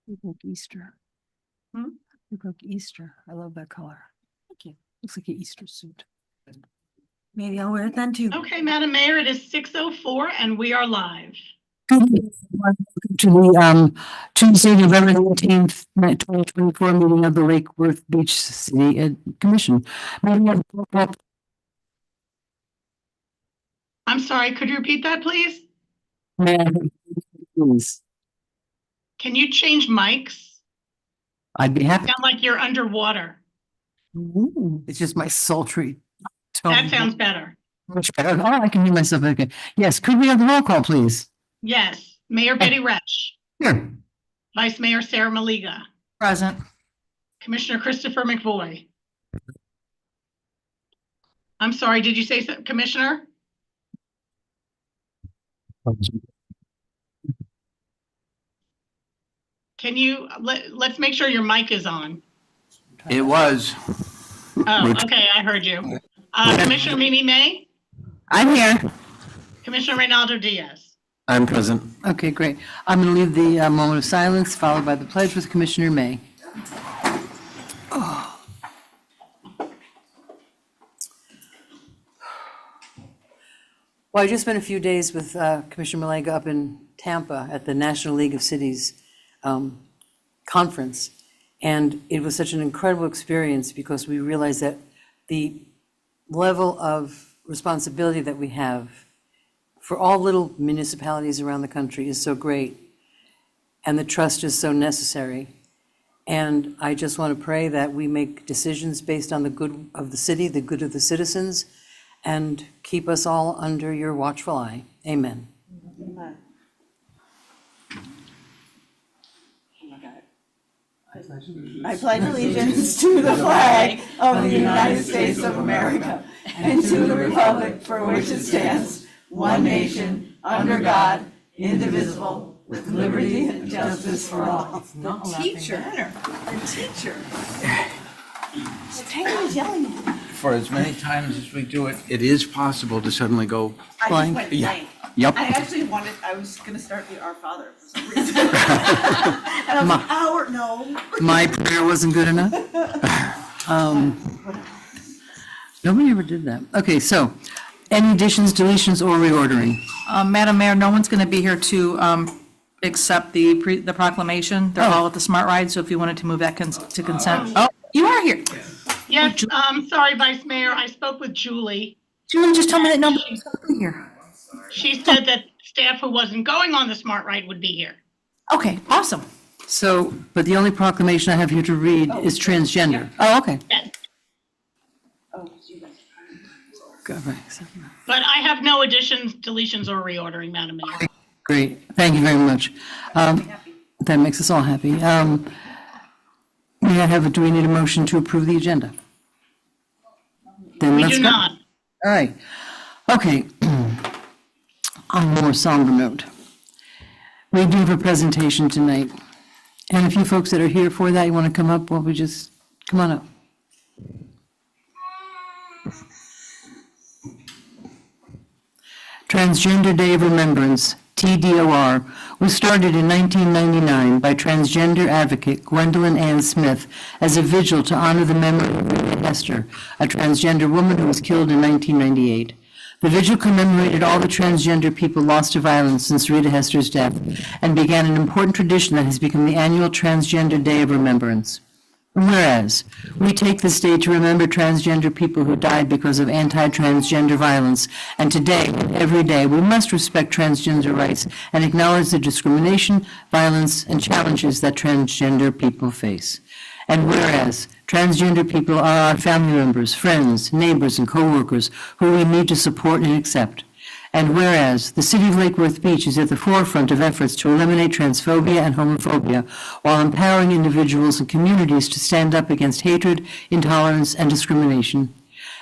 Look like Easter. Look like Easter. I love that color. Thank you. Looks like an Easter suit. Maybe I'll wear it then too. Okay, Madam Mayor, it is 6:04 and we are live. Good evening, everyone. Welcome to the Tuesday, November 19th, 2024 meeting of the Lake Worth Beach City Commission. May we have a roll call? I'm sorry, could you repeat that, please? May I have a please? Can you change mics? I'd be happy. Sound like you're underwater. Ooh, it's just my sultry tone. That sounds better. Much better. Oh, I can hear myself. Okay. Yes. Could we have the roll call, please? Yes, Mayor Betty Retsch, Here. Vice Mayor Sarah Maliga, Present. Commissioner Christopher McVoy. I'm sorry, did you say so, Commissioner? Can you, let's make sure your mic is on. It was. Oh, okay, I heard you. Commissioner Mimi May, I'm here. Commissioner Reynaldo Diaz. I'm present. Okay, great. I'm going to leave the moment of silence followed by the pledge with Commissioner May. Well, I just spent a few days with Commissioner Malega up in Tampa at the National League of Cities conference. And it was such an incredible experience because we realized that the level of responsibility that we have for all little municipalities around the country is so great. And the trust is so necessary. And I just want to pray that we make decisions based on the good of the city, the good of the citizens, and keep us all under your watchful eye. Amen. Amen. I pledge allegiance to the flag of the United States of America and to the republic for which it stands, one nation, under God, indivisible, with liberty and justice for all. The teacher. Taylor's yelling at me. For as many times as we do it, it is possible to suddenly go. I Fine. just went Yeah. blank. Yep. I actually I was gonna start the Our Father for some reason. And I was like, no. My prayer wasn't good enough? Nobody ever did that. Okay, so any additions, deletions, or reordering? Madam Mayor, no one's going to be here to accept the proclamation. They're all at the Smart Ride, so if you wanted to move that to consent. Oh, you are here. Yes, sorry, Vice Mayor, I spoke with Julie. Julie just told me that nobody's going to be here. She said that staff who wasn't going on the Smart Ride would be here. Okay, awesome. So, but the only proclamation I have here to read is transgender. Oh, okay. Yes. Good, right. But I have no additions, deletions, or reordering, Madam Mayor. Great, thank you very much. That makes us all happy. May I have, do we need a motion to approve the agenda? Then We let's do go. not. All right, okay. On a more somber note, we do have a presentation tonight. And if you folks that are here for that, you want to come up, well, we just, come on up. Transgender Day of Remembrance, TDOR, was started in 1999 by transgender advocate Gwendolyn Ann Smith as a vigil to honor the memory of Rita Hester, a transgender woman who was killed in 1998. The vigil commemorated all the transgender people lost to violence since Rita Hester's death and began an important tradition that has become the annual Transgender Day of Remembrance. Whereas, we take this day to remember transgender people who died because of anti-transgender violence, and today, every day, we must respect transgender rights and acknowledge the discrimination, violence, and challenges that transgender people face. And whereas, transgender people are our family members, friends, neighbors, and co-workers who we need to support and accept. And whereas the city of Lake Worth Beach is at the forefront of efforts to eliminate transphobia and homophobia while empowering individuals and communities to stand up against hatred, intolerance, and discrimination.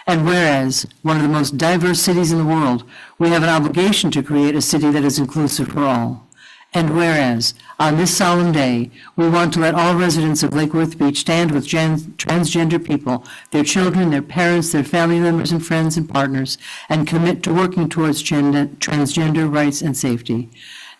And whereas one of the most diverse cities in the world, we have an obligation to create a city that is inclusive for all. And whereas, on this solemn day, we want to let all residents of Lake Worth Beach stand with transgender people, their children, their parents, their family members and friends and partners, and commit to working towards transgender rights and safety.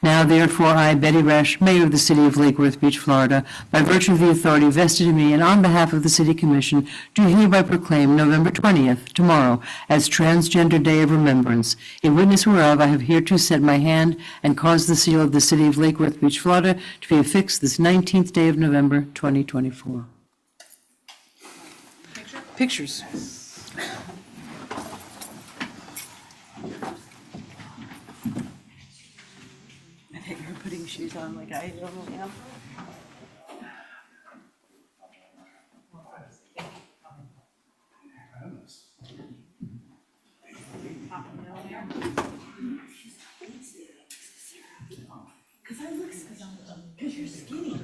Now therefore, I, Betty Resch, Mayor of the City of Lake Worth Beach, Florida, by virtue of the authority vested in me and on behalf of the City Commission, do hereby proclaim November 20th, tomorrow, as Transgender Day of Remembrance. In witness whereof, I have hereto set my hand and caused the seal of the City of Lake Worth Beach, Florida, to be affixed this 19th day of November, 2024. Pictures. I think you're putting shoes on like I normally am. Because you're skinny.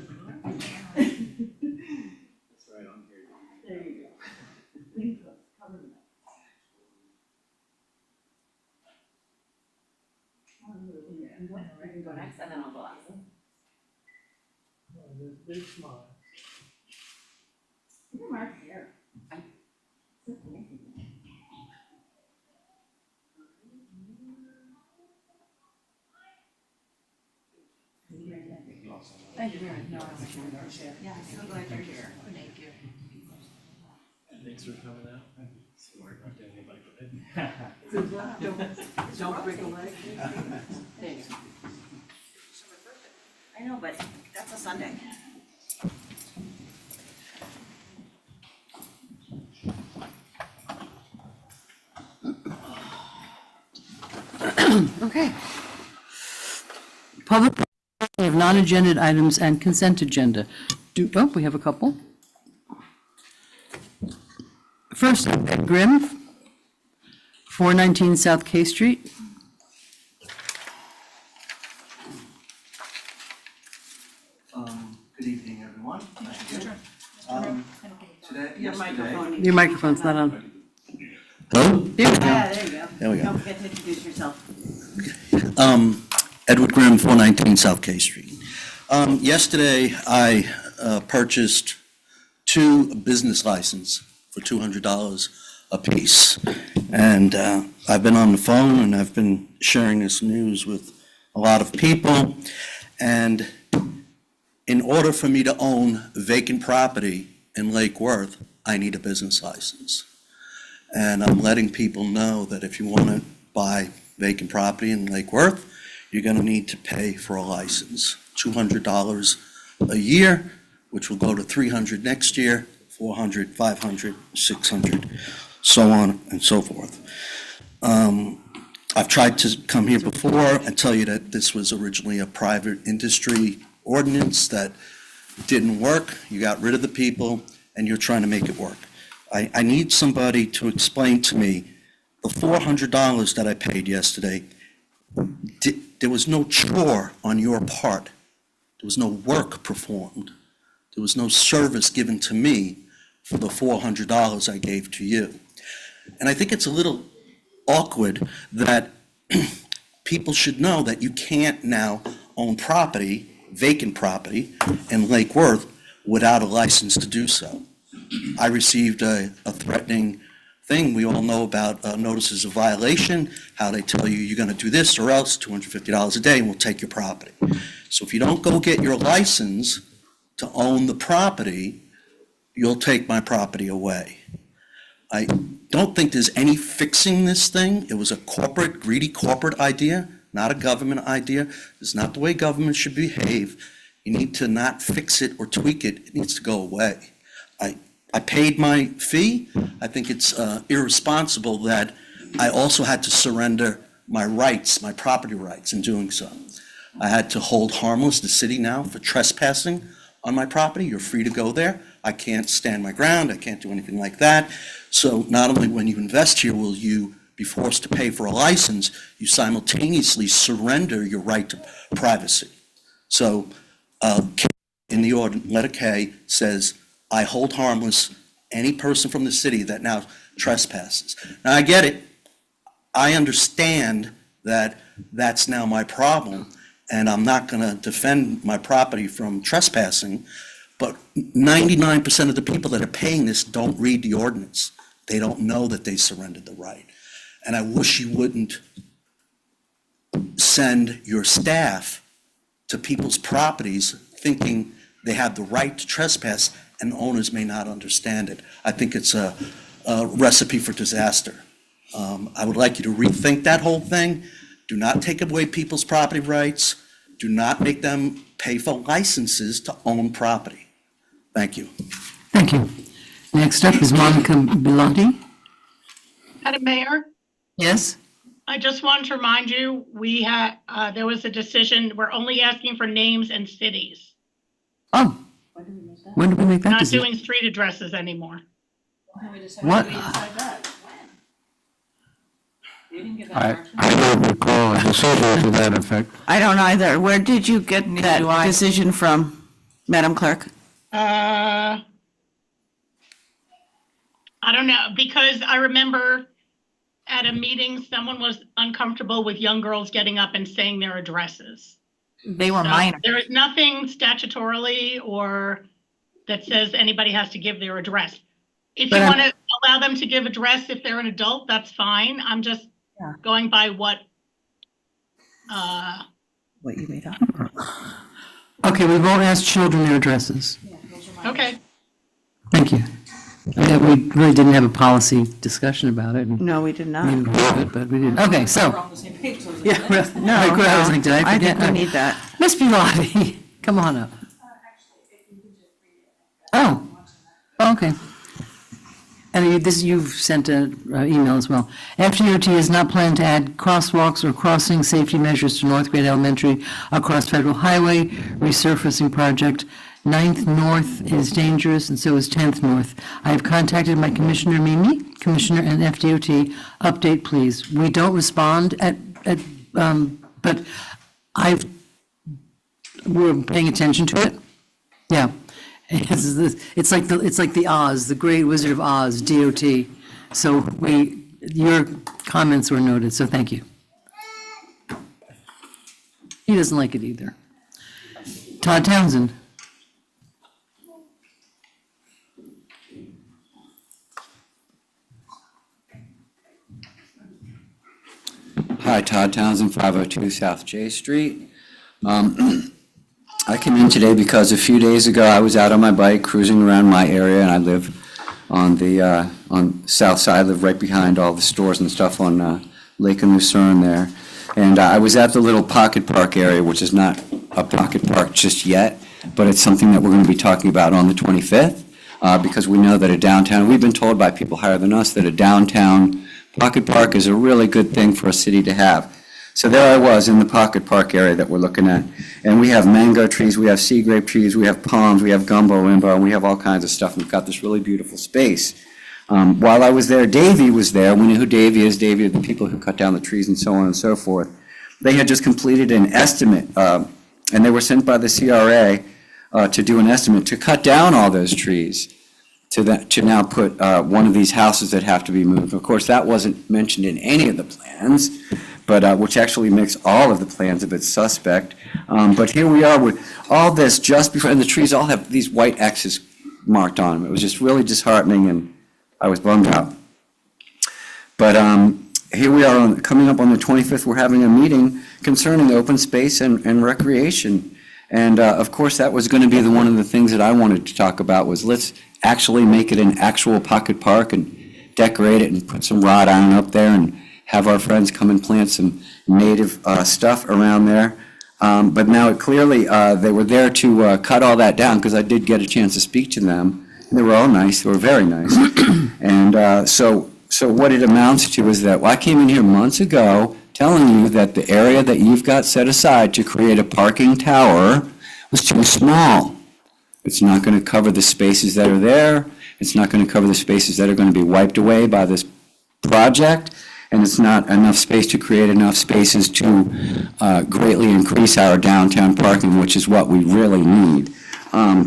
There you go. I can go next and then I'll go last. Big smile. Mark here. Thank you very much. No, I'm sure. Yeah, I'm so glad you're here. Thank you. Thanks for coming out. Don't break a leg. There you go. I know, but that's a Sunday. Okay. Public of non-agenda items and consent agenda. We have a couple. First, Ed Grimm, 419 South K Street. Good evening, everyone. Thank you. Yesterday. Your microphone's not on. Hello? There we go. Yeah, there you go. There we go. Don't forget to introduce yourself. Edward Grimm, 419 South K Street. Yesterday, I purchased 2 business licenses for $200 a piece. And I've been on the phone and I've been sharing this news with a lot of people. And in order for me to own vacant property in Lake Worth, I need a business license. And I'm letting people know that if you want to buy vacant property in Lake Worth, you're going to need to pay for a license. $200 a year, which will go to $300 next year, $400, $500, $600, so on and so forth. I've tried to come here before and tell you that this was originally a private industry ordinance that didn't work. You got rid of the people and you're trying to make it work. I need somebody to explain to me the $400 that I paid yesterday. There was no chore on your part. There was no work performed. There was no service given to me for the $400 I gave to you. And I think it's a little awkward that people should know that you can't now own property, vacant property, in Lake Worth without a license to do so. I received a threatening thing. We all know about notices of violation, how they tell you you're going to do this or else, $250 a day, and we'll take your property. So if you don't go get your license to own the property, you'll take my property away. I don't think there's any fixing this thing. It was a corporate, greedy corporate idea, not a government idea. It's not the way government should behave. You need to not fix it or tweak it. It needs to go away. I paid my fee. I think it's irresponsible that I also had to surrender my rights, my property rights in doing so. I had to hold harmless the city now for trespassing on my property. You're free to go there. I can't stand my ground. I can't do anything like that. So not only when you invest here will you be forced to pay for a license, you simultaneously surrender your right to privacy. So in the order, letter K says, I hold harmless any person from the city that now trespasses. Now, I get it. I understand that that's now my problem, and I'm not going to defend my property from trespassing, but 99% of the people that are paying this don't read the ordinance. They don't know that they surrendered the right. And I wish you wouldn't send your staff to people's properties thinking they have the right to trespass and owners may not understand it. I think it's a recipe for disaster. I would like you to rethink that whole thing. Do not take away people's property rights. Do not make them pay for licenses to own property. Thank you. Thank you. Next up is Monica Bellotti. Madam Mayor, Yes? I just wanted to remind you, we had, there was a decision, we're only asking for names and cities, Oh. When did we make that not decision? doing street addresses anymore. What? I don't recall a decision to that effect. I don't either. Where did you get Neither that do I. decision from, Madam Clerk? I don't know, because I remember at a meeting, someone was uncomfortable with young girls getting up and saying their addresses. They were So minor. there is nothing statutorily or that says anybody has to give their address. If you But want to allow them to give address if they're an adult, that's fine. I'm just going by what, What you made up? Okay, we won't ask children their addresses. okay. Thank you. Yeah, we really didn't have a policy discussion about it. and No, we did We not. didn't have it, but we didn't. Okay, so. Yeah, well, No, I was like, did I I forget? think we need that. Miss Bellotti, come on up. Oh, okay. And you've sent an email as well. FDOT has not planned to add crosswalks or crossing safety measures to North Grade Elementary across Federal Highway resurfacing project. 9th North is dangerous, and so is 10th North. I have contacted my Commissioner Mimi, Commissioner and FDOT. Update, please. We don't respond but we're paying attention to it. Yeah. It's like the Oz, the Great Wizard of Oz, DOT. So your comments were noted, so thank you. He doesn't like it either. Todd Townsend. Hi, Todd Townsend, 502 South J Street. I came in today because a few days ago, I was out on my bike cruising around my area, and I live on the south side. I live right behind all the stores and stuff on Lake and Lucerne there. And I was at the little pocket park area, which is not a pocket park just yet, but it's something that we're going to be talking about on the 25th, because we know that a downtown, we've been told by people higher than us that a downtown pocket park is a really good thing for a city to have. So there I was in the pocket park area that we're looking at. And we have mango trees, we have sea grape trees, we have palms, we have gumbo limbo, and we have all kinds of stuff. We've got this really beautiful space. While I was there, Davey was there. We know who Davey is. Davey are the people who cut down the trees and so on and so forth. They had just completed an estimate, and they were sent by the CRA to do an estimate to cut down all those trees, to now put one of these houses that have to be moved. Of course, that wasn't mentioned in any of the plans, but which actually makes all of the plans a bit suspect. But here we are with all this just before, and the trees all have these white X's marked on them. It was just really disheartening, and I was bummed out. But here we are, coming up on the 25th, we're having a meeting concerning open space and recreation. And of course, that was going to be one of the things that I wanted to talk about was let's actually make it an actual pocket park and decorate it and put some wrought iron up there and have our friends come and plant some native stuff around there. But now clearly they were there to cut all that down because I did get a chance to speak to them. And they were all nice. They were very nice. And so what it amounts to is that I came in here months ago telling you that the area that you've got set aside to create a parking tower was too small. It's not going to cover the spaces that are there. It's not going to cover the spaces that are going to be wiped away by this project. And it's not enough space to create enough spaces to greatly increase our downtown parking, which is what we really need.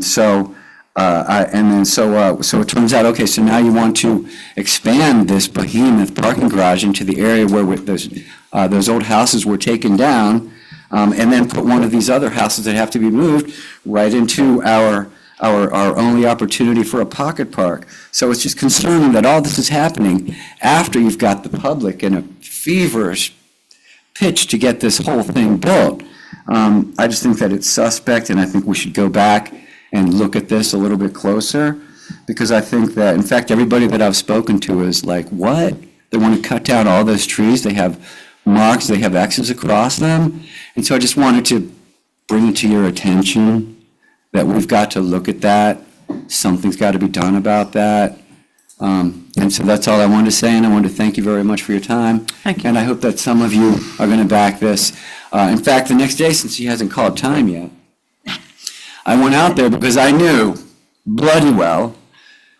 So it turns out, okay, so now you want to expand this behemoth parking garage into the area where those old houses were taken down, and then put one of these other houses that have to be moved right into our only opportunity for a pocket park. So it's just concerning that all this is happening after you've got the public in a feverish pitch to get this whole thing built. I just think that it's suspect, and I think we should go back and look at this a little bit closer, because I think that, in fact, everybody that I've spoken to is like, what? They want to cut down all those trees, they have marks, they have X's across them, and so I just wanted to bring it to your attention that we've got to look at that, something's got to be done about that. And so that's all I wanted to say, and I wanted to thank you very much for your time. Thank you. And I hope that some of you are going to back this. In fact, the next day, since he hasn't called time yet, I went out there because I knew bloody well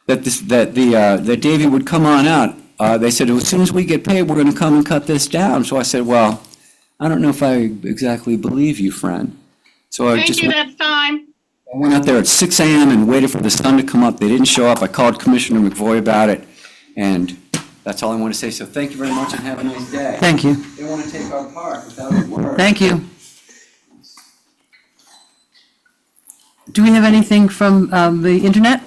that that Davy would come on out. They said, as soon as we get paid, we're going to come and cut this down. So I said, well, I don't know if I exactly believe you, friend. So I Thank just you, that's time. I went out there at 6 a.m. and waited for the sun to come up. They didn't show up. I called Commissioner McVoy about it, and that's all I want to say. So thank you very much and have a nice day. Thank you. They want to take our park without a word. Thank you. Do we have anything from the internet?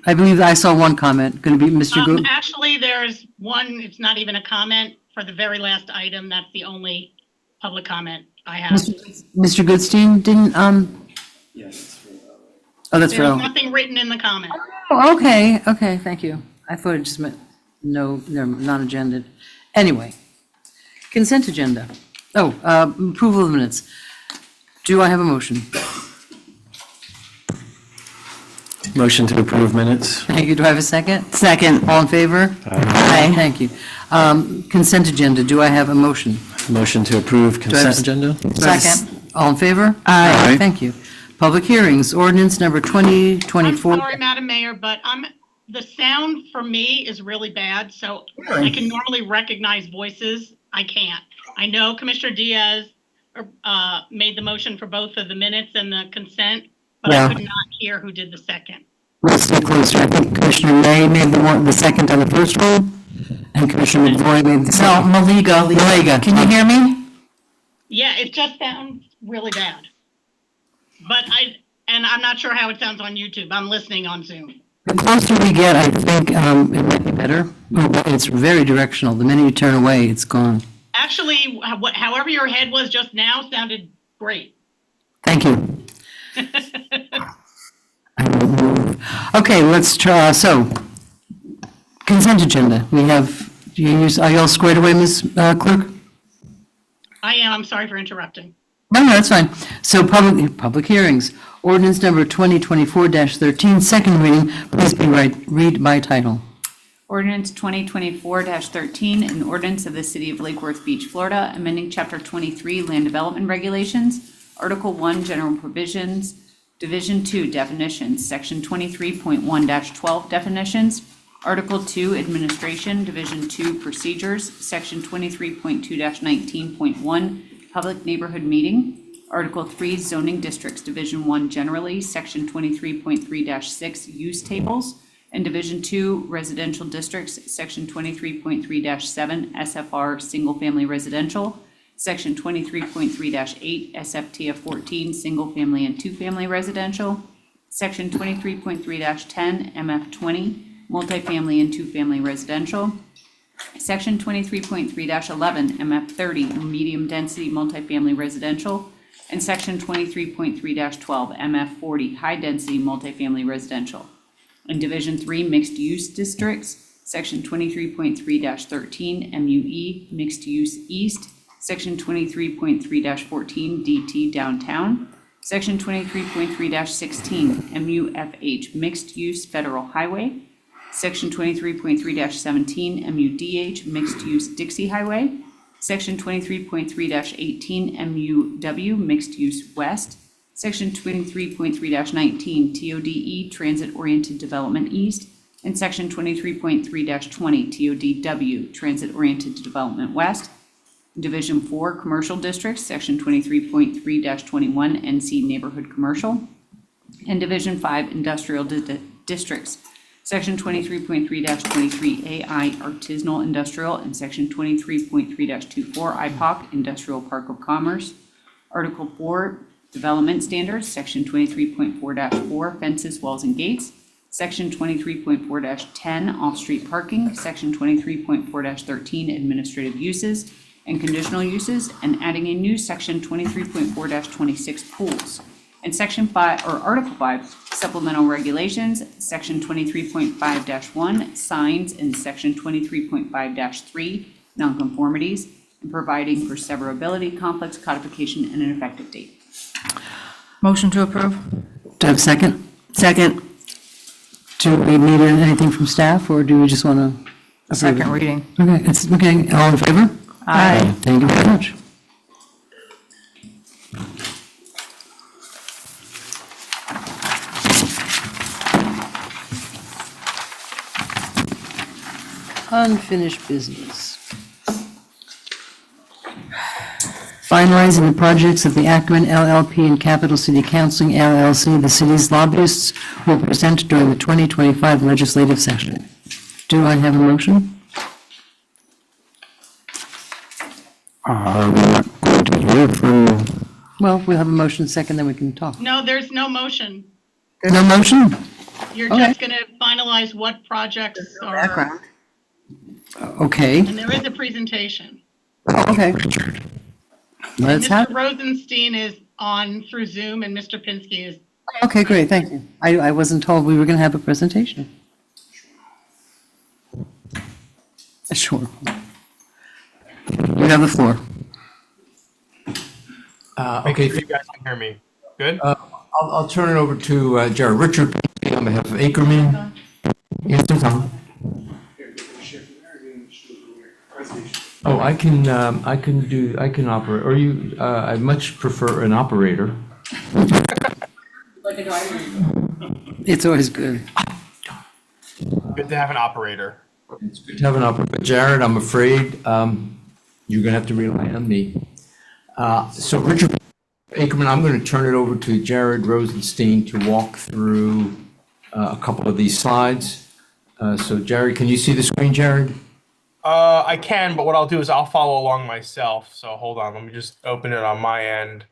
I believe I saw one comment, going to be Mr. Good. Actually, there's one, it's not even a comment for the very last item. That's the only public comment I have. Mr. Goodstein didn't, Yes. oh, that's for There's Ellen. nothing written in the comment. Oh, okay, thank you. I thought it just meant no, non-agended. Anyway, consent agenda. Oh, approval of minutes. Do I have a motion? Motion to approve minutes. Thank you. Do I have a second? Second. All in favor? Aye. Thank you. Consent agenda. Do I have a motion? Motion to approve Do I have consent agenda. Do I have a s- All in favor? Aye. Thank you. Public hearings, ordinance number I'm 2024. sorry, Madam Mayor, but the sound for me is really bad, so I can normally recognize voices. I can't. I know Commissioner Diaz made the motion for both of the minutes and the consent, but Yeah. I could not hear who did the second. Let's stay closer. I think Commissioner May made the second on the first one, and Commissioner McVoy made the second. No, Malega. Can you hear me? Yeah, it just sounds really bad. But I'm not sure how it sounds on YouTube. I'm listening on Zoom. The closer we get, I think it might be better. But it's very directional. The minute you turn away, it's gone. Actually, however your head was just now sounded great. Thank you. I will move. Okay, let's try, so, consent agenda. We have, are you all squared away, Ms. Clerk? I am. I'm sorry for interrupting. No, that's fine. So public hearings, ordinance number 2024-13, second reading, please read by title. Ordinance 2024-13, an ordinance of the City of Lake Worth Beach, Florida, amending Chapter 23 Land Development Regulations, Article 1 General Provisions, Division 2 Definitions, Section 23.1-12 Definitions, Article 2 Administration, Division 2 Procedures, Section 23.2-19.1 Public Neighborhood Meeting, Article 3 Zoning Districts, Division 1 Generally, Section 23.3-6 Use Tables, and Division 2 Residential Districts, Section 23.3-7 SFR Single Family Residential, Section 23.3-8 SFTF 14 Single Family and Two Family Residential, Section 23.3-10 MF 20 Multifamily and Two Family Residential, Section 23.3-11 MF 30 Medium Density Multifamily Residential, and Section 23.3-12 MF 40 High Density Multifamily Residential. In Division 3 Mixed Use Districts, Section 23.3-13 MUE Mixed Use East, Section 23.3-14 DT Downtown, Section 23.3-16 MUFH Mixed Use Federal Highway, Section 23.3-17 MUDH Mixed Use Dixie Highway, Section 23.3-18 MUW Mixed Use West, Section 23.3-19 TODE Transit Oriented Development East, and Section 23.3-20 TODW Transit Oriented Development West. Division 4 Commercial Districts, Section 23.3-21 NC Neighborhood Commercial, and Division 5 Industrial Districts, Section 23.3-23 AI Artisanal Industrial, and Section 23.3-24 IPOC Industrial Park of Commerce. Article 4 Development Standards, Section 23.4-4 Fences, Walls, and Gates, Section 23.4-10 Off-Street Parking, Section 23.4-13 Administrative Uses, and conditional uses, and adding a new section 23.4-26 pools. And section 5, or article 5, supplemental regulations, section 23.5-1, signs, and section 23.5-3, nonconformities, and providing for severability, conflicts, codification, and an effective date. Motion to approve? Do I have a second? Second. Do we need anything from staff, or do we just want to? Second reading. Okay, it's, okay, all in favor? Aye. Thank you very much. Unfinished business. Finalizing the projects of the Ackman LLP and Capital City Counseling LLC, the city's lobbyists will present during the 2025 legislative session. Do I have a motion? Are we not going to hear from, Well, we'll have a motion second, then we can talk. No, there's no motion. No motion? You're Okay. just gonna finalize what projects are, Okay, and there is a presentation. okay. Let's have, Mr. Rosenstein is on through Zoom, and Mr. Pinsky is, okay, great, thank you. I wasn't told we were going to have a presentation. Sure. You have the floor. Okay, if you guys can hear me. Good? I'll turn it over to Jared. Richard Pinsky on behalf of Ackerman. Yes, Tom. Oh, I can operate, or you, I much prefer an operator. It's always good. Good to have an operator. It's good to have an operator, but Jared, I'm afraid you're gonna have to rely on me. So Richard Ackerman, I'm gonna turn it over to Jared Rosenstein to walk through a couple of these slides. So Jared, can you see the screen, Jared? I can, but what I'll do is I'll follow along myself. So hold on, let me just open it on my end.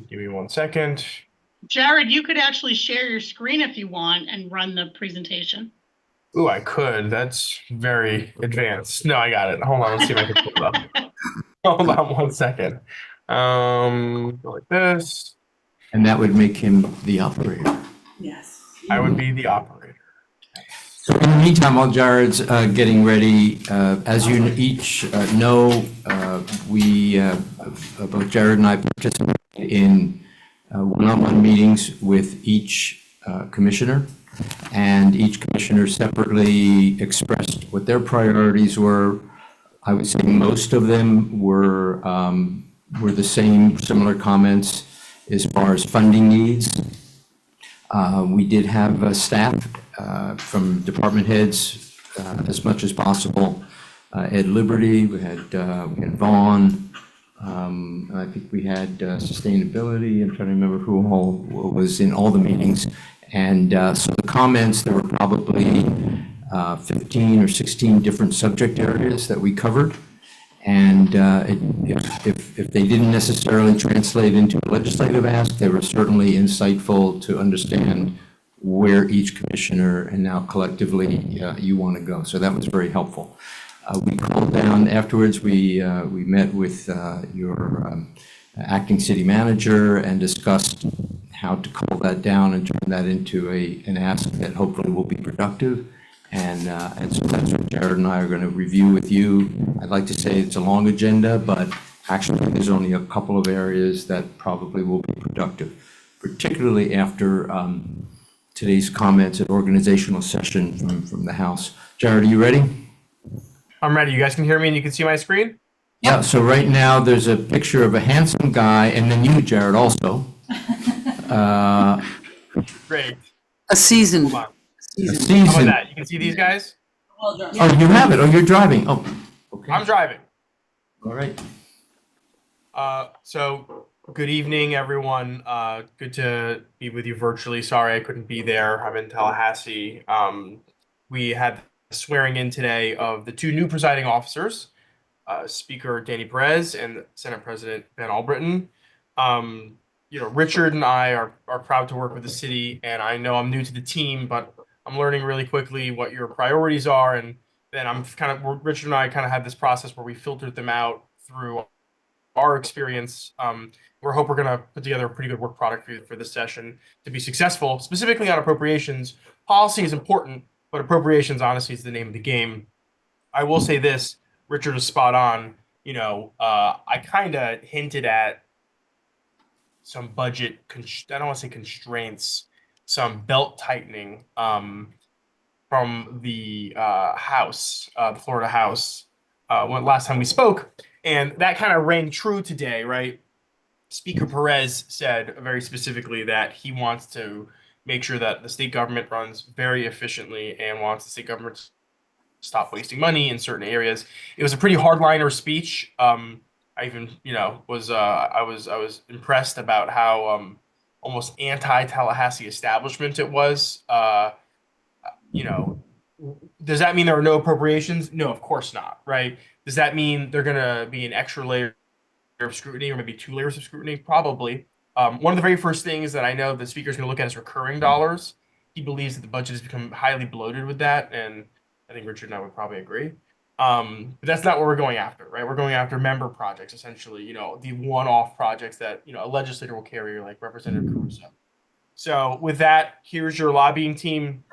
Give me 1 second. Jared, you could actually share your screen if you want and run the presentation. Ooh, I could. That's very advanced. No, I got it. Hold on, let's see if I can pull it up. Hold on 1 second. Go like this. And that would make him the operator. Yes. I would be the operator. So in the meantime, while Jared's getting ready, as you each know, we, both Jared and I participate in one-on-one meetings with each commissioner, and each commissioner separately expressed what their priorities were. I would say most of them were the same, similar comments as far as funding needs. We did have staff from department heads as much as possible. Ed Liberty, we had Vaughn, and I think we had sustainability. I'm trying to remember who all was in all the meetings. And so the comments, there were probably 15 or 16 different subject areas that we covered. And if they didn't necessarily translate into a legislative ask, they were certainly insightful to understand where each commissioner and now collectively you want to go. So that was very helpful. We called down afterwards, we met with your acting city manager and discussed how to call that down and turn that into an ask that hopefully will be productive. And so that's what Jared and I are going to review with you. I'd like to say it's a long agenda, but actually there's only a couple of areas that probably will be productive, particularly after today's comments at organizational session from the House. Jared, are you ready? I'm ready. You guys can hear me and you can see my screen? Yeah, so right now there's a picture of a handsome guy, and then you, Jared, also. Great. A seasoned. Hold on. A How about season. that? You can see these guys? Oh, you have it. Oh, you're driving. Oh, okay. I'm driving. All right. So good evening, everyone. Good to be with you virtually. Sorry I couldn't be there. I'm in Tallahassee. We had swearing in today of the two new presiding officers, Speaker Danny Perez and Senate President Ben Albritton. Richard and I are proud to work with the city, and I know I'm new to the team, but I'm learning really quickly what your priorities are, and then Richard and I kind of had this process where we filtered them out through our experience. We're going to put together a pretty good work product for this session to be successful, specifically on appropriations. Policy is important, but appropriations honestly is the name of the game. I will say this, Richard is spot on. I kind of hinted at some budget, I don't want to say constraints, some belt tightening from the House, the Florida House, when last time we spoke. And that kind of rang true today, right? Speaker Perez said very specifically that he wants to make sure that the state government runs very efficiently and wants the state government to stop wasting money in certain areas. It was a pretty hardliner speech. I even, I was impressed about how almost anti-Tallahassee establishment it was. Does that mean there are no appropriations? No, of course not, right? Does that mean they're going to be an extra layer of scrutiny or maybe 2 layers of scrutiny? Probably. One of the very first things that I know the speaker is going to look at is recurring dollars. He believes that the budget has become highly bloated with that, and I think Richard and I would probably agree. But that's not what we're going after, right? We're going after member projects, essentially, the one-off projects that, a legislator will carry, like Representative Caruso. So with that, here's your lobbying team.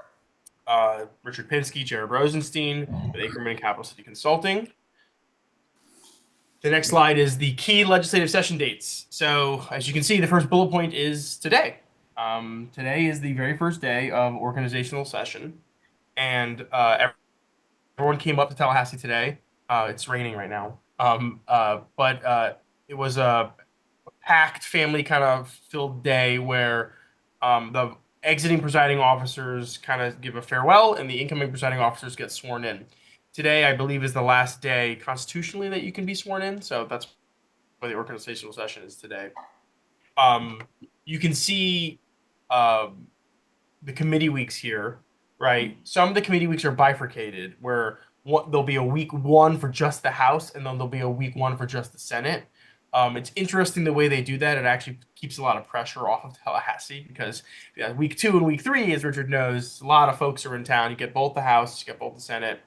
Richard Pinsky, Jared Rosenstein with Ackerman and Capital City Consulting. The next slide is the key legislative session dates. So as you can see, the first bullet point is today. Today is the very first day of organizational session. And everyone came up to Tallahassee today. It's raining right now. But it was a packed, family kind of filled day where the exiting presiding officers kind of give a farewell and the incoming presiding officers get sworn in. Today, I believe, is the last day constitutionally that you can be sworn in. So that's why the organizational session is today. You can see the committee weeks here, right? Some of the committee weeks are bifurcated, where there'll be a week 1 for just the House, and then there'll be a week 1 for just the Senate. It's interesting the way they do that. It actually keeps a lot of pressure off of Tallahassee because week 2 and week 3, as Richard knows, a lot of folks are in town. You get both the House, you get both the Senate.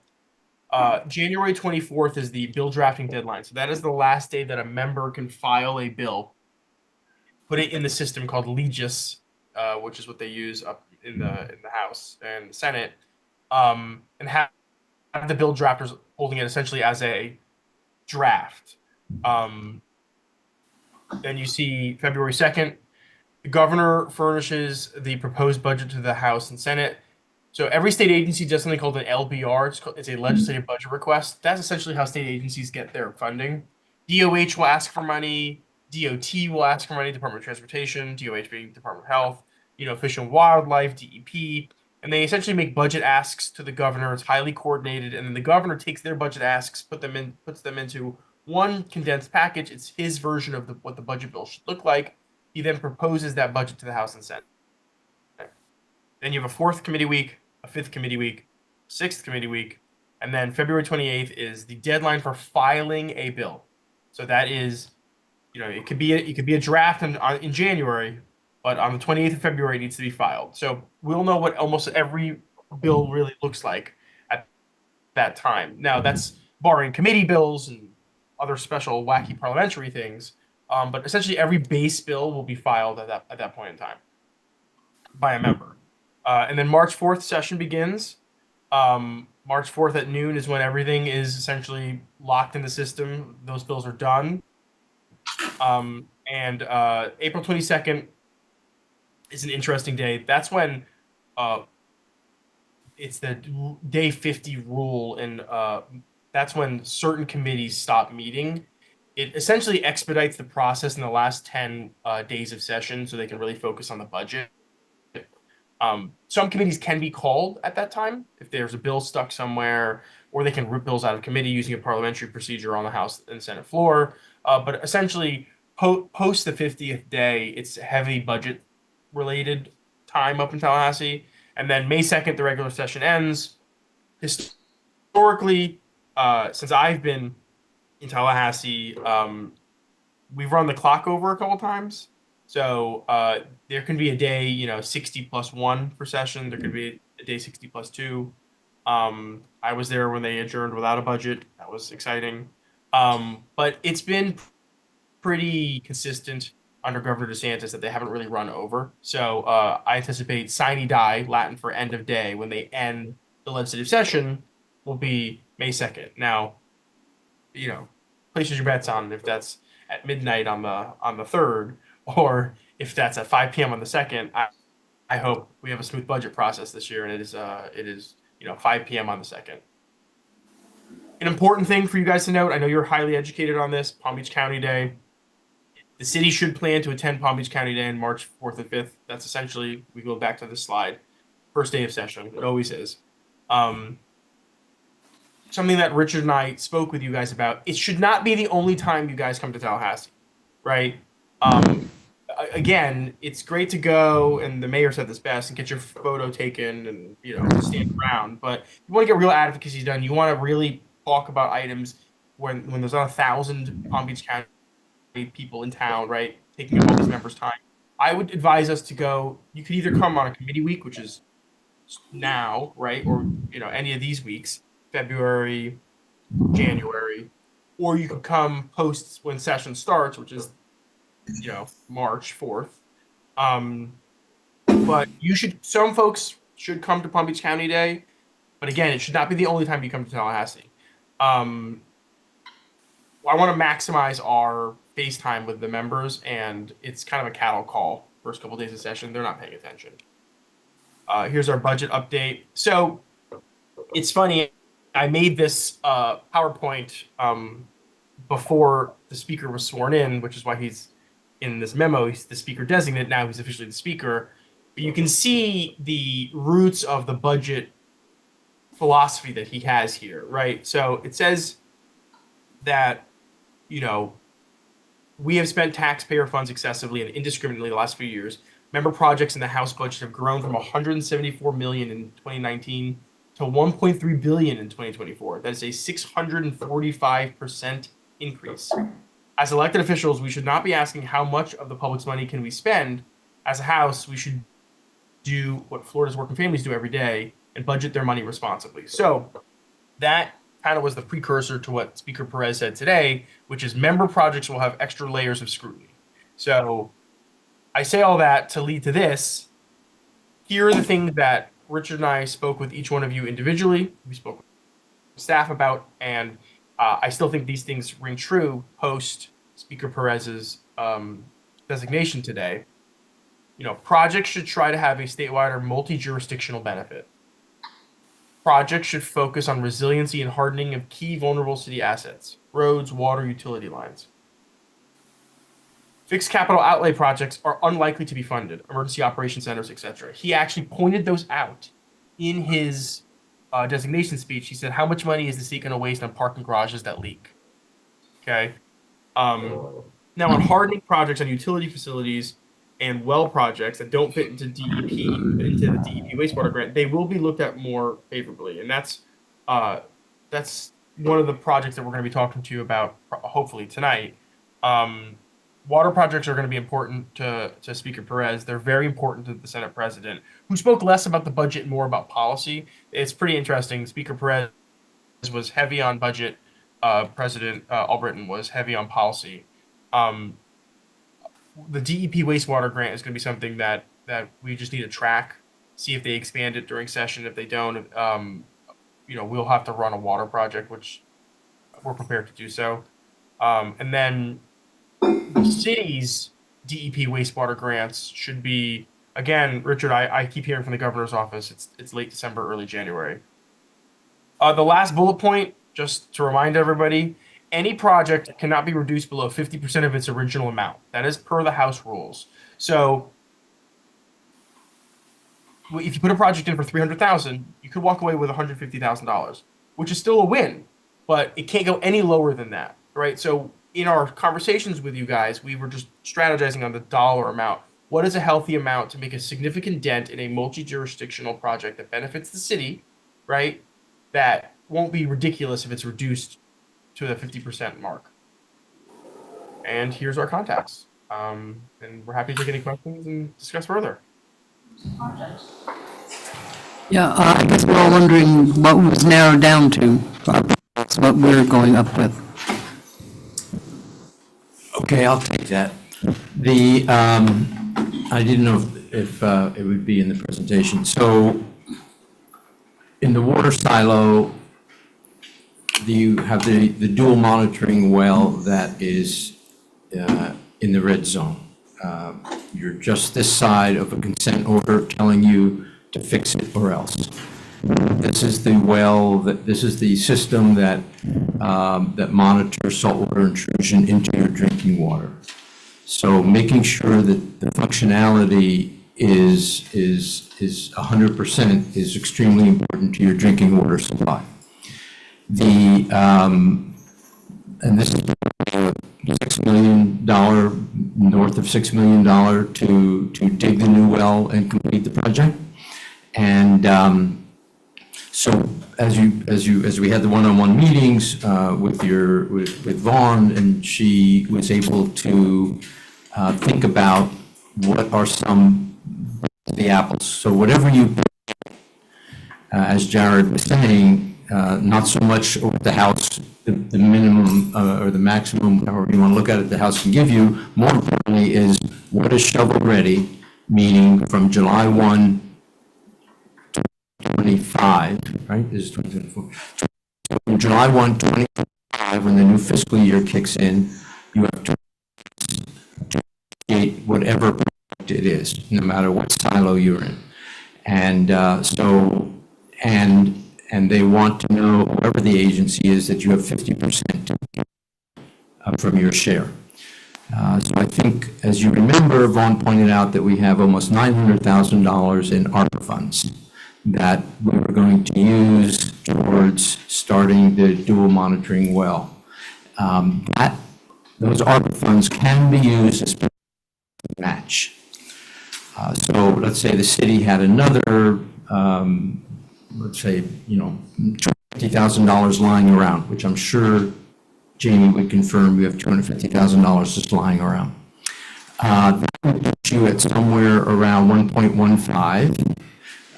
January 24th is the bill drafting deadline. So that is the last day that a member can file a bill, put it in the system called Legis, which is what they use up in the House and the Senate, and have the bill drafters holding it essentially as a draft. Then you see February 2nd, the governor furnishes the proposed budget to the House and Senate. So every state agency does something called an LBR. It's a legislative budget request. That's essentially how state agencies get their funding. DOH will ask for money. DOT will ask for money, Department of Transportation, DOH being Department of Health, Fish and Wildlife, DEP. And they essentially make budget asks to the governor. It's highly coordinated. And then the governor takes their budget asks, puts them into one condensed package. It's his version of what the budget bill should look like. He then proposes that budget to the House and Senate. Then you have a 4th committee week, a 5th committee week, 6th committee week, and then February 28th is the deadline for filing a bill. So that is, it could be a draft in January, but on the 28th of February it needs to be filed. So we'll know what almost every bill really looks like at that time. Now that's barring committee bills and other special wacky parliamentary things, but essentially every base bill will be filed at that point in time by a member. And then March 4th session begins. March 4th at noon is when everything is essentially locked in the system. Those bills are done. And April 22nd is an interesting day. That's when it's the day 50 rule, and that's when certain committees stop meeting. It essentially expedites the process in the last 10 days of session so they can really focus on the budget. Some committees can be called at that time if there's a bill stuck somewhere, or they can root bills out of committee using a parliamentary procedure on the House and Senate floor. But essentially, post the 50th day, it's heavy budget-related time up in Tallahassee. And then May 2nd, the regular session ends. Historically, since I've been in Tallahassee, we've run the clock over a couple times. So there can be a day, 60 plus 1 for session. There could be a day 60 plus 2. I was there when they adjourned without a budget. That was exciting. But it's been pretty consistent under Governor DeSantis that they haven't really run over. So I anticipate sine die, Latin for end of day, when they end the legislative session, will be May 2nd. Now, places your bets on if that's at midnight on the 3rd, or if that's at 5 p.m. on the 2nd. I hope we have a smooth budget process this year, and it is 5 p.m. on the 2nd. An important thing for you guys to note, I know you're highly educated on this, Palm Beach County Day. The city should plan to attend Palm Beach County Day on March 4th and 5th. That's essentially, we go back to this slide, first day of session. It always is. Something that Richard and I spoke with you guys about, it should not be the only time you guys come to Tallahassee, right? Again, it's great to go, and the mayor said this best, and get your photo taken and, stand around. But you want to get real advocacy done. You want to really talk about items when there's not 1,000 Palm Beach County people in town, right? Taking up all these members' time. I would advise us to go, you could either come on a committee week, which is now, right? Or, any of these weeks, February, January, or you could come post when session starts, which is, March 4th. But some folks should come to Palm Beach County Day, but again, it should not be the only time you come to Tallahassee. I want to maximize our face time with the members, and it's kind of a cattle call. First couple days of session, they're not paying attention. Here's our budget update. So it's funny, I made this PowerPoint before the speaker was sworn in, which is why he's in this memo. He's the speaker designate. Now he's officially the speaker. But you can see the roots of the budget philosophy that he has here, right? So it says that, we have spent taxpayer funds excessively and indiscriminately the last few years. Member projects in the House budget have grown from $174 million in 2019 to $1.3 billion in 2024. That is a 645% increase. As elected officials, we should not be asking how much of the public's money can we spend. As a House, we should do what Florida's working families do every day and budget their money responsibly. So that kind of was the precursor to what Speaker Perez said today, which is member projects will have extra layers of scrutiny. So I say all that to lead to this. Here are the things that Richard and I spoke with each one of you individually. We spoke with staff about, and I still think these things ring true post Speaker Perez's designation today. Projects should try to have a statewide or multi-jurisdictional benefit. Projects should focus on resiliency and hardening of key vulnerable city assets, roads, water, utility lines. Fixed capital outlay projects are unlikely to be funded, emergency operation centers, etc. He actually pointed those out in his designation speech. He said, how much money is the state going to waste on parking garages that leak? Okay. Now on hardening projects on utility facilities and well projects that don't fit into DEP, into the DEP wastewater grant, they will be looked at more favorably. And that's one of the projects that we're going to be talking to you about hopefully tonight. Water projects are going to be important to Speaker Perez. They're very important to the Senate President, who spoke less about the budget and more about policy. It's pretty interesting. Speaker Perez was heavy on budget. President Albritton was heavy on policy. The DEP wastewater grant is going to be something that we just need to track, see if they expand it during session. If they don't, we'll have to run a water project, which we're prepared to do so. And then the city's DEP wastewater grants should be, again, Richard, I keep hearing from the governor's office, it's late December, early January. The last bullet point, just to remind everybody, any project cannot be reduced below 50% of its original amount. That is per the House rules. So if you put a project in for $300,000, you could walk away with $150,000, which is still a win, but it can't go any lower than that, right? So in our conversations with you guys, we were just strategizing on the dollar amount. What is a healthy amount to make a significant dent in a multi-jurisdictional project that benefits the city, right? That won't be ridiculous if it's reduced to the 50% mark. And here's our contacts. And we're happy to take any questions and discuss further. Yeah, I guess we're all wondering what was narrowed down to. That's what we're going up with. Okay, I'll take that. I didn't know if it would be in the presentation. So in the water silo, you have the dual monitoring well that is in the red zone. You're just this side of a consent order telling you to fix it or else. This is the well, this is the system that monitors saltwater intrusion into your drinking water. So making sure that the functionality is 100% is extremely important to your drinking water supply. And this is $6 million, north of $6 million to dig the new well and complete the project. And so as we had the one-on-one meetings with Vaughn, and she was able to think about what are some of the apples. So whatever you, as Jared was saying, not so much over the house, the minimum or the maximum, however you want to look at it, the house can give you. More importantly is what is shovel ready, meaning from July 1, 25, right? This is 2024. From July 1, 2025, when the new fiscal year kicks in, you have to create whatever project it is, no matter what silo you're in. And and they want to know, whoever the agency is, that you have 50% from your share. So I think, as you remember, Vaughn pointed out that we have almost $900,000 in ARPA funds that we were going to use towards starting the dual monitoring well. Those ARPA funds can be used as a match. So let's say the city had another, let's say, $250,000 lying around, which I'm sure Jamie would confirm we have $250,000 just lying around. That would put you at somewhere around 1.15.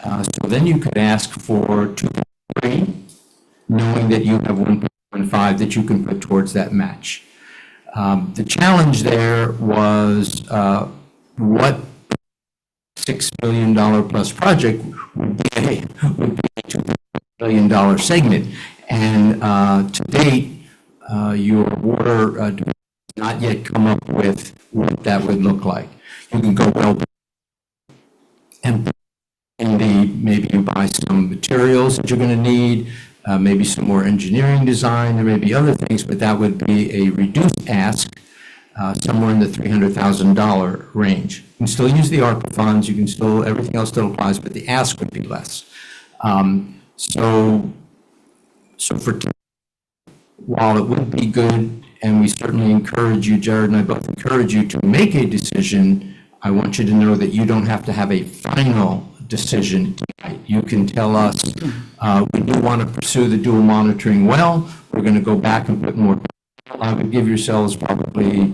So then you could ask for 2.3, knowing that you have 1.15 that you can put towards that match. The challenge there was what $6 billion plus project would be a $2 billion segment. And to date, your water does not yet come up with what that would look like. You can go well and maybe you buy some materials that you're going to need, maybe some more engineering design, there may be other things, but that would be a reduced ask, somewhere in the $300,000 range. You can still use the ARPA funds, you can still, everything else still applies, but the ask would be less. So while it would be good, and we certainly encourage you, Jared and I both encourage you to make a decision, I want you to know that you don't have to have a final decision tonight. You can tell us, we do want to pursue the dual monitoring well, we're going to go back and put more. I would give yourselves probably,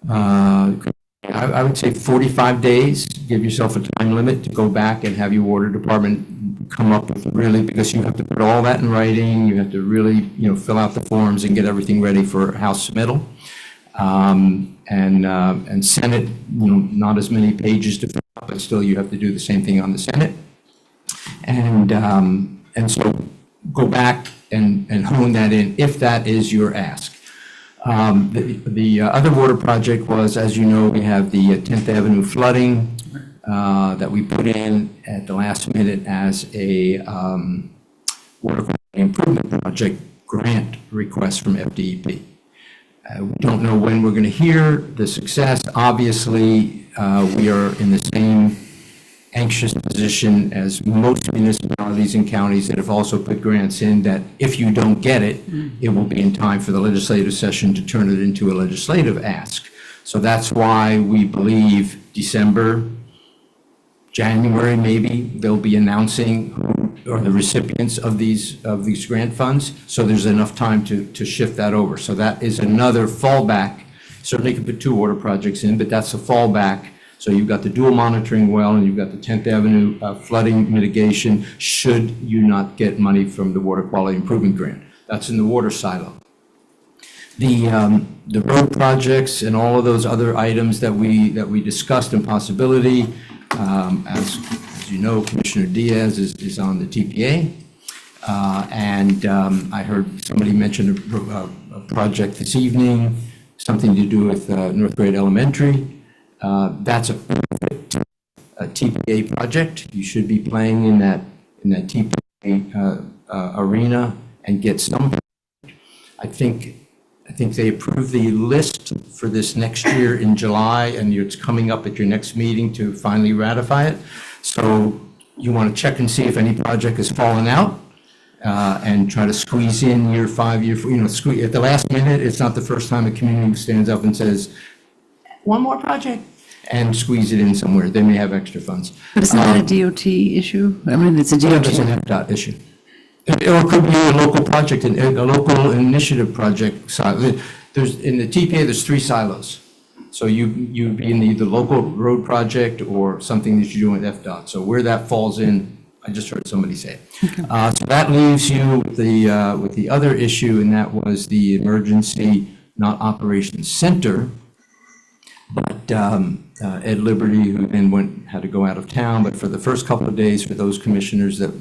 I would say 45 days, give yourself a time limit to go back and have your water department come up with really, because you have to put all that in writing, you have to really, fill out the forms and get everything ready for House submittal. And Senate, not as many pages to fill out, but still you have to do the same thing on the Senate. And so go back and hone that in if that is your ask. The other water project was, as you know, we have the 10th Avenue flooding that we put in at the last minute as a water quality improvement project grant request from FDEP. We don't know when we're going to hear the success. Obviously, we are in the same anxious position as most municipalities and counties that have also put grants in, that if you don't get it, it will be in time for the legislative session to turn it into a legislative ask. So that's why we believe December, January maybe, they'll be announcing who are the recipients of these grant funds. So there's enough time to shift that over. So that is another fallback. Certainly could put two water projects in, but that's a fallback So you've got the dual monitoring well, and you've got the 10th Avenue flooding mitigation, should you not get money from the Water Quality Improvement Grant. That's in the water silo. The road projects and all of those other items that we discussed in possibility, as you know, Commissioner Diaz is on the TPA. And I heard somebody mention a project this evening, something to do with North Grade Elementary. That's a TPA project. You should be playing in that TPA arena and get some. I think they approved the list for this next year in July, and it's coming up at your next meeting to finally ratify it. So you want to check and see if any project has fallen out, and try to squeeze in your 5-year, squeeze at the last minute. It's not the first time a community stands up and says, one more project, and squeeze it in somewhere. They may have extra funds. But isn't that a DOT issue? I mean, it's a DOT. It's an FDOT issue. Or it could be a local project, a local initiative project. There's, in the TPA, there's 3 silos. So you'd be in the local road project or something that you're doing with FDOT. So where that falls in, I just heard somebody say. So that leaves you with the other issue, and that was the Emergency Not Operations Center. But Ed Liberty, who then had to go out of town, but for the first couple of days, for those commissioners that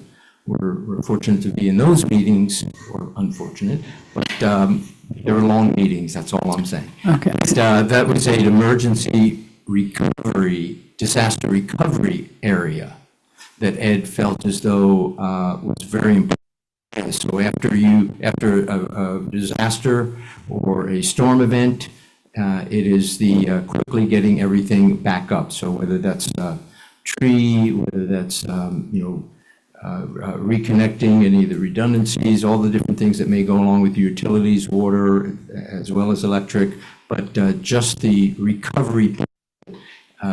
were fortunate to be in those meetings, or unfortunate, but they were long meetings, that's all I'm saying. Okay. That was an emergency recovery, disaster recovery area that Ed felt as though was very important. So after a disaster or a storm event, it is the quickly getting everything back up. So whether that's tree, whether that's reconnecting any of the redundancies, all the different things that may go along with utilities, water, as well as electric, but just the recovery,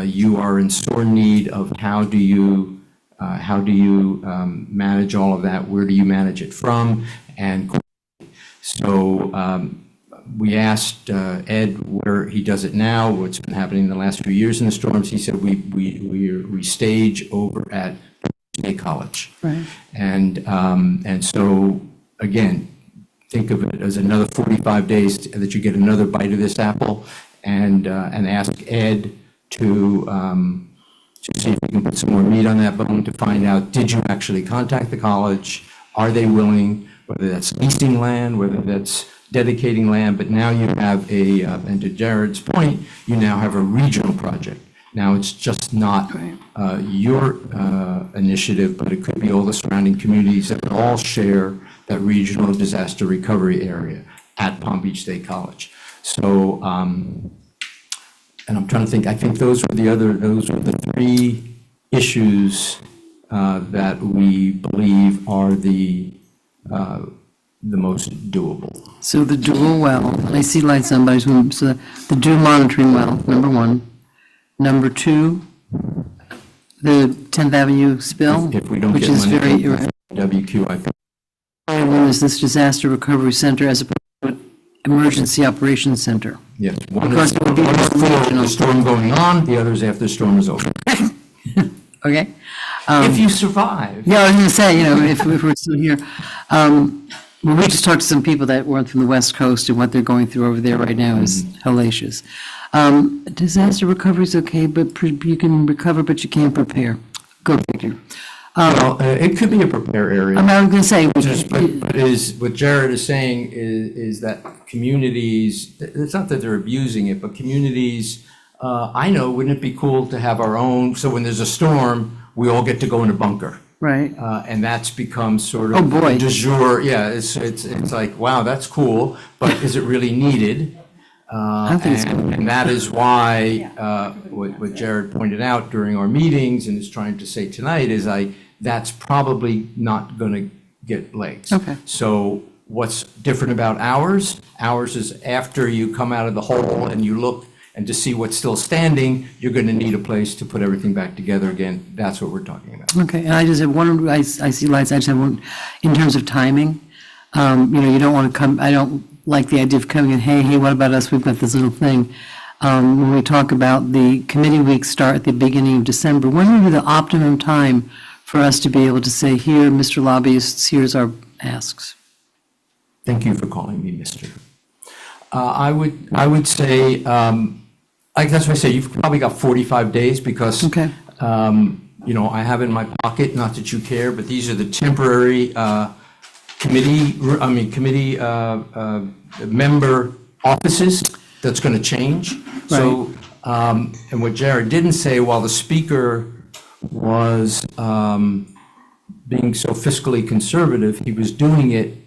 you are in sore need of how do you manage all of that? Where do you manage it from? And so we asked Ed where he does it now, what's been happening in the last few years in the storms. He said we stage over at State College. Right. And so, again, think of it as another 45 days that you get another bite of this apple, and ask Ed to see if we can put some more meat on that bone to find out, did you actually contact the college? Are they willing, whether that's leasing land, whether that's dedicating land, but now you have and to Jared's point, you now have a regional project. Now, it's just not your initiative, but it could be all the surrounding communities that would all share that regional disaster recovery area at Palm Beach State College. So, and I'm trying to think, I think those were the 3 issues that we believe are the most doable. So the dual well, I see lights on, but so the dual monitoring well, number 1. Number 2, the 10th Avenue spill, If we don't which get is money very, from WQIP. and one is this disaster recovery center as opposed to an emergency operations center. Yes, one Because is it would be one is for regional. the storm going on, the other is after the storm is over. Okay? If you survive. Yeah, I was going to say, if we're still here. Well, we just talked to some people that were from the West Coast, and what they're going through over there right now is hellacious. Disaster recovery is okay, but you can recover, but you can't prepare. Go figure. Well, it could be a prepare area. I was going to say, But what Jared is saying is that communities, it's not that they're abusing it, but communities, I know, wouldn't it be cool to have our own, so when there's a storm, we all get to go in a bunker. right, And that's become sort of. Oh, boy. Du jour, yeah, it's like, wow, that's cool, but is it really needed? I think it's cool. And that is why, what Jared pointed out during our meetings and is trying to say tonight is that's probably not going to get legs. Okay. So what's different about ours? Ours is after you come out of the hole and you look and to see what's still standing, you're going to need a place to put everything back together again. That's what we're talking about. okay, and I just have one, I see lights, I just have one, in terms of timing, you don't want to come, I don't like the idea of coming in, hey, what about us, we've got this little thing. when we talk about the committee week start at the beginning of December, when would be the optimum time for us to be able to say, here, Mr. Lobbyists, here's our asks? Thank you for calling me Mr. I would say, that's why I say you've probably got 45 days because, Okay. I have in my pocket, not that you care, but these are the temporary committee member offices that's going to change. So, and what Jared didn't say, while the speaker was being so fiscally conservative, he was doing it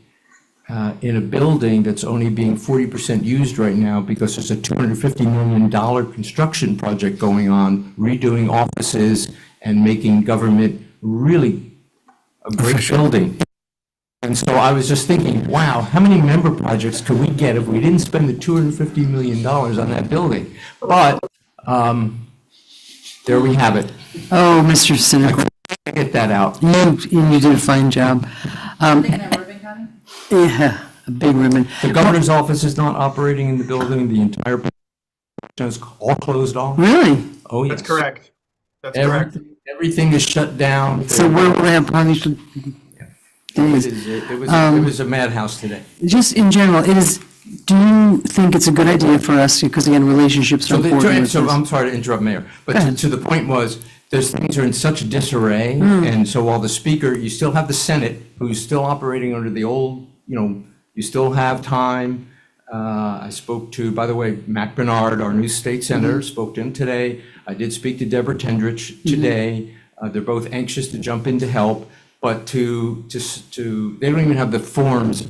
in a building that's only being 40% used right now because there's a $250 million construction project going on, redoing offices and making government really a great building. And so I was just thinking, wow, how many member projects could we get if we didn't spend the $250 million on that building? But there we have it. Oh, Mr. Cynical, Get that out. you did a fine job. Yeah, a big ribbon. The governor's office is not operating in the building. The entire production is all closed off. Really? Oh, yes. That's correct. That's correct. Everything is shut down. So where will they have punished? It was a madhouse today. Just in general, do you think it's a good idea for us, because again, relationships are So, important. with so this. I'm sorry to interrupt, Mayor, but Go ahead. to the point was, those things are in such disarray, and so while the speaker, you still have the Senate, who's still operating under the old, you still have time. I spoke to, by the way, Mac Bernard, our new state senator, spoke to him today. I did speak to Deborah Tendrich today. They're both anxious to jump in to help, but they don't even have the forms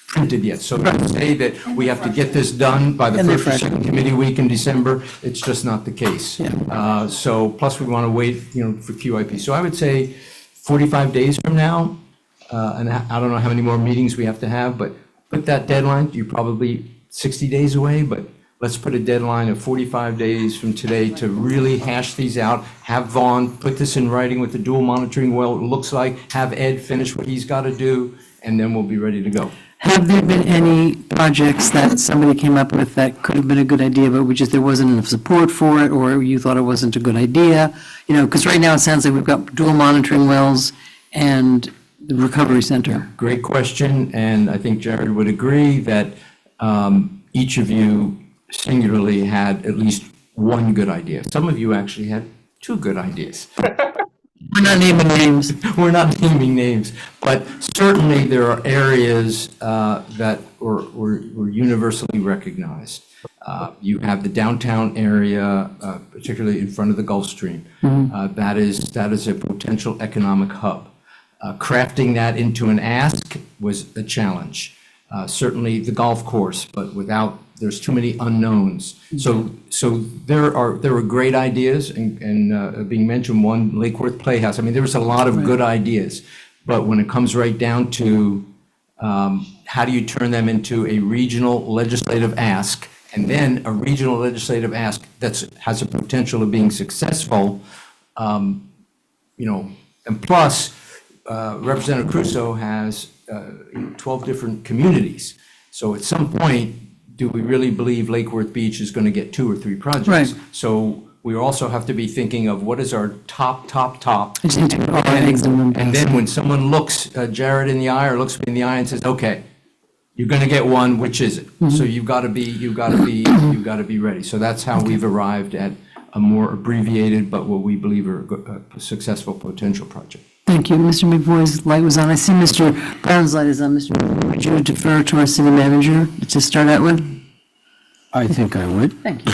printed yet. So to say that we have to get this done by the And they're first or fresh. second committee week in December, it's just not the case. So plus we want to wait, for QIP. So I would say 45 days from now, and I don't know how many more meetings we have to have, but put that deadline, you're probably 60 days away, but let's put a deadline of 45 days from today to really hash these out, have Vaughn put this in writing with the dual monitoring, well, it looks like, have Ed finish what he's got to do, and then we'll be ready to go. Have there been any projects that somebody came up with that could have been a good idea, but there wasn't enough support for it, or you thought it wasn't a good idea? Because right now it sounds like we've got dual monitoring wells and the recovery center. Great question, and I think Jared would agree that each of you singularly had at least one good idea. Some of you actually had two good ideas. We're not naming names. We're not naming names, but certainly there are areas that were universally recognized. You have the downtown area, particularly in front of the Gulf Stream. That is a potential economic hub. Crafting that into an ask was a challenge. Certainly the golf course, but there's too many unknowns. So there were great ideas and being mentioned, one, Lake Worth Playhouse. I mean, there was a lot of good ideas, but when it comes right down to how do you turn them into a regional legislative ask, and then a regional legislative ask that has a potential of being successful, and plus, Representative Crusoe has 12 different communities. So at some point, do we really believe Lake Worth Beach is going to get 2 or 3 projects? Right. So we also have to be thinking of what is our top. Just need to put all our eggs in one And basket. then when someone looks Jared in the eye or looks me in the eye and says, okay, you're going to get one, which is it? So you've got to be ready. So that's how we've arrived at a more abbreviated, but what we believe are a successful potential project. Thank you. Mr. McVoy's light was on. I see Mr. Brown's light is on. Mr. McVoy, would you defer to our city manager to start out with? I think I would. Thank you.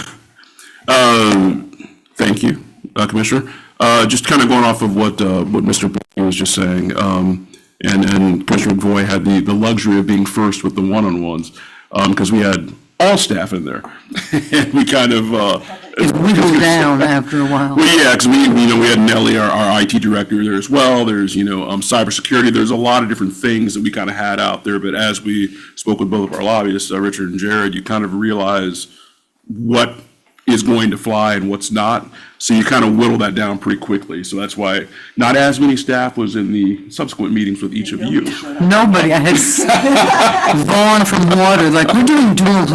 Thank you, Commissioner. Just kind of going off of what Mr. Blaine was just saying, and Commissioner McVoy had the luxury of being first with the one-on-ones, because we had all staff in there. And we kind of, It whittled down after a while. well, yeah, because we had Nellie, our IT director there as well. There's, cybersecurity. There's a lot of different things that we kind of had out there. But as we spoke with both of our lobbyists, Richard and Jared, you kind of realize what is going to fly and what's not. So you kind of whittle that down pretty quickly. So that's why not as many staff was in the subsequent meetings with each of you. Nobody, I had Vaughn from water, like, we're doing dual,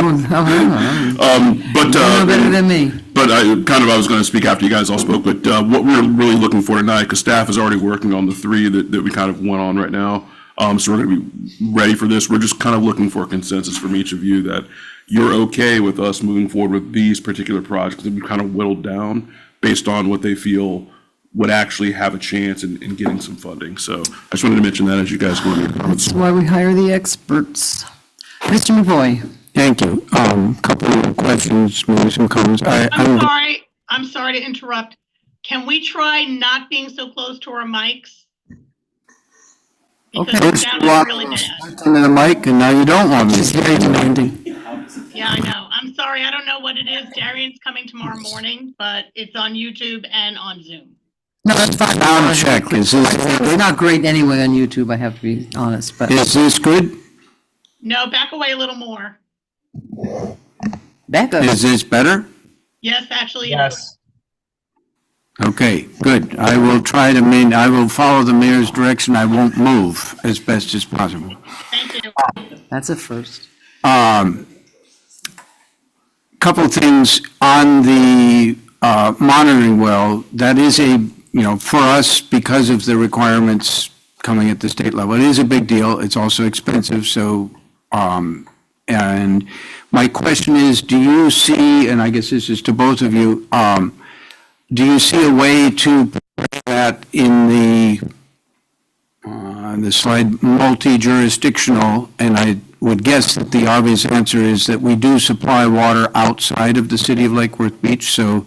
But, you know better than me. But I was going to speak after you guys all spoke, but what we're really looking for tonight, because staff is already working on the three that we kind of went on right now. So we're going to be ready for this. We're just kind of looking for a consensus from each of you that you're okay with us moving forward with these particular projects that we kind of whittled down based on what they feel would actually have a chance in getting some funding. So I just wanted to mention that as you guys go into your comments. That's why we hire the experts. Mr. McVoy. Thank you. Couple of questions, maybe some comments. I'm sorry to interrupt. Can we try not being so close to our mics? Because it First sounded you want really bad. into the mic, and now you don't want me. It's very demanding. Yeah, I know. I'm sorry. I don't know what it is. Darian's coming tomorrow morning, but it's on YouTube and on Zoom. No, that's fine. Sound check. Is They're not great anyway on YouTube, I have to be honest, but this good? No, back away a little more. back up. Is this better? Yes, actually. Yes. Okay, good. I will try to I will follow the mayor's direction. I won't move as best as possible. Thank you. That's a first. Couple of things on the monitoring well. That is for us, because of the requirements coming at the state level, it is a big deal. It's also expensive, so, and my question is, do you see, and I guess this is to both of you, do you see a way to put that in the slide multi-jurisdictional? And I would guess that the obvious answer is that we do supply water outside of the city of Lake Worth Beach, so,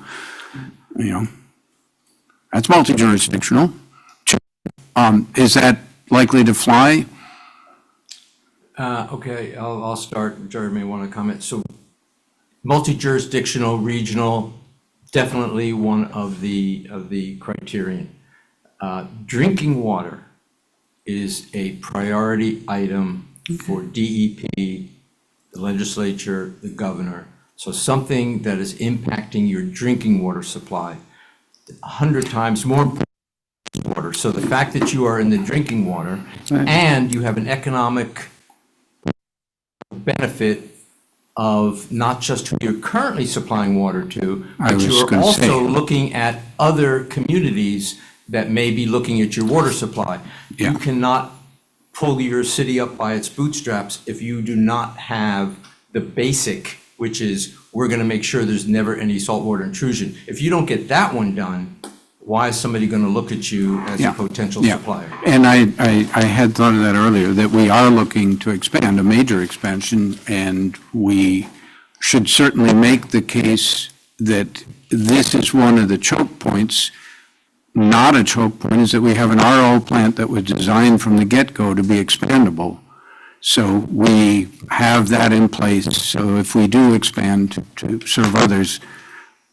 that's multi-jurisdictional. Is that likely to fly? Okay, I'll start. Jared may want to comment. So multi-jurisdictional, regional, definitely one of the criterion. Drinking water is a priority item for DEP, the legislature, the governor. So something that is impacting your drinking water supply 100 times more important than water. So the fact that you are in the drinking water and you have an economic benefit of not just who you're currently supplying water to, but you are also looking at other communities that may be looking at your water supply. Yeah. You cannot pull your city up by its bootstraps if you do not have the basic, which is we're going to make sure there's never any saltwater intrusion. If you don't get that one done, why is somebody going to look at you as a potential supplier? And I had thought of that earlier, that we are looking to expand, a major expansion, and we should certainly make the case that this is one of the choke points. Not a choke point is that we have an RO plant that was designed from the get-go to be expandable. So we have that in place. So if we do expand to serve others,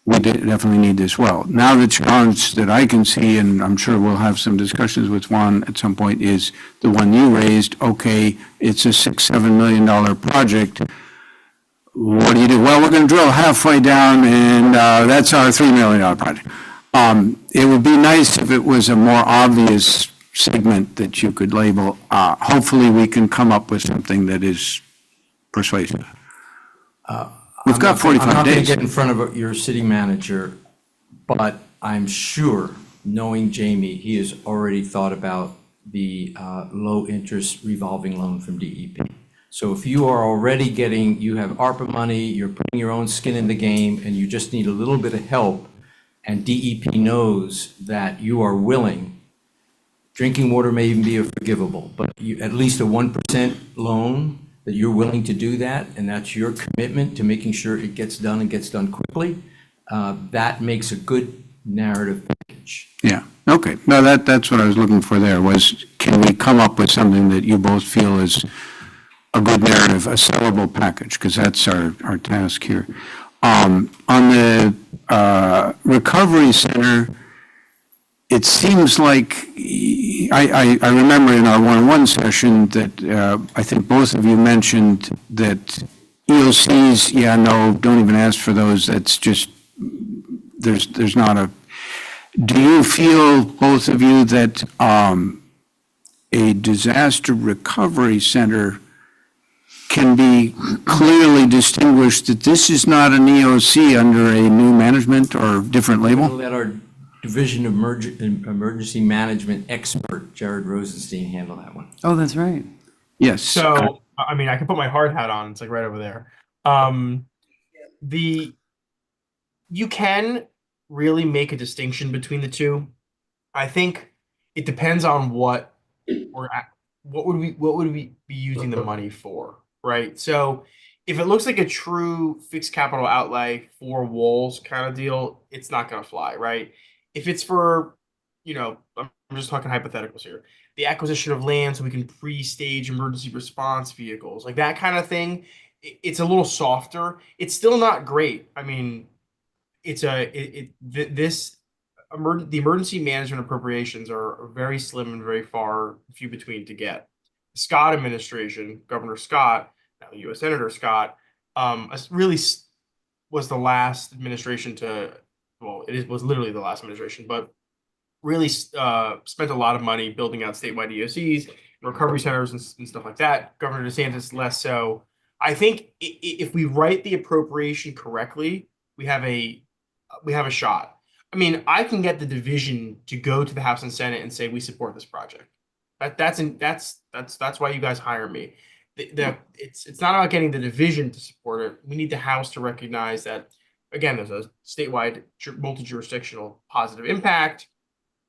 we definitely need this well. Now the challenge that I can see, and I'm sure we'll have some discussions with Juan at some point, is the one you raised. Okay, it's a $6-7 million project. What do you do? Well, we're going to drill halfway down, and that's our $3 million project. It would be nice if it was a more obvious segment that you could label. Hopefully, we can come up with something that is persuasive. We've got 45 I'm not going to days. get in front of your city manager, but I'm sure, knowing Jamie, he has already thought about the low-interest revolving loan from DEP. So if you are already you have ARPA money, you're putting your own skin in the game, and you just need a little bit of help, and DEP knows that you are willing, drinking water may even be forgivable, but at least a 1% loan, that you're willing to do that, and that's your commitment to making sure it gets done and gets done quickly, that makes a good narrative package. Yeah, okay. No, that's what I was looking for there, was can we come up with something that you both feel is a good narrative, a sellable package, because that's our task here. On the recovery center, it seems like, I remember in our one-on-one session that I think both of you mentioned that EOCs, don't even ask for those, that's just there's not a, do you feel, both of you, that a disaster recovery center can be clearly distinguished, that this is not an EOC under a new management or different We'll label? let our Division of Emergency Management expert, Jared Rosenstein, handle that one. Oh, that's right. Yes. So, I mean, I can put my hard hat on. It's like right over there. You can really make a distinction between the two. I think it depends on what would we be using the money for, right? So, if it looks like a true fixed capital outlay for walls kind of deal, it's not going to fly, right? If it's for, I'm just talking hypotheticals here, the acquisition of land so we can pre-stage emergency response vehicles, like that kind of thing, it's a little softer. It's still not great. I mean, the emergency management appropriations are very slim and very few between to get. The Scott administration, Governor Scott, now U.S. Senator Scott, really was the last administration to, well, was literally the last administration, but really spent a lot of money building out statewide EOCs, recovery centers, and stuff like that. Governor DeSantis less so. I think if we write the appropriation correctly, we have a shot. I mean, I can get the division to go to the House and Senate and say we support this project. That's why you guys hire me. It's not about getting the division to support it. We need the House to recognize that, again, there's a statewide multi-jurisdictional positive impact,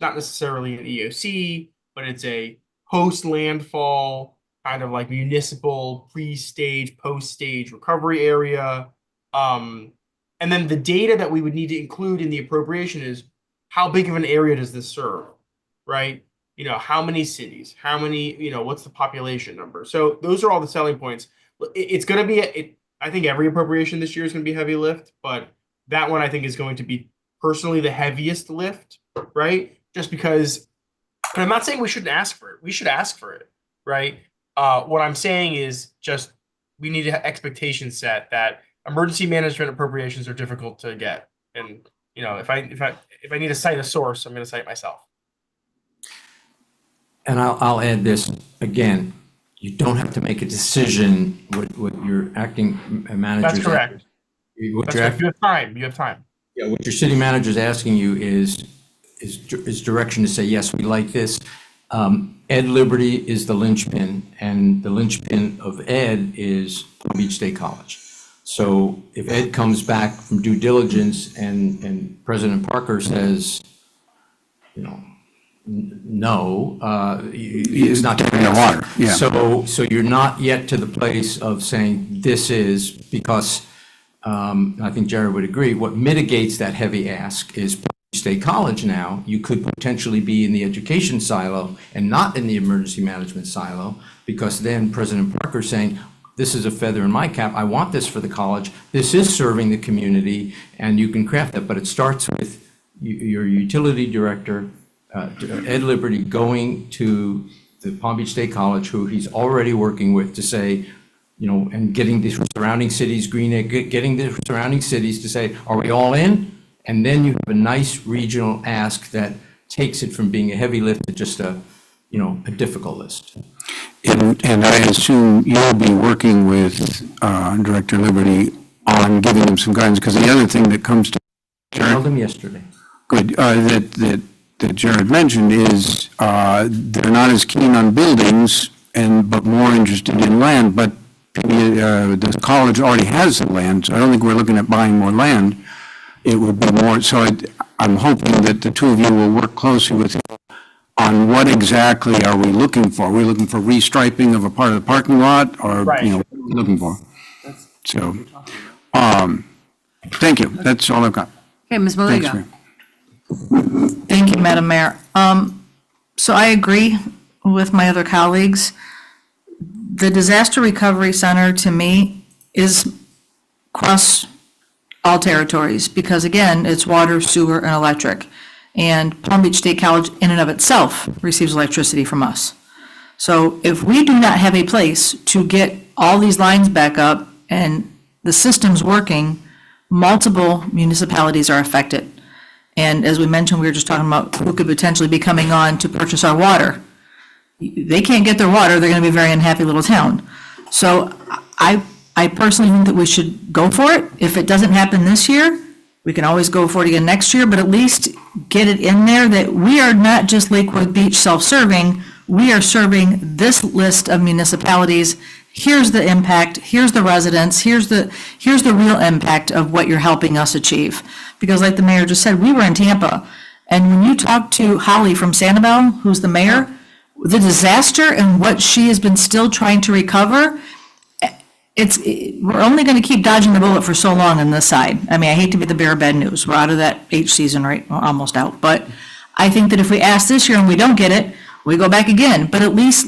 not necessarily an EOC, but it's a post-landfall kind of like municipal pre-stage, post-stage recovery area. And then the data that we would need to include in the appropriation is how big of an area does this serve, right? How many cities, how many, what's the population number? So those are all the selling points. It's going to be, I think every appropriation this year is going to be a heavy lift, but that one I think is going to be personally the heaviest lift, right? Just because, and I'm not saying we shouldn't ask for it. We should ask for it, right? What I'm saying is just we need to have expectations set that emergency management appropriations are difficult to get. And, if I need to cite a source, I'm going to cite myself. And I'll add this again. You don't have to make a decision what your acting manager. That's correct. You have time. You have time. Yeah, what your city manager is asking you is direction to say, yes, we like this. Ed Liberty is the linchpin, and the linchpin of Ed is Palm Beach State College. So if Ed comes back from due diligence and President Parker says, no, it's not Getting the water, yeah. So you're not yet to the place of saying this is, because I think Jared would agree, what mitigates that heavy ask is Palm Beach State College now. You could potentially be in the education silo and not in the emergency management silo, because then President Parker's saying, this is a feather in my cap. I want this for the college. This is serving the community, and you can craft that. But it starts with your utility director, Ed Liberty, going to the Palm Beach State College, who he's already working with, to say, and getting the surrounding cities, Green Egg, getting the surrounding cities to say, are we all in? And then you have a nice regional ask that takes it from being a heavy lift to just a difficult list. And I assume you'll be working with Director Liberty on giving them some guidance, because the other thing that comes to I told him yesterday. good, that Jared mentioned is they're not as keen on buildings but more interested in land, but the college already has the land, so I don't think we're looking at buying more land. It would be more, so I'm hoping that the two of you will work closely with him on what exactly are we looking for? Are we looking for restriping of a part of the parking lot, or, Right. what are we looking for? So, thank you, that's all I've got. Okay, Ms. Thanks, Maliga. Mayor. Thank you, Madam Mayor. So I agree with my other colleagues. The Disaster Recovery Center, to me, is across all territories, because again, it's water, sewer, and electric. And Palm Beach State College in and of itself receives electricity from us. So if we do not have a place to get all these lines back up and the system's working, multiple municipalities are affected. And as we mentioned, we were just talking about who could potentially be coming on to purchase our water. They can't get their water, they're gonna be a very unhappy little town. So I personally think that we should go for it. If it doesn't happen this year, we can always go for it again next year, but at least get it in there that we are not just Lakewood Beach self-serving, we are serving this list of municipalities. Here's the impact, here's the residents, here's the real impact of what you're helping us achieve. Because like the mayor just said, we were in Tampa, and when you talk to Holly from Sanibel, who's the mayor, the disaster and what she has been still trying to recover, we're only gonna keep dodging the bullet for so long on this side. I mean, I hate to be the bearer of bad news, we're out of that H season, right, we're almost out, but I think that if we ask this year and we don't get it, we go back again, but at least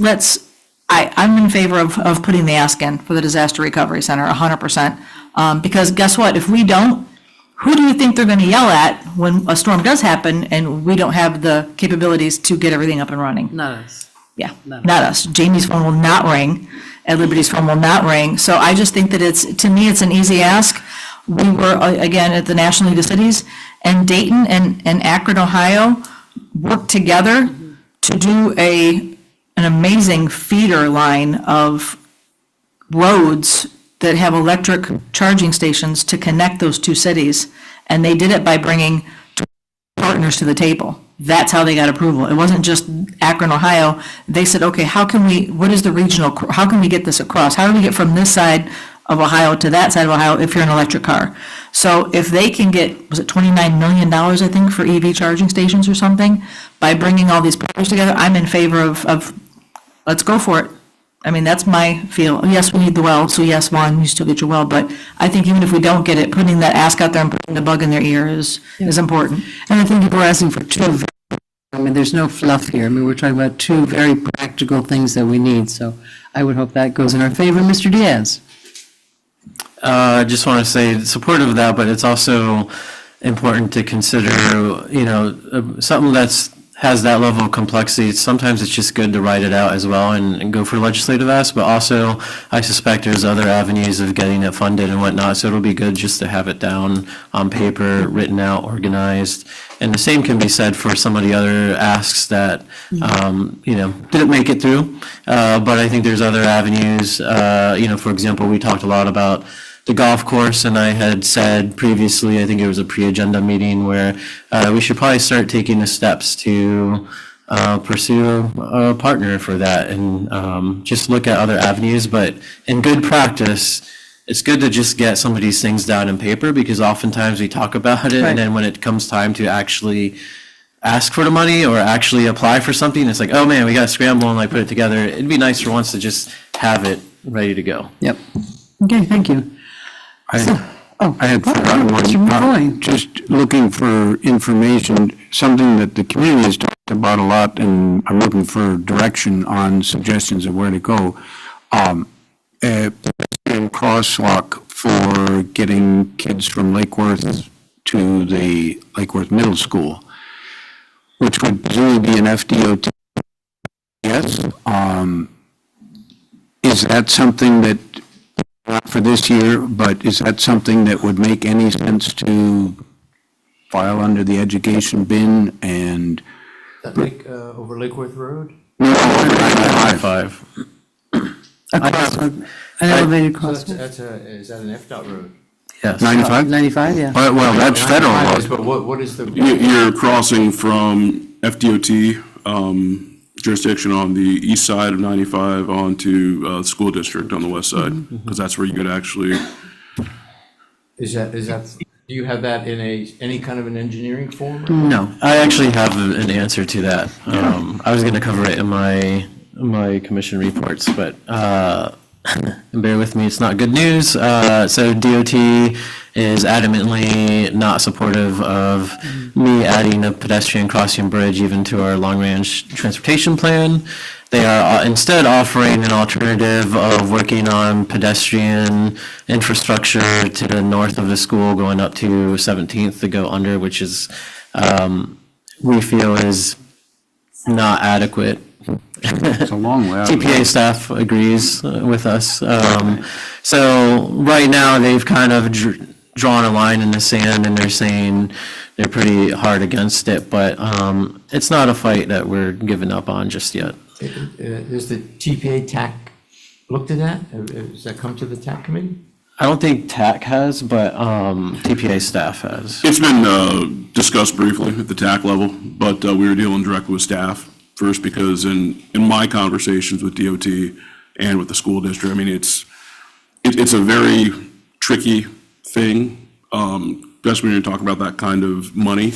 I'm in favor of putting the ask in for the Disaster Recovery Center, 100%. Because guess what, if we don't, who do you think they're gonna yell at when a storm does happen and we don't have the capabilities to get everything up and running? Not us. Yeah, not us. Jamie's phone will not ring, Ed Liberty's phone will not ring. So I just think that to me, it's an easy ask. We were, again, at the National League of Cities, and Dayton and Akron, Ohio, worked together to do an amazing feeder line of roads that have electric charging stations to connect those two cities. And they did it by bringing partners to the table. That's how they got approval. It wasn't just Akron, Ohio. They said, okay, what is the regional, how can we get this across? How do we get from this side of Ohio to that side of Ohio if you're an electric car? So if they can get, was it $29 million, I think, for EV charging stations or something, by bringing all these partners together, I'm in favor of let's go for it. I mean, that's my feel. Yes, we need the well, so yes, Vaughn, you still get your well, but I think even if we don't get it, putting that ask out there and putting the bug in their ear is important. And I think if we're asking for two, I mean, there's no fluff here. I mean, we're talking about two very practical things that we need, so I would hope that goes in our favor. Mr. Diaz? I just want to say supportive of that, but it's also important to consider, something has that level of complexity. Sometimes it's just good to write it out as well and go for legislative ask, but also I suspect there's other avenues of getting it funded and whatnot, so it'll be good just to have it down on paper, written out, organized. And the same can be said for some of the other asks that, didn't make it through. But I think there's other avenues. For example, we talked a lot about the golf course, and I had said previously, I think it was a pre-agenda meeting, where we should probably start taking the steps to pursue a partner for that and just look at other avenues. But in good practice, it's good to just get some of these things down in paper, because oftentimes we talk about it, and then when it comes time to actually ask for the money or actually apply for something, it's like, oh man, we got to scramble and put it together. It'd be nice for once to just have it ready to go. Yep. Okay, thank you. I had forgotten Mr. one, McCoy. just looking for information, something that the community has talked about a lot, and I'm looking for direction on suggestions of where to go. A pedestrian crosswalk for getting kids from Lake Worth to the Lake Worth Middle School, which would presumably be an FDOT. Yes. Is that something that, not for this year, but is that something that would make any sense to file under the education bin and? Over Lake Worth Road? No, 95. Across, an elevated So crosswalk. is that an FDOT road? Yes. 95? 95, yeah. Well, that's federal road. But what is the? You're crossing from FDOT jurisdiction on the east side of 95 onto the school district on the west side, because that's where you could actually, Is that, do you have that in any kind of an engineering form? No, I actually have an answer to that. I was going to cover it in my commission reports, but and bear with me, it's not good news. So DOT is adamantly not supportive of me adding a pedestrian crossing bridge even to our long-range transportation plan. They are instead offering an alternative of working on pedestrian infrastructure to the north of the school going up to 17th to go under, which is, we feel is not adequate. It's a long way out. TPA staff agrees with us. So right now, they've kind of drawing a line in the sand and they're saying they're pretty hard against it, but it's not a fight that we're giving up on just yet. Is the TPA TAC looked at that? Has that come to the TAC committee? I don't think TAC has, but TPA staff has. It's been discussed briefly at the TAC level, but we were dealing directly with staff first because in my conversations with DOT and with the school district, I mean, it's a very tricky thing, especially when you're talking about that kind of money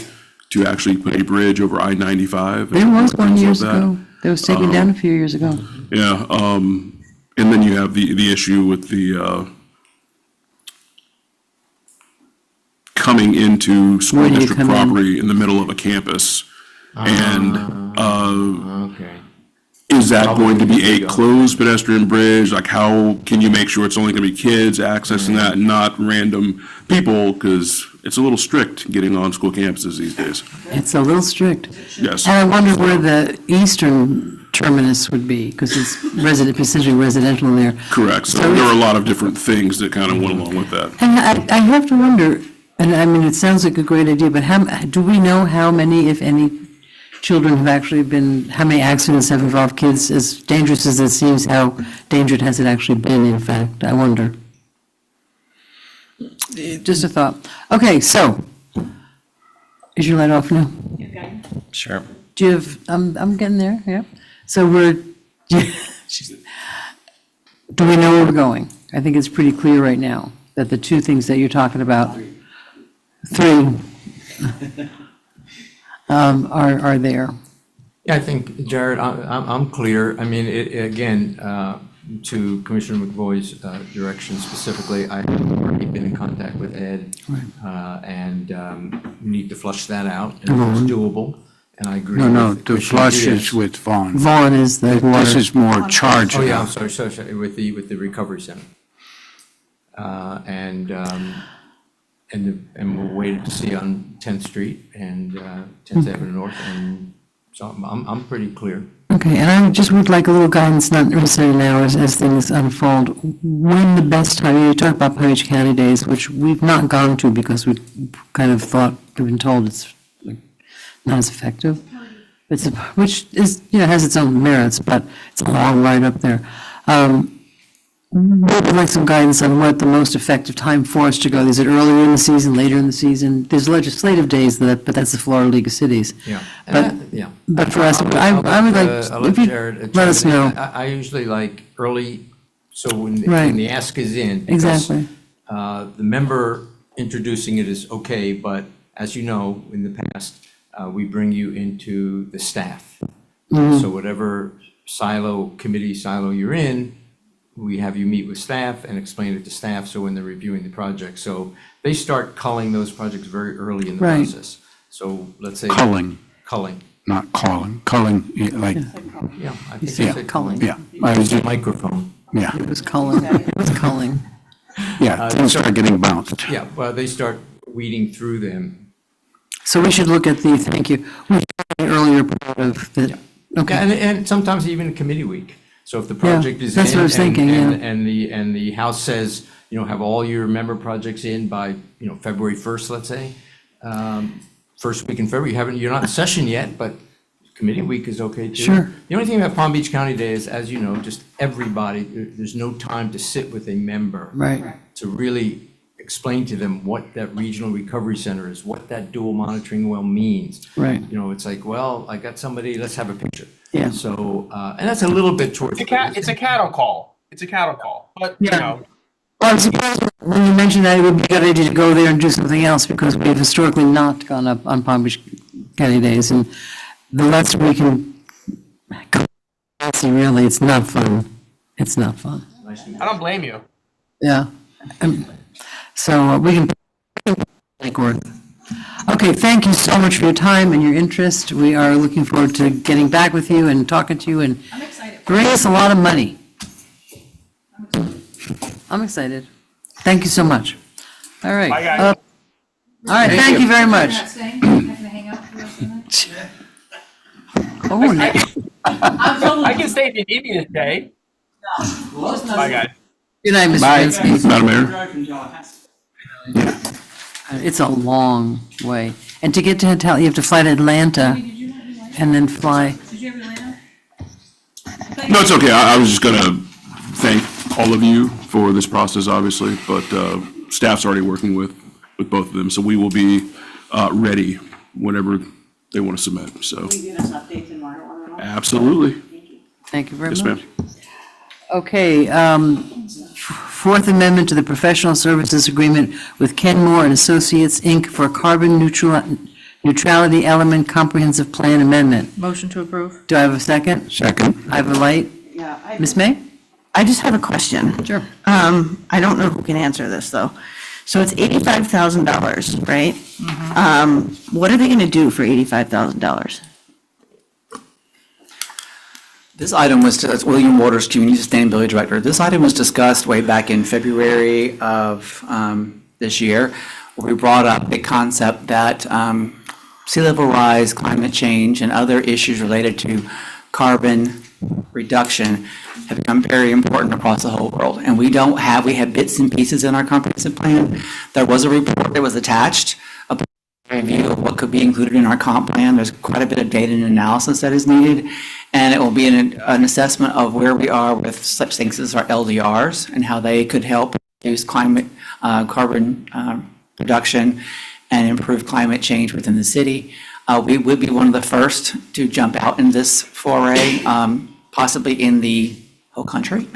to actually put a bridge over I-95. There was one things like years that. ago. That was taken down a few years ago. Yeah, and then you have the issue with the coming into school Where do you district come in? property in the middle of a campus. And Okay. is that going to be a closed pedestrian bridge? Like, how can you make sure it's only gonna be kids accessing that, and not random people? Because it's a little strict getting on school campuses these days. It's a little strict. Yes. And I wonder where the eastern terminus would be, because it's essentially residential there. Correct. So there are a lot of different things that kind of went along with that. And I have to wonder, and I mean, it sounds like a great idea, but do we know how many, if any, children have actually been, how many accidents have involved kids? As dangerous as it seems, how dangerous has it actually been, in fact? I wonder. Just a thought. Okay, so, is your light off now? Sure. Do you have, I'm getting there, yeah. So do we know where we're going? I think it's pretty clear right now that the two things that you're talking about, three, are there. Yeah, I think, Jared, I'm clear. I mean, again, to Commissioner McVoy's direction specifically, I've already been in contact with Ed, and we need to flush that out, and it's doable, and I agree. No, with the Commissioner flush Diaz. is with Vaughn. Vaughn is the This water. is more charge. Oh, yeah, I'm sorry, with the recovery center. And we'll wait to see on 10th Street and 10th Avenue North, and so I'm pretty clear. Okay, and I just would like a little guidance, not necessarily now, as things unfold. When the best time, you talk about Palm Beach County Days, which we've not gone to because we kind of thought, we've been told it's like not as effective. Which is, has its own merits, but it's a long ride up there. We would like some guidance on what the most effective time for us to go. Is it earlier in the season, later in the season? There's legislative days, but that's the Florida League of Cities. Yeah. But- Yeah. But for us, I would I'll like, let if you Jared let us chime in. know. I usually like early, so when Right. the ask is in. because, Exactly. The member introducing it is okay, but as you know, in the past, we bring you into the staff. Mm-hmm. So whatever committee silo you're in, we have you meet with staff and explain it to staff, so when they're reviewing the project. So they start culling those projects very early in the Right. process. So let's say. Culling, Culling, not calling. Culling, like, yeah. I think said that's it. culling. yeah. I was just- Microphone. Yeah, It was culling. It was culling. yeah, things are getting bounced. Yeah, well, they start weeding through them. So we should look at thank you, the earlier part of the, Yeah, okay. and sometimes even committee week. So if the project is in. that's what I was thinking, And the House says, have all your member projects in by, February 1st, let's say. First week in February, you're not in session yet, but committee week is okay too. Sure. The only thing about Palm Beach County Day is, as you know, just everybody, there's no time to sit with a member. Right. To really explain to them what that regional recovery center is, what that dual monitoring well means. Right. It's like, well, I got somebody, let's have a picture. Yeah. So, and that's a little bit towards. It's a cattle call. It's a cattle call, but Yeah. Well, I'm surprised when you mentioned that it would be a good idea to go there and do something else, because we've historically not gone up on Palm Beach County Days, and the less we can go, really, it's not fun. It's not fun. I don't blame you. Yeah. So we can make work. Okay, thank you so much for your time and your interest. We are looking forward to getting back with you and talking to you, and bring us a lot of money. I'm excited. Thank you so much. All right. Bye, guys. All right, thank you very much. Oh, no. I can stay if you need me to stay. Bye, guys. Good night, Mr. Bye. Vinsky. Madam Mayor? It's a long way. And to get to Atlanta, you have to fly to Atlanta and then fly. No, it's okay. I was just going to thank all of you for this process, obviously, but staff's already working with both of them, so we will be ready whenever they want to submit, so. Will you give us updates and water? Absolutely. Thank you very Yes, much. ma'am. Okay, Fourth Amendment to the Professional Services Agreement with Kenmore and Associates, Inc. for Carbon Neutrality Element Comprehensive Plan Amendment. Motion to approve? Do I have a second? Second. I have a light. Yeah, Ms. May? I just have a question. Sure. I don't know who can answer this, though. So it's $85,000, right? What are they gonna do for $85,000? This item was, it's William Waters, Community Sustainability Director. This item was discussed way back in February of this year, where we brought up a concept that sea level rise, climate change, and other issues related to carbon reduction have become very important across the whole world. And we have bits and pieces in our comprehensive plan. There was a report that was attached, a review of what could be included in our comp plan. There's quite a bit of data and analysis that is needed. And it will be an assessment of where we are with such things as our LDRs and how they could help reduce carbon production and improve climate change within the city. We would be one of the first to jump out in this foray, possibly in the whole country.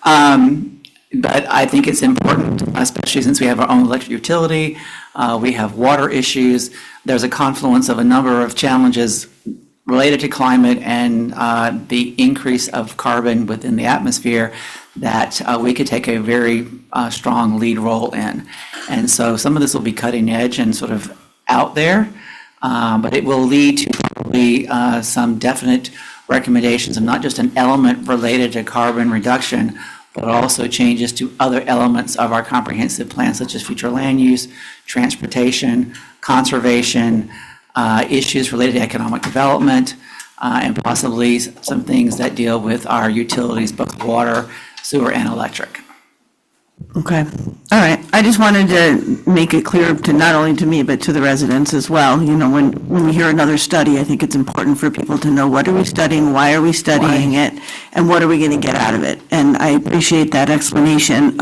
But I think it's important, especially since we have our own electric utility, we have water issues. There's a confluence of a number of challenges related to climate and the increase of carbon within the atmosphere that we could take a very strong lead role in. And so some of this will be cutting edge and sort of out there, but it will lead to probably some definite recommendations of not just an element related to carbon reduction, but also changes to other elements of our comprehensive plan, such as future land use, transportation, conservation, issues related to economic development, and possibly some things that deal with our utilities, both water, sewer, and electric. Okay, all right. I just wanted to make it clear to not only to me, but to the residents as well. You know, when we hear another study, I think it's important for people to know, what are we studying, why are we studying it, and what are we going to get out of it? And I appreciate that explanation.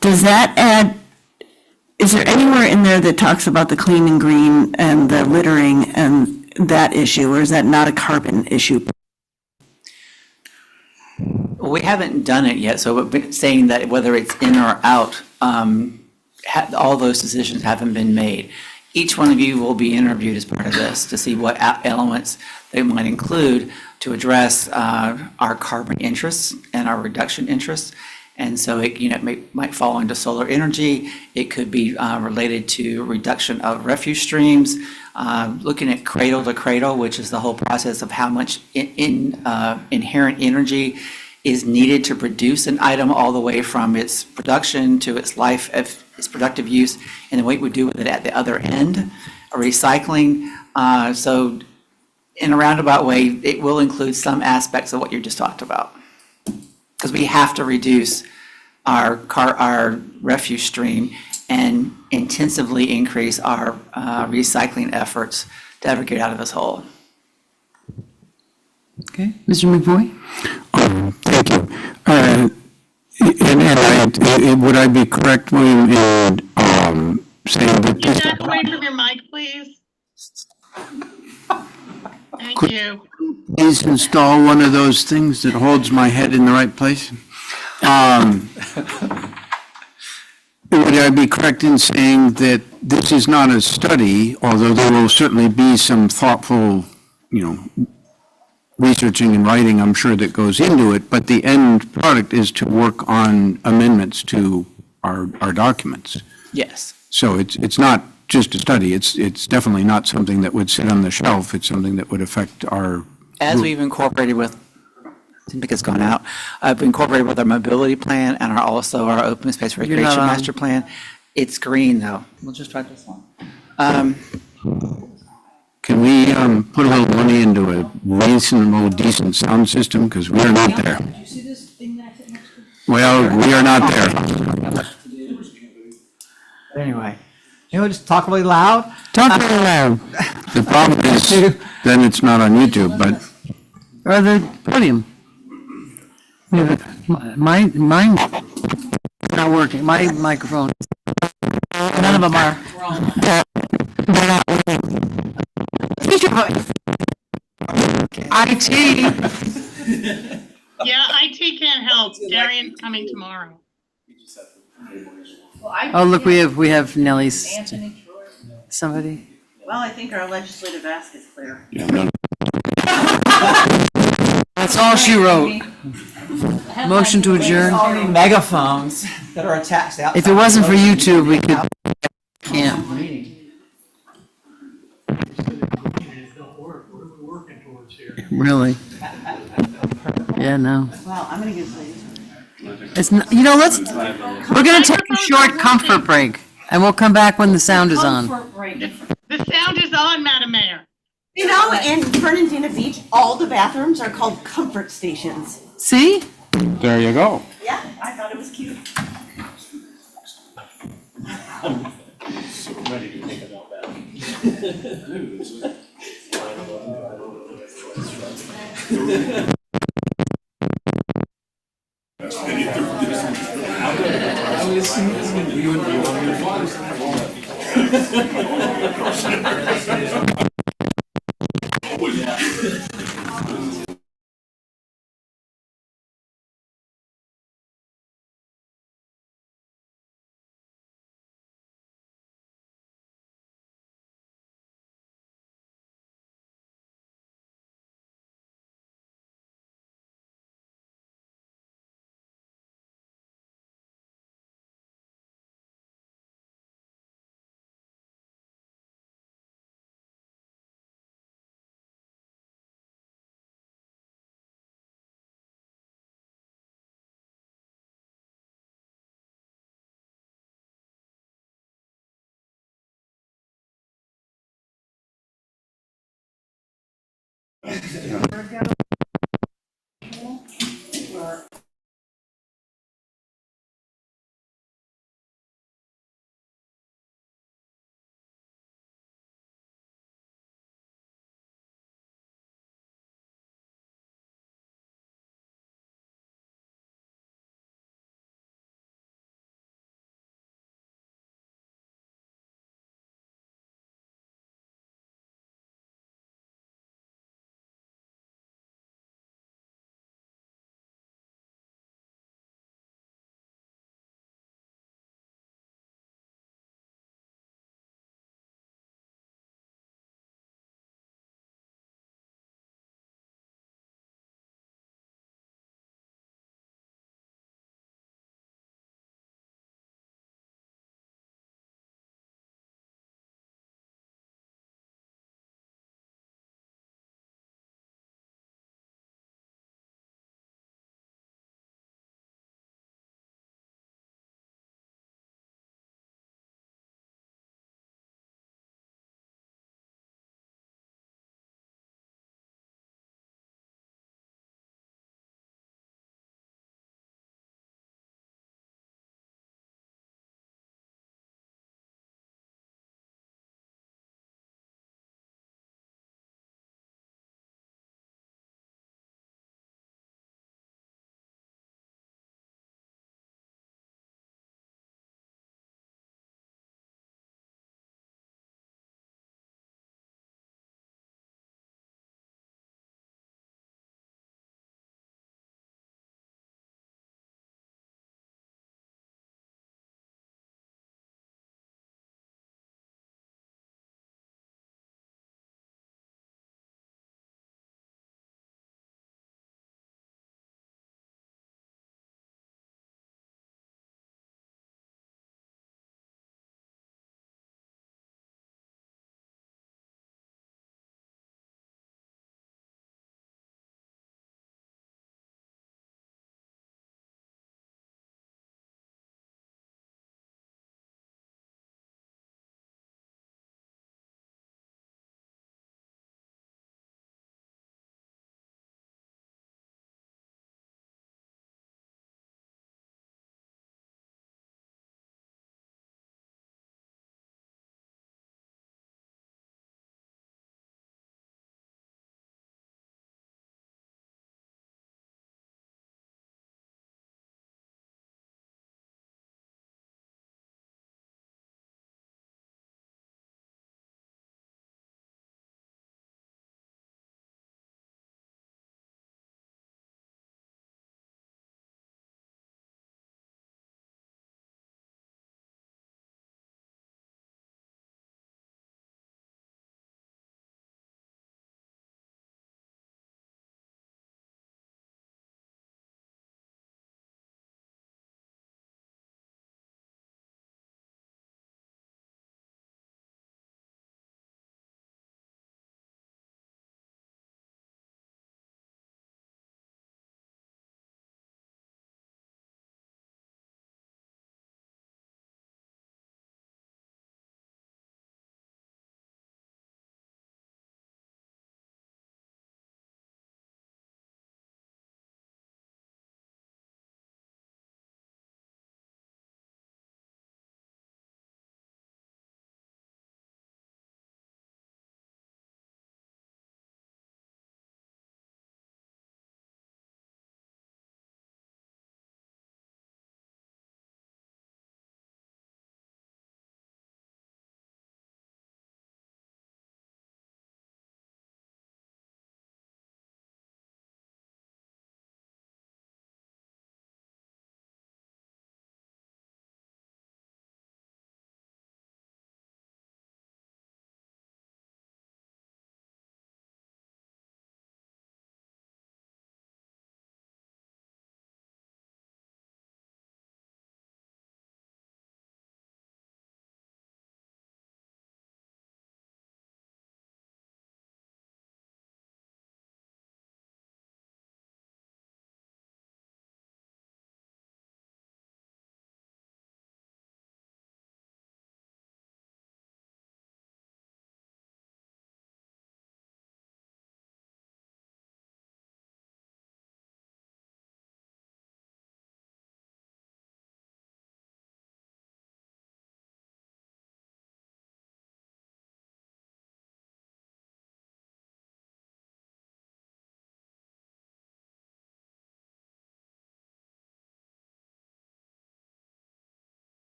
Does that add, is there anywhere in there that talks about the clean and green and the littering and that issue, or is that not a carbon issue? We haven't done it yet, so we've been saying that whether it's in or out, all those decisions haven't been made. Each one of you will be interviewed as part of this to see what elements they might include to address our carbon interests and our reduction interests. And so it, might fall into solar energy. It could be related to reduction of refuse streams, looking at cradle to cradle, which is the whole process of how much inherent energy is needed to produce an item, all the way from its production to its life, its productive use, and then what we do with it at the other end, recycling. So in a roundabout way, it will include some aspects of what you just talked about. Because we have to reduce our refuse stream and intensively increase our recycling efforts to ever get out of this hole. Okay. Mr. McVoy? Thank you. And would I be correct, William, in saying that Can you this... step away from your mic, please? Thank you. Please install one of those things that holds my head in the right place? Would I be correct in saying that this is not a study, although there will certainly be some thoughtful, researching and writing, I'm sure, that goes into it, but the end product is to work on amendments to our documents. Yes. So it's not just a study, it's definitely not something that would sit on the shelf, it's something that would affect our... As we've incorporated with, I think it's gone out, I've incorporated with our mobility plan and also our open space recreation on. master plan. It's green, though. We'll just try this one. Can we put a little money into a reasonable, decent sound system? Because we're not there. Well, we are not there. anyway. You know, just talk really loud. Talk really loud, The problem is, then it's not on YouTube, but or the podium. Yeah, mine's not working, my microphone. None of them are. IT. Yeah, IT can't help. Darian's coming tomorrow. Oh, look, we have Nellie's, somebody. Well, I think our legislative ask is clear. Yeah, no, That's all she wrote. Motion to adjourn. So many megaphones that are attached outside. If it wasn't for YouTube, we could, can't. Really? Yeah, no. Well, I'm gonna get lazy. It's, you know, we're gonna take a short comfort break, and we'll come back when the sound is on. The sound is on, Madam Mayor. You know, in Fernandina Beach, all the bathrooms are called comfort stations. See? there you go. Yeah, I thought it was cute.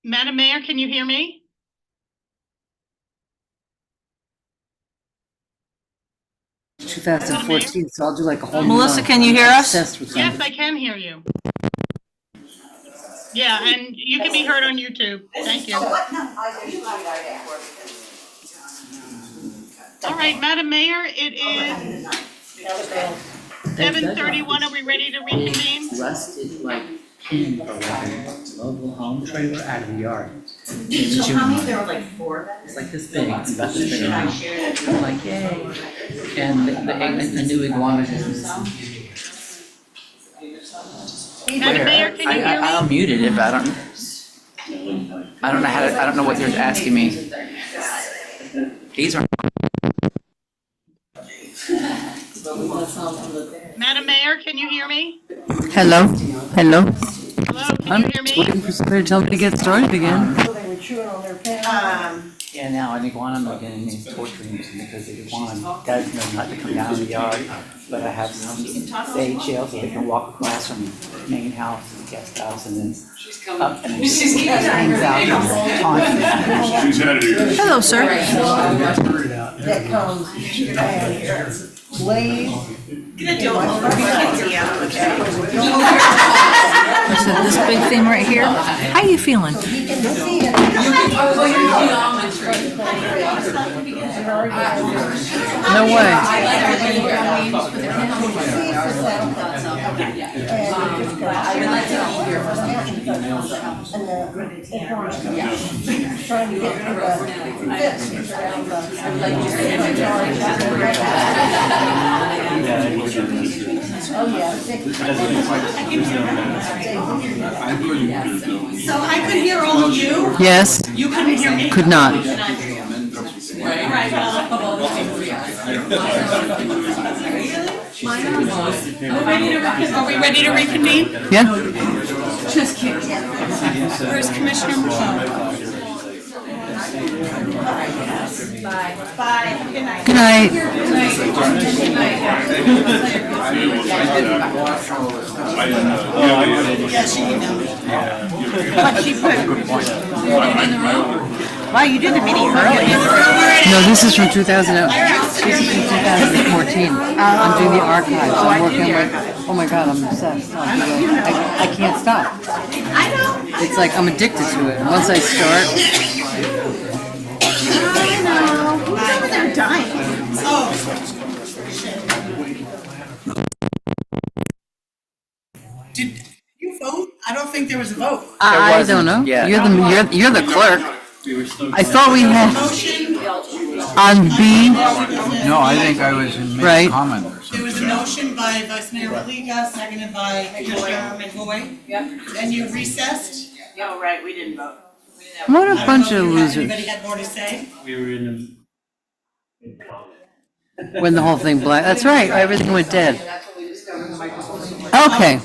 Madam Mayor, can you hear me? So I'll do like a whole. Melissa, can you hear us? Yes, I can hear you. Yeah, and you can be heard on YouTube. Thank you. All right, Madam Mayor, it is 7:31. Are we ready to reconvene? Rusted like pin for like a mobile home trailer out of the yard. So how many, there were like 4? It's like this big, it's about this big. I'm like, yay. And the new iguana is. Madam Mayor, can you hear I me? unmuted it, but I don't know how to, I don't know what you're asking me. These are. Madam Mayor, can you hear me? Hello, hello. Hello, can you hear me? Waiting for somebody to tell me to get started again. Yeah, now an iguana again is torturing me because the iguana does know not to come down in the yard. But I have some stage shells so they can walk across from the main house to the guest house and then up and then just hangs out and taunts me. She's out of here. Hello, sir. That comes and lays. I said, this big thing right here, how you feeling? No way. Trying to get rid of oh, yeah. So I could hear all of you. Yes, You couldn't hear me. could not. Are we ready to reconvene? Yeah? Just kidding. Where's Commissioner Michelle? Bye. Good night. Good night. Wow, you did the meeting early. No, this is from 2000, this is from 2014. I'm doing the archives, I'm working with, oh my God, I'm obsessed. I can't stop. I know. It's like, I'm addicted to it. Once I start, I know. Who's over there dying? Did you vote? I don't think there was a vote. I don't know. Yeah. You're the clerk. I thought we had, Motion, on B, No, I think I was in Right. mid-comment or there something. was a motion by Vice Mayor Maliga, seconded by Commissioner McVoy. Yep. Then you recessed. Oh, right, we didn't vote. what a I don't bunch know of if losers. anybody had more to say. When the whole thing black, that's right, everything went dead. Okay,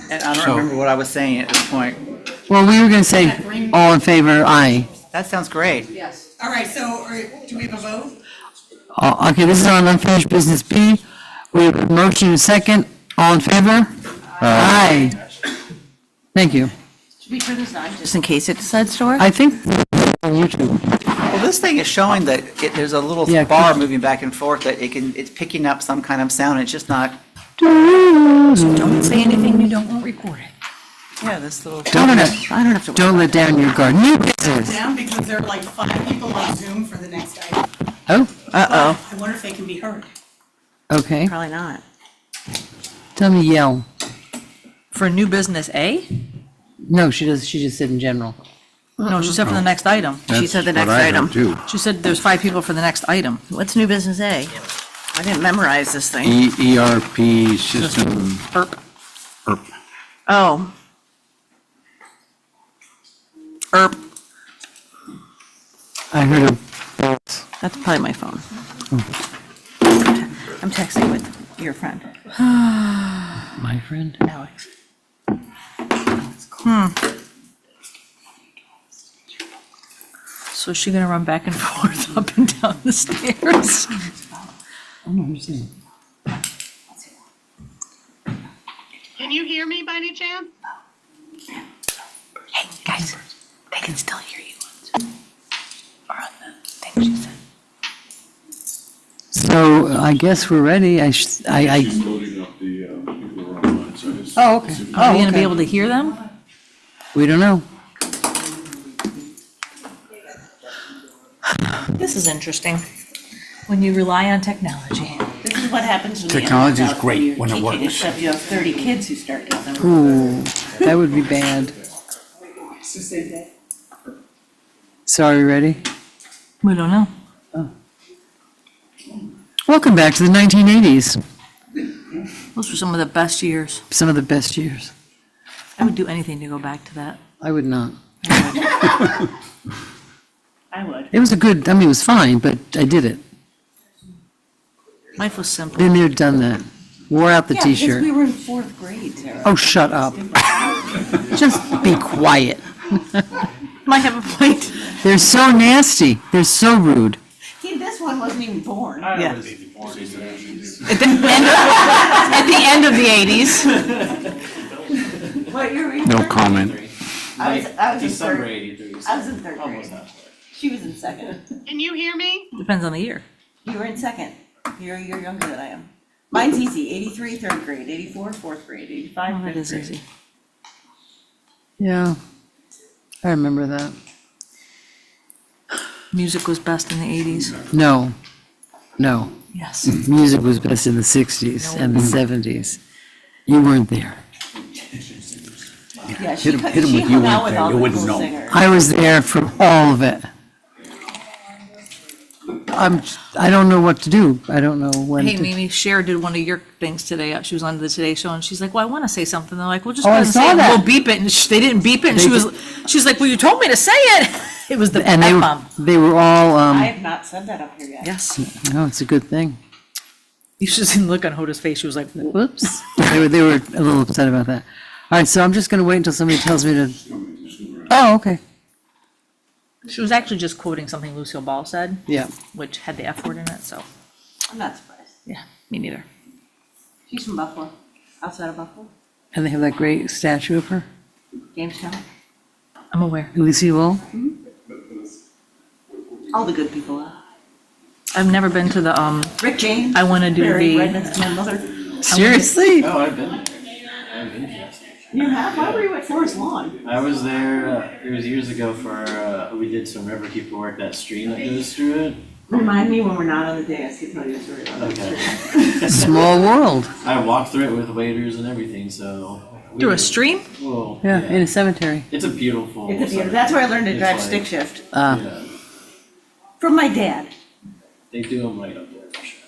And I don't remember what I was saying at this point. well, we were gonna say, all in favor, aye. That sounds great. All right, so do we have a vote? Okay, this is on unfinished business B. We have a motion and second, all in favor? Aye. Thank you. Should we turn this on just in case it decides to work? I think on YouTube. Well, this thing is showing that there's a little Yeah, bar moving back and forth that it's picking up some kind of sound. It's just not, Don't say anything you don't want recorded. yeah, this little. Don't let, I don't have to. don't let down your guard. New business. Down because there are like 5 people on Zoom for the next item. Oh, Uh-oh, I wonder if they can be heard. okay. probably not. Tell me yell. For new business A? No, she just said in general. No, she said for the next item. She said the That's next what I heard, item. too. She said there's 5 people for the next item. What's new business A? I didn't memorize this thing. ERP system. Erp. ERP. Oh. Erp. I heard a, That's probably my phone. I'm texting with your friend, my friend. Alex. So is she gonna run back and forth up and down the stairs? Oh, no, I'm just saying. hear me by any chance? Hey, guys, they can still hear you. Or on the thing she said. So I guess we're ready. She's loading up the people who are online, so I just. Oh, okay. Are we Oh, gonna be okay. able to hear them? We don't know. This is interesting, when you rely on technology. This is what happens when Technology is great when it teaching, works. except you have 30 kids who start doing them. Ooh, that would be bad. So are you ready? We don't know. Welcome back to the 1980s, Those were some of the best years. some of the best years. I would do anything to go back to that. I would not. I would. It was a good, I mean, it was fine, but I did it. Life was simple. Been there, done that. Wore out the Yeah, because t-shirt. we were in 4th grade, Sarah. Oh, shut up. Just be quiet. Might have a point. They're so nasty. They're so rude. See, this one wasn't even born. Yeah. At the end of the 80s. What year were you? No born? comment. I was in December 3rd. 83. I was in 3rd grade. Almost halfway. She was in 2nd. Can you hear me? Depends on the year. You were in 2nd. You're a year younger than I am. Mine's easy. 83, 3rd grade. 84, 4th grade. 85, Oh, that 5th is grade. easy. Yeah, I remember that. Music was best in the 80s. No, no. Yes. Music was best in the 60s and the 70s. You weren't there. Yeah, she Hit 'em with you hung weren't out with there. all You the wouldn't cool know. singers. I was there for all of it. I don't know what to do. I don't know when Hey, to. Mimi, Cher did one of your things today. She was on the Today Show, and she's like, "Well, I want to say something." They're like, "Well, just Oh, go I ahead and saw say it. that. We'll beep it." And they didn't beep it, and she's like, "Well, you told me to say it." It was the And F-bomb. they were all, I have not said that up here yet. Yes. no, it's a good thing. You should see the look on Hoda's face. She was like, Whoops. They were a little upset about that. All right, so I'm just gonna wait until somebody tells me to, oh, okay. she was actually just quoting something Lucille Ball said, Yeah. which had the F word in it. So, I'm not surprised. yeah, me neither. She's from Buffalo, outside of Buffalo, And they have that great statue of her, Jamestown. I'm aware. Lucille Ball. All the good people. I've never been to the Rick James. I want to do Buried right the. next to my mother. Seriously? Oh, I've been there. I've been there. You have? Why were you at Forest Lawn? I was there, it was years ago for, we did some riverkeeper work, that stream that goes through it. Remind me when we're not on the dais, you tell you a story about it. Okay. Small world. I walked through it with waiters and everything, so. we Through were- a stream? Well, Yeah, in a cemetery. It's a beautiful. It's a beautiful, that's where I learned to It's drive like- stick shift, Yeah, from my dad. they do them right up there for sure.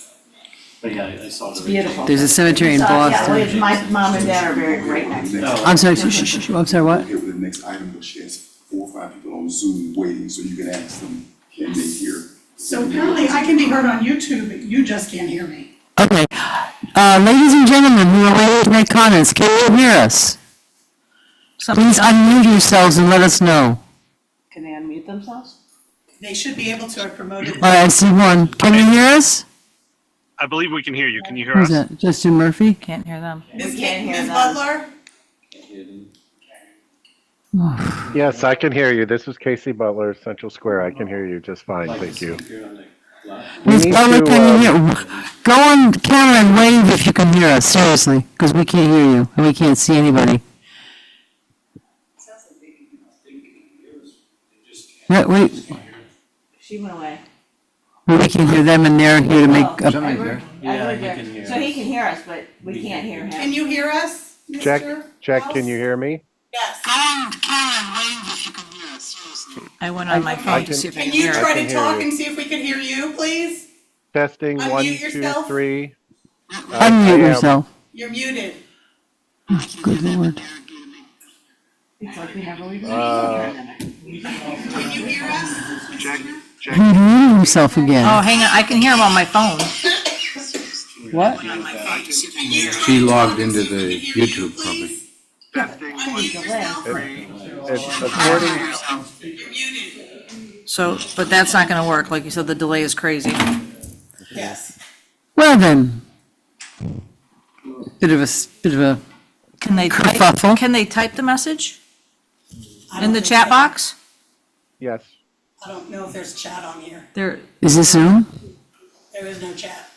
But yeah, I saw the. It's beautiful. There's a cemetery in So, yeah, well, Boston. it's my mom and dad are buried right next to it. Oh, I'm sorry, I'm sorry, what? Okay, with the next item, which has 4 or 5 people on Zoom waiting, so you can ask them, can they hear? So apparently I can be heard on YouTube, but you just can't hear me. Okay. Ladies and gentlemen who are waiting to make comments, can you hear us? Please unmute yourselves and let us know. Can they unmute themselves? They should be able to, I promoted. All right, I see one. Can you hear us? I believe we can hear you. Can you hear Who's us? that? Justin Murphy? Can't hear them. Ms. can't hear Ms. them. Butler? Yes, I can hear you. This is Casey Butler, Central Square. I can hear you just fine. Thank you. Miss need Butler, to, can you hear? Go on camera and wave if you can hear us, seriously, because we can't hear you and we can't see anybody. Wait, She went away. we can hear them and they're here to make Oh, up. I heard- I Yeah, heard he her. can hear So us. he can hear us, but we can't hear him. Can you hear us, Mr. Check. House? Can you hear me? Yes. I went on my phone to see if I Can could you hear try it. to can hear talk you. and see if we could hear you, please? Testing, Unmute 1, 2, yourself. 3. Unmute yourself. You're muted. Good Lord. It's like we never even Can you hear us? He muted himself again. Oh, hang on. I can hear him on my phone. What? She logged into the YouTube probably. It's according, You're muted. So, but that's not going to work. Like you said, the delay is crazy. Yes. Well then. Bit of a Can they Kerfuffle. type, can they type the message in the chat box? Yes. I don't know if there's chat on here. There, Is this Zoom? There is no chat.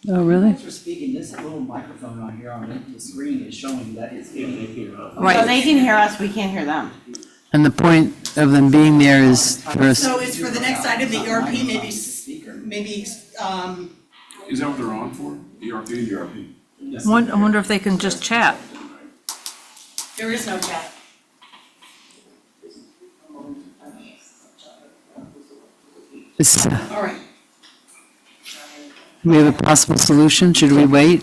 Oh, really? Thanks for speaking. This little microphone on here on the screen is showing that it's getting it here. So they can hear us, we can't hear them. And the point of them being there is for us. So it's for the next item, the ERP, maybe, Is that what they're on for? ERP? I wonder if they can just chat. there is no chat. This, All right. we have a possible solution. Should we wait?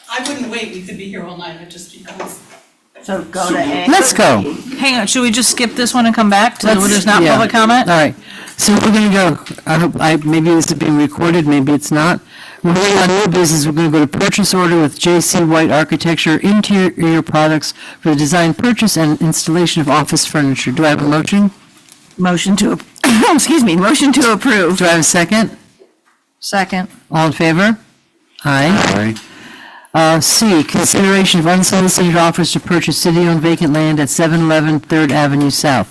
I wouldn't wait, we could be here all night, I'd just keep going. So go to A. Let's go. Hang on, should we just skip this one and come back to where there's not Yeah. public comment? All right, so we're gonna go, maybe this is being recorded, maybe it's not. We're going on new business, we're gonna go to purchase order with J.C. White Architecture Interior Products for the design, purchase, and installation of office furniture. Do I have a motion? Motion to, excuse me, motion to approve. Do I have a second? Second. All in favor? Aye. C, consideration of unsolicited offers to purchase city-owned vacant land at 711 Third Avenue South.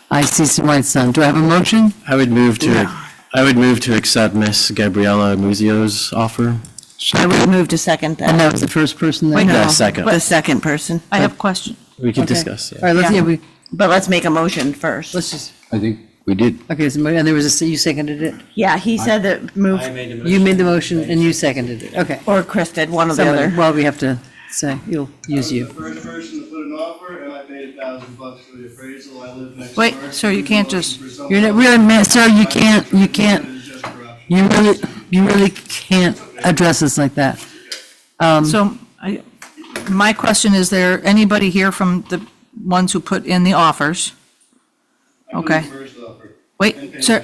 I see some lights on. Do I have a motion? I would move to accept Miss Gabriella Muzio's offer. I would move to second And that. that was the first person that. Wait, Yeah, no. second. The second person. I have a question. We can Okay. discuss. All right, let's, Yeah. yeah, But let's make a motion first. let's just, I think we did. okay, so, and there was you seconded it? Yeah, he said that move, You made the motion and you seconded it, okay. or Chris did, one or the Somebody, other. well, we have to say, you'll use you. First person to put an offer, and I paid $1,000 for the appraisal. I live next door. Wait, sir, you can't just- You're not really, sir, you can't, you really can't address us like that. So my question is, there anybody here from the ones who put in the offers? Okay. First offer. Wait, Sir,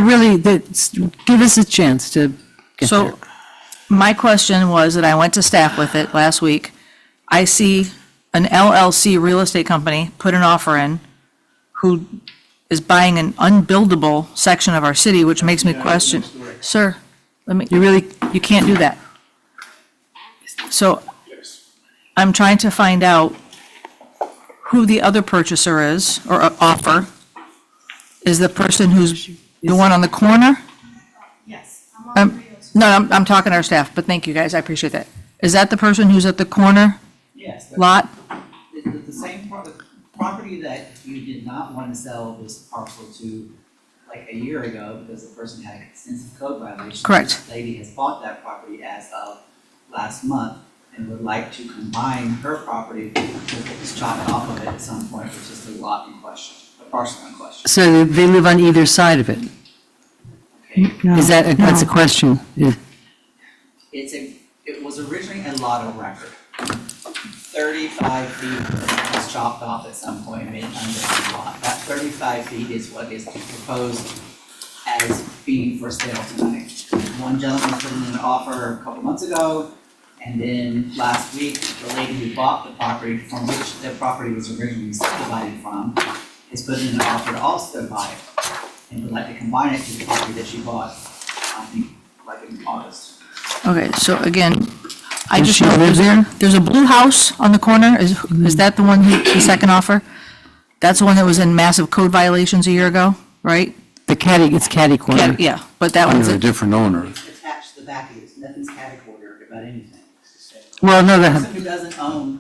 really, give us a chance to get there. so my question was that I went to staff with it last week. I see an LLC real estate company put an offer in who is buying an unbuildable section of our city, which makes me question, sir, you can't do that. So I'm trying to find out who the other purchaser is, or offer. Is the person who's the one on the corner? Yes. No, I'm talking to our staff, but thank you, guys, I appreciate that. Is that the person who's at the corner Yes. lot? The same property that you did not want to sell this parcel to like a year ago because the person had extensive code violations. Correct. This lady has bought that property as of last month and would like to combine her property with what was chopped off of it at some point, which is the lot in question, the parcel in question. So they live on either side of it? Okay? Is that, that's a question? Yeah. It was originally a lot of record. 35 feet was chopped off at some point, made under the lot. That 35 feet is what is proposed as being for sale tonight. One gentleman put in an offer a couple months ago, and then last week, the lady who bought the property from which the property was originally subdivided from, has put in an offer to also buy it, and would like to combine it to the property that she bought, I think, like in August. Okay, so again, I Does just she know live there? there's a blue house on the corner. Is that the one, the second offer? That's the one that was in massive code violations a year ago, right? It's catty corner. Yeah, but that one's, Under a different owner. It's attached to the back of it, nothing's catty-cornered about anything. Well, no, The person who doesn't own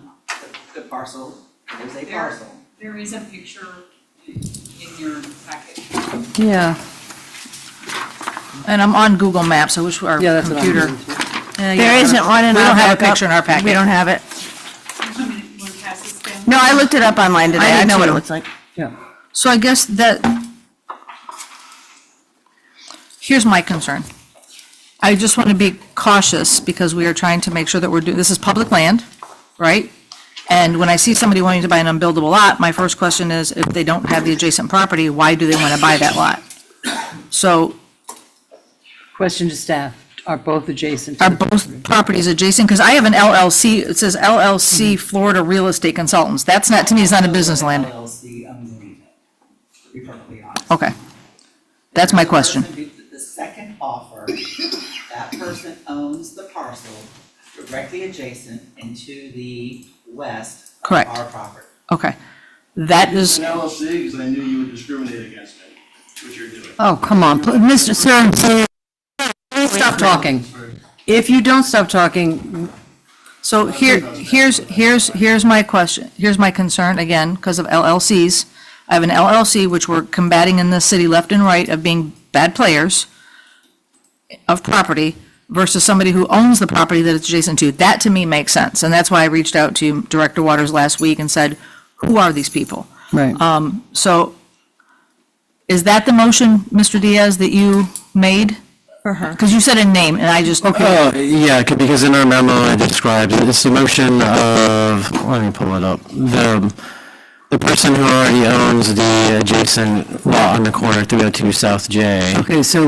the parcel, is a parcel. There is a picture in your packet. yeah. and I'm on Google Maps, I wish our Yeah, that's what I'm computer. doing too. There isn't one in We our don't have a backup. picture in our packet. We don't have it. Want to pass this down? No, I looked it up online today. I I did know what too. it looks like. So I guess that, here's my concern. I just want to be cautious because we are trying to make sure that we're doing, this is public land, right? And when I see somebody wanting to buy an unbuildable lot, my first question is, if they don't have the adjacent property, why do they want to buy that lot? So Question to staff, are both adjacent? are both properties adjacent? Because I have an LLC, it says LLC Florida Real Estate Consultants. That's not, to me, it's not a business land. LLC owns anything, to be perfectly honest. Okay. That's my question. The second offer, that person owns the parcel directly adjacent and to the west of Correct. our property. Okay. That is, An LLC, because I knew you would discriminate against me, which you're doing. Oh, come on, Mr. Sir, please stop talking. If you don't stop talking, so here's my question, here's my concern, again, because of LLCs. I have an LLC which we're combating in the city left and right of being bad players of property versus somebody who owns the property that it's adjacent to. That to me makes sense, and that's why I reached out to Director Waters last week and said, who are these people? right. So is that the motion, Mr. Diaz, that you made? Because you said a name, and I just, Yeah, because in our memo, it describes, it's the motion of, let me pull it up. The person who already owns the adjacent lot on the corner, 302 South J, Okay, so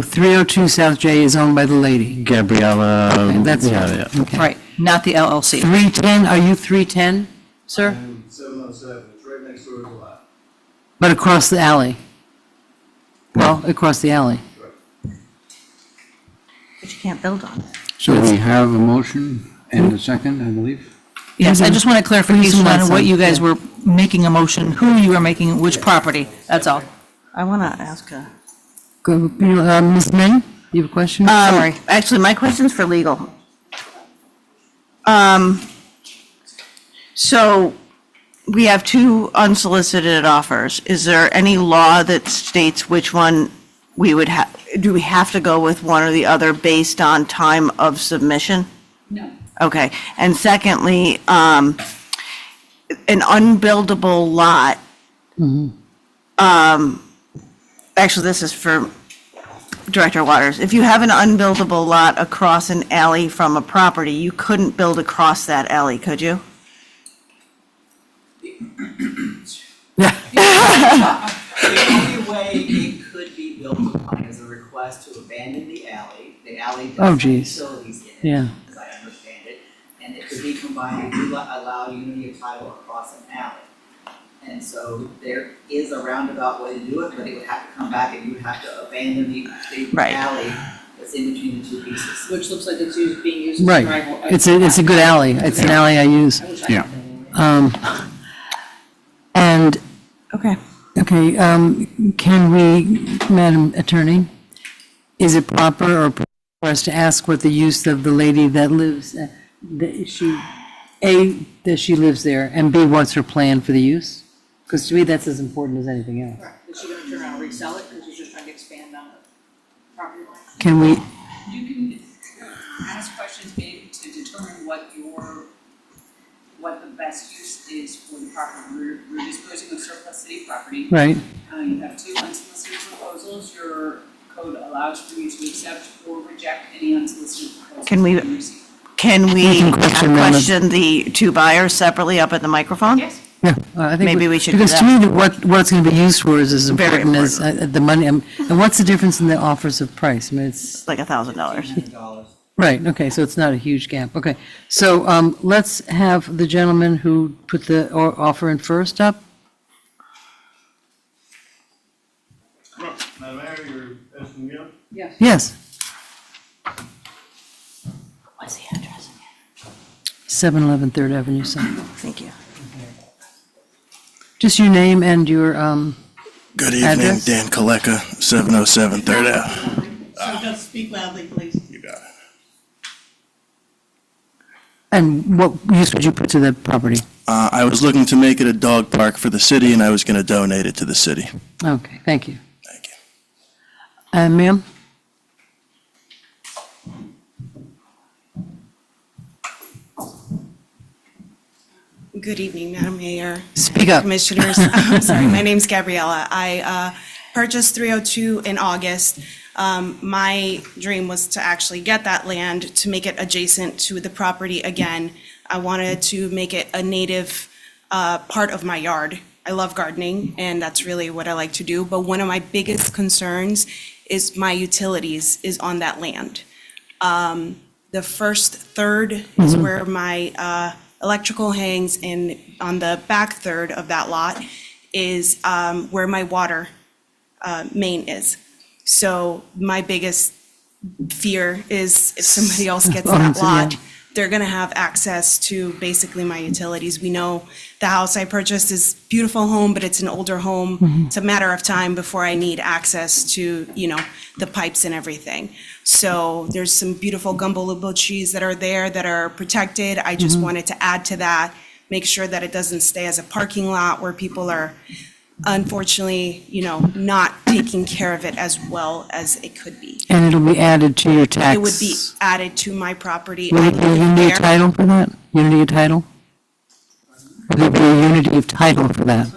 302 South J is owned by the lady. Gabriella. Okay, that's Yeah, yeah. Okay. right, not the LLC. 310, are you 310, sir? I'm 707, it's right next door to the lot. But across the alley? Well, across the alley. But you can't build on it. So we have a motion and a second, I believe. Yes, I just want a clarification on what you guys Yeah. were making a motion, who you were making, which property, that's all. I want to ask a. Go, Ms. Min, you have a question? Sorry. Actually, my question's for legal. So we have two unsolicited offers. Is there any law that states which one we would have, do we have to go with one or the other based on time of submission? No. Okay. And secondly, an unbuildable lot. Actually, this is for Director Waters. If you have an unbuildable lot across an alley from a property, you couldn't build across that alley, could you? The only way it could be built upon is a request to abandon the alley. The alley Oh, does have geez. utilities in it, Yeah. as I understand it. And it could be combined, to allow unity of title across an alley. And so there is a roundabout way to do it, but it would have to come back and you would have to abandon the Right. alley that's in between the two pieces. Which looks like it's being used as a Right, driveway. it's a good alley, it's an alley I use. Yeah. And, Okay. okay, can we, Madam Attorney, is it proper or for us to ask what the use of the lady that lives, that she, A, that she lives there, and B, what's her plan for the use? Because to me, that's as important as anything else. Is she gonna turn around and resell it, because you're just trying to expand on the property line? Can we, You can ask questions maybe to determine what the best use is for the property. We're disposing of surplus city property. right, You have two unsolicited proposals. Your code allows for you to accept or reject any unsolicited proposals. Can we- that you receive. Can we We can question the two buyers separately up at the microphone? Yes. yeah, I think. Maybe we should do Because to that. me, what it's going to be used for is as Very important as the money, and what's the difference in the offers of price? I mean, it's, Like $1,000. $1,500. right, okay, so it's not a huge gap, okay. So let's have the gentleman who put the offer in first up. Madam Mayor, you're asking me up? Yes, What's the address? 711 Third Avenue South. Thank you. Just your name and your, Good evening, Address? Dan Kaleka, 707 Third Ave. So just speak loudly, please. You got it. and what use would you put to the property? I was looking to make it a dog park for the city, and I was going to donate it to the city. Okay, thank you. Thank you. Ma'am? Good evening, Madam Mayor. Speak up. Commissioners. I'm sorry, my name's Gabriella. I purchased 302 in August. My dream was to actually get that land to make it adjacent to the property again. I wanted to make it a native part of my yard. I love gardening, and that's really what I like to do. But one of my biggest concerns is my utilities is on that land. The first third is where my electrical hangs, and on the back third of that lot is where my water main is. So my biggest fear is if somebody else gets that Owns it, yeah. lot, they're gonna have access to basically my utilities. We know the house I purchased is beautiful home, but it's an older home. It's a matter of time before I need access to, the pipes and everything. So there's some beautiful gumbo trees that are there that are protected. I just wanted to add to that, make sure that it doesn't stay as a parking lot where people are unfortunately, not taking care of it as well as it could be. And it'll be added to your tax. It would be added to my property. Will I it be a live unity there. of title for that? Unity of title? Will there be a unity of title for that?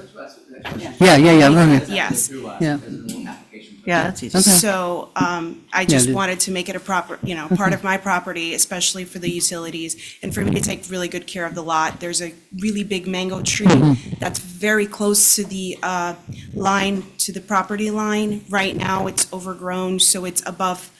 Yeah, okay. Yes. Yeah. Yeah, that's easy. Okay. So I just Yeah, wanted to make it a proper, part of my property, especially for the utilities, and for me to take really good care of the lot. There's a really big mango tree that's very close to the line, to the property line. Right now, it's overgrown, so it's above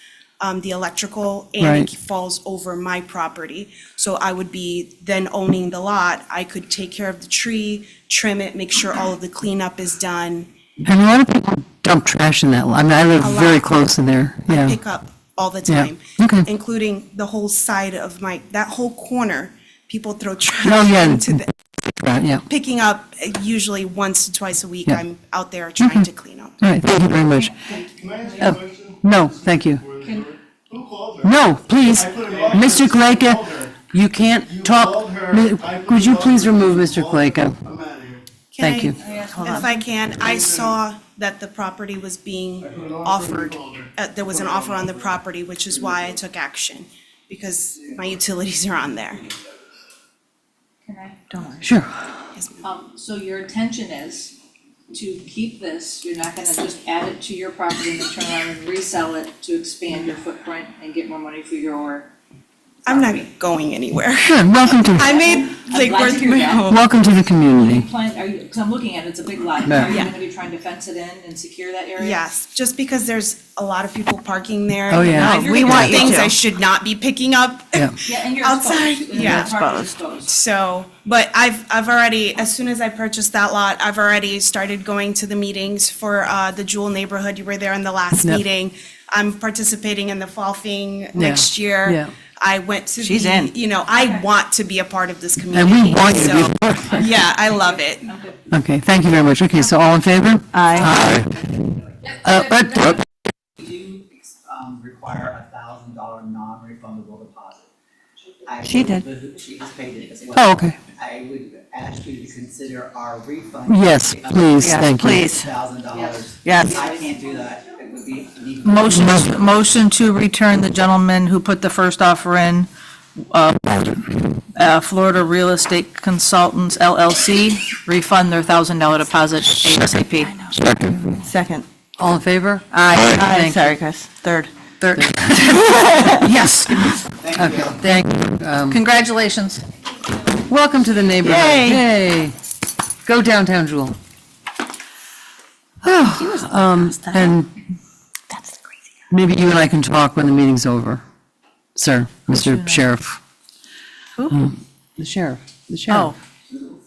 the electrical, and Right. it falls over my property. So I would be then owning the lot. I could take care of the tree, trim it, make sure all of the cleanup is done. And a lot of people dump trash in that. I mean, I live A lot. very close in there. I Yeah. pick up all the Yeah. time. Okay. Including the whole side of that whole corner, people throw trash Oh, yeah. into the, Right, yeah. picking up usually once to twice a week. Yeah. I'm out there trying to clean up. All right, thank you very much. Can I ask you a question? No, thank you. Who called her? No, please, I put it on. Mr. Who Kaleka, called her? you can't You talk. called her. I put Could it you on. please remove Mr. Kaleka? I'm out of here. Thank you. If I can, I saw that the property was being offered. There was an offer on the property, which is why I took action, because my utilities are on there. Can I? Sure. So your intention is to keep this, you're not gonna just add it to your property and then turn around and resell it to expand your footprint and get more money for your. I'm not going anywhere. Good, welcome to, I made Lake glad to Worth hear my that. home. welcome to the community. Cause I'm looking at it, it's a big lot, Yeah. are you Yeah. gonna be trying to fence it in and secure that area? Yes, just because there's a lot of people parking there. Oh, yeah. and No, we want you Things to. I should not be picking up. Yeah. Yeah, and you're Outside, exposed, and yeah. the park is exposed. So, but I've already, as soon as I purchased that lot, I've already started going to the meetings for the Jewel neighborhood. You were there in the last Yep. meeting. I'm participating in the fall thing next year. Yeah. I went to She's the, in. I want to be a part of this And community. we want you to so- be part of it. Yeah, I love it. Okay, thank you very much. Okay, so all in favor? Aye. We do require $1,000 non-refundable deposit. She did. She has paid it as well. Oh, okay. I would ask you to consider our refund. Yes, please, Yes, thank you. please. $1,000. Yes. I can't do that. It would be. Motion to return the gentleman who put the first offer in, Florida Real Estate Consultants LLC, refund their $1,000 deposit ASAP. Second. All in favor? Aye. Thank you. Sorry, Chris. Third. Yes. Okay, thank you. Congratulations. Welcome to the neighborhood. Yay. Yay. Go downtown, Jewel. And maybe you and I can talk when the meeting's over. Sir, Mr. Sheriff. Who? The sheriff. The Oh, sheriff.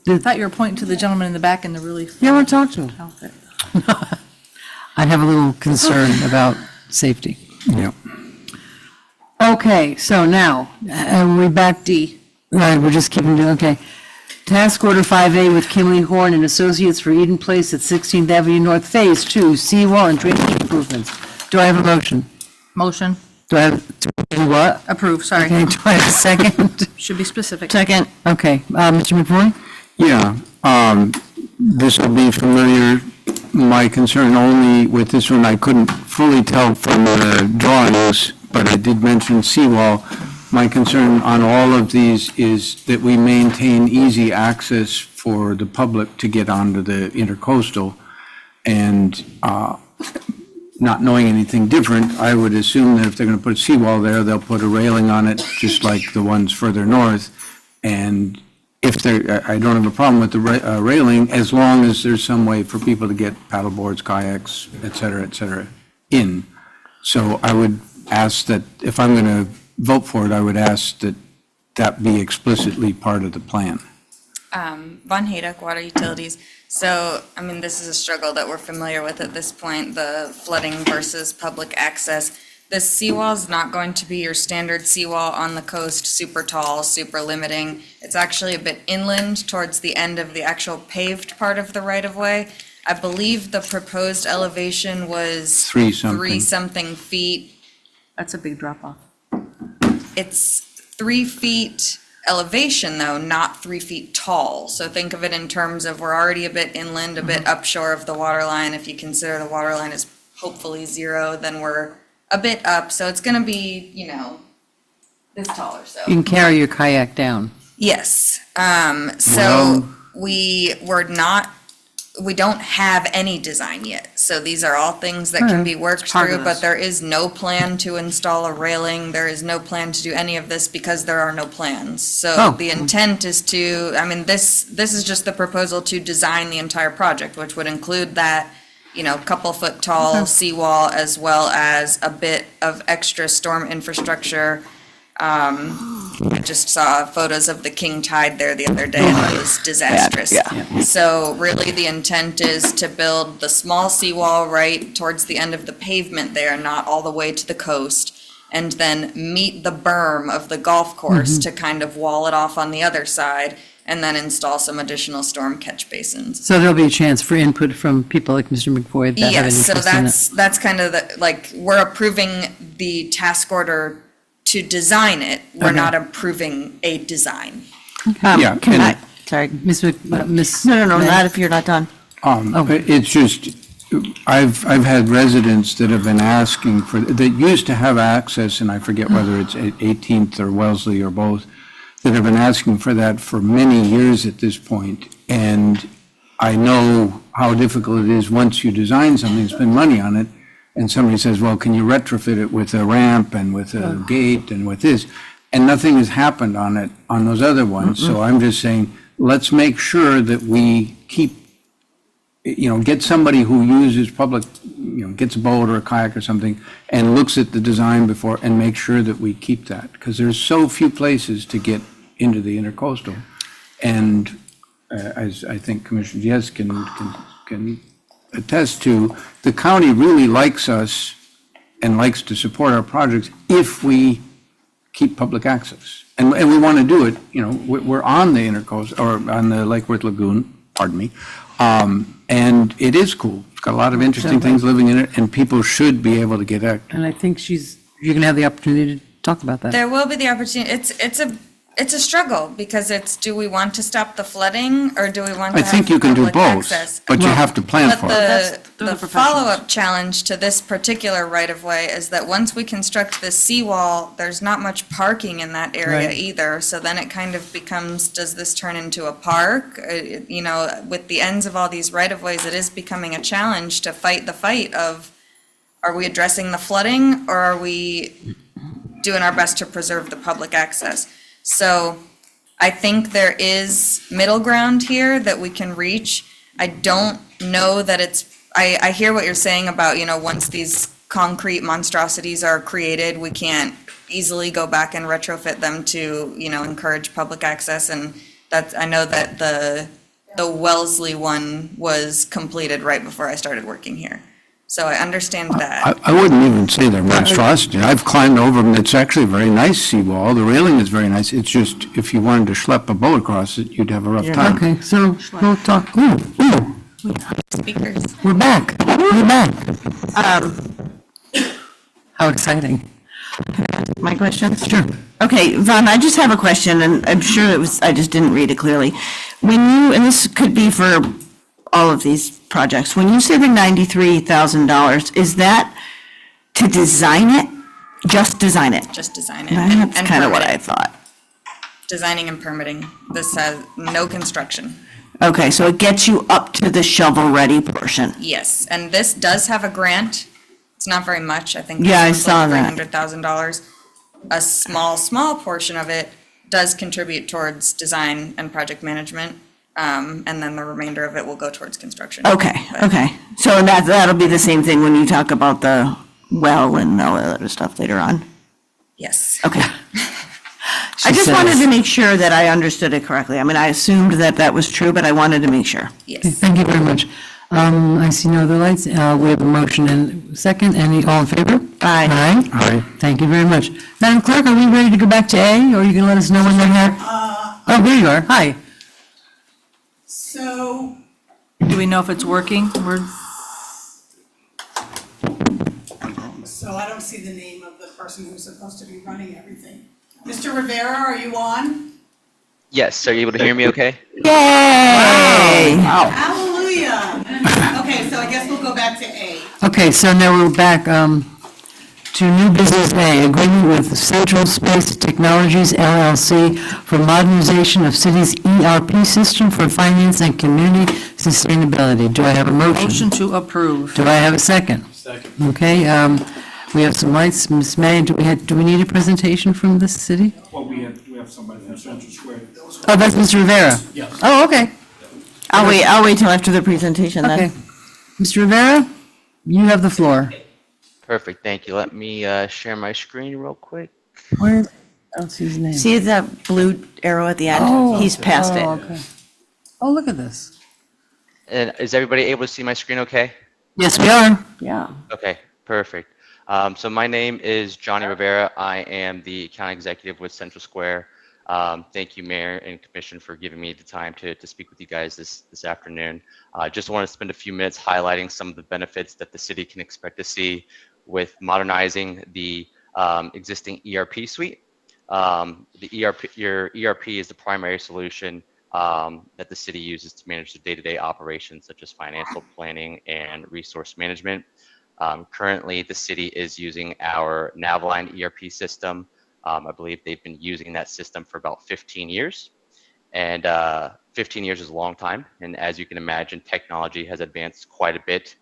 I thought you were pointing to the gentleman in the back in the really. Yeah, I want to talk to him. outfit. I have a little concern about safety. Yeah. Okay, so now, we're back D. Right, we're just keeping doing, okay. Task Order 5A with Kimley Horn and Associates for Eden Place at 16th Avenue North, Phase 2, seawall and drainage improvements. Do I have a motion? Motion. Do I have, do what? Approve, sorry. Okay, do I have a second? Should be specific. Second, okay. Mr. McVoy? Yeah, this will be familiar. My concern only with this one, I couldn't fully tell from the drawings, but I did mention seawall. My concern on all of these is that we maintain easy access for the public to get onto the intercoastal. And not knowing anything different, I would assume that if they're going to put a seawall there, they'll put a railing on it, just like the ones further north. And if there, I don't have a problem with the railing, as long as there's some way for people to get paddle boards, kayaks, et cetera, in. So I would ask that, if I'm going to vote for it, I would ask that that be explicitly part of the plan. Von Haydock, Water Utilities. So, I mean, this is a struggle that we're familiar with at this point, the flooding versus public access. This seawall is not going to be your standard seawall on the coast, super tall, super limiting. It's actually a bit inland towards the end of the actual paved part of the right-of-way. I believe the proposed elevation was Three something. 3-something feet. That's a big drop off. It's 3 feet elevation though, not 3 feet tall. So think of it in terms of we're already a bit inland, a bit upshore of the water line. If you consider the water line is hopefully 0, then we're a bit up. So it's gonna be, you know, this tall or so. You can carry your kayak down. Yes, so Well- we don't have any design yet. So these are all things that can be worked part of through, but this. there is no plan to install a railing. There is no plan to do any of this because there are no plans. So Oh. the intent is to, I mean, this is just the proposal to design the entire project, which would include that, you know, couple foot tall seawall as well as a bit of extra storm infrastructure. I just saw photos of the king tide there the other day and it was disastrous. So really the intent is to build the small seawall right towards the end of the pavement there, not all the way to the coast. And then meet the berm of the golf course to kind of wall it off on the other side and then install some additional storm catch basins. So there'll be a chance for input from people like Mr. McVoy that have an Yes, so interest in it. that's kind of the, like, we're approving the task order to design it. We're Okay. not approving a design. Yeah, Can and- I, sorry. Miss Miss. No, May? not if you're not done. It's just, I've had residents that have been asking for, that used to have access, and I forget whether it's at 18th or Wellesley or both, that have been asking for that for many years at this point. And I know how difficult it is once you design something, spend money on it, and somebody says, well, can you retrofit it with a ramp and with a gate and with this? And nothing has happened on it, on those other ones. So I'm just saying, let's make sure that we keep, you know, get somebody who uses public, you know, gets a boat or a kayak or something and looks at the design before and make sure that we keep that. Because there's so few places to get into the intercoastal. And as I think Commissioner Diaz can attest to, the county really likes us and likes to support our projects if we keep public access. And we want to do it, you know, we're on the intercoastal, or on the Lake Worth Lagoon, pardon me. And it is cool. It's got a lot of interesting things living in it, and people should be able to get out. And I think you're going to have the opportunity to talk about that. There will be the opportunity, it's a struggle because it's, do we want to stop the flooding or do we want to I have think you can do public both, access? but you have to plan for it. But the follow-up challenge to this particular right-of-way is that once we construct this seawall, there's not much parking in that area Right. either. So then it kind of becomes, does this turn into a park? You know, with the ends of all these right-of-ways, it is becoming a challenge to fight the fight of, are we addressing the flooding or are we doing our best to preserve the public access? So I think there is middle ground here that we can reach. I don't know that it's, I hear what you're saying about, you know, once these concrete monstrosities are created, we can't easily go back and retrofit them to, you know, encourage public access. And that's, I know that the Wellesley one was completed right before I started working here. So I understand that. I wouldn't even say they're monstrosity. I've climbed over them. It's actually a very nice seawall. The railing is very nice. It's just, if you wanted to schlep a boat across it, you'd have a rough time. Okay, so we'll talk, ooh, Speakers. we're back. We're back. How exciting. My question? Sure. Okay, Vaughn, I just have a question, and I'm sure it was, I just didn't read it clearly. When you, and this could be for all of these projects, when you say the $93,000, is that to design it? Just design it? Just design it. That's and kind of what I permitting. thought. Designing and permitting. This has no construction. Okay, so it gets you up to the shovel-ready portion. Yes, and this does have a grant. It's not very much, I think. Yeah, I this saw one's that. like $300,000. A small portion of it does contribute towards design and project management. And then the remainder of it will go towards construction. Okay, okay. So that'll be the same thing when you talk about the well and all that other stuff later on? Yes. Okay. I just wanted to make sure that I understood it correctly. I mean, I assumed that that was true, but I wanted to make sure. Yes. Thank you very much. I see no other lights. We have a motion and second. Any, all in favor? Aye. Aye. Aye. Thank you very much. Madam Clerk, are we ready to go back to A, or are you going to let us know when they're here? Oh, there you are. Hi. So, Do we know if it's working? so I don't see the name of the person who's supposed to be running everything. Mr. Rivera, are you on? Yes, are you able to hear me okay? Yay! Hallelujah. Okay, so I guess we'll go back to A. Okay, so now we're back to new business A, agreement with Central Space Technologies LLC for modernization of city's ERP system for finance and community sustainability. Do I have a motion? Motion to approve. Do I have a second? Second. Okay, we have some lights. Ms. May, do we need a presentation from the city? Well, we have somebody from Central Square. Oh, that's Mr. Rivera? Yes. Oh, okay. I'll wait till after the presentation then. Okay. Mr. Rivera, you have the floor. Perfect, thank you. Let me share my screen real quick. Where, I don't see his name. See that blue arrow at the end? Oh, He's past it. okay. Oh, look at this. And is everybody able to see my screen okay? Yes, we are. Yeah. Okay, perfect. So my name is Johnny Rivera. I am the account executive with Central Square. Thank you, Mayor and Commission, for giving me the time to speak with you guys this afternoon. I just want to spend a few minutes highlighting some of the benefits that the city can expect to see with modernizing the existing ERP suite. Your ERP is the primary solution that the city uses to manage the day-to-day operations such as financial planning and resource management. Currently, the city is using our Naviline ERP system. I believe they've been using that system for about 15 years. And 15 years is a long time. And as you can imagine, technology has advanced quite a bit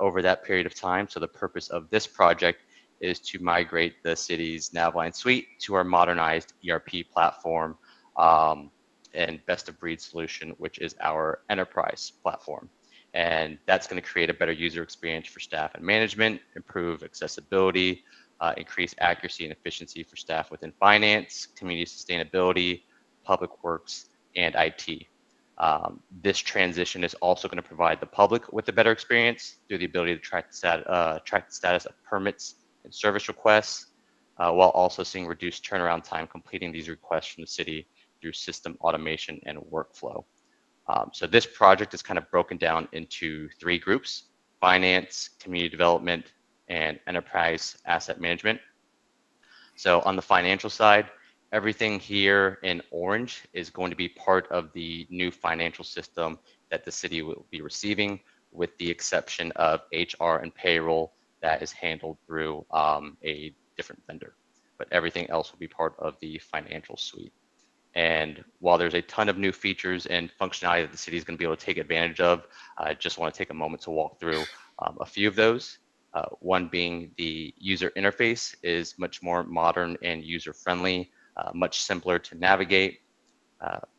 over that period of time. So the purpose of this project is to migrate the city's Naviline suite to our modernized ERP platform and best of breed solution, which is our enterprise platform. And that's going to create a better user experience for staff and management, improve accessibility, increase accuracy and efficiency for staff within finance, community sustainability, public works, and IT. This transition is also going to provide the public with a better experience through the ability to track the status of permits and service requests, while also seeing reduced turnaround time completing these requests from the city through system automation and workflow. So this project is kind of broken down into three groups: finance, community development, and enterprise asset management. So on the financial side, everything here in orange is going to be part of the new financial system that the city will be receiving, with the exception of HR and payroll that is handled through a different vendor. But everything else will be part of the financial suite. And while there's a ton of new features and functionality that the city is going to be able to take advantage of, I just want to take a moment to walk through a few of those. One being the user interface is much more modern and user-friendly, much simpler to navigate,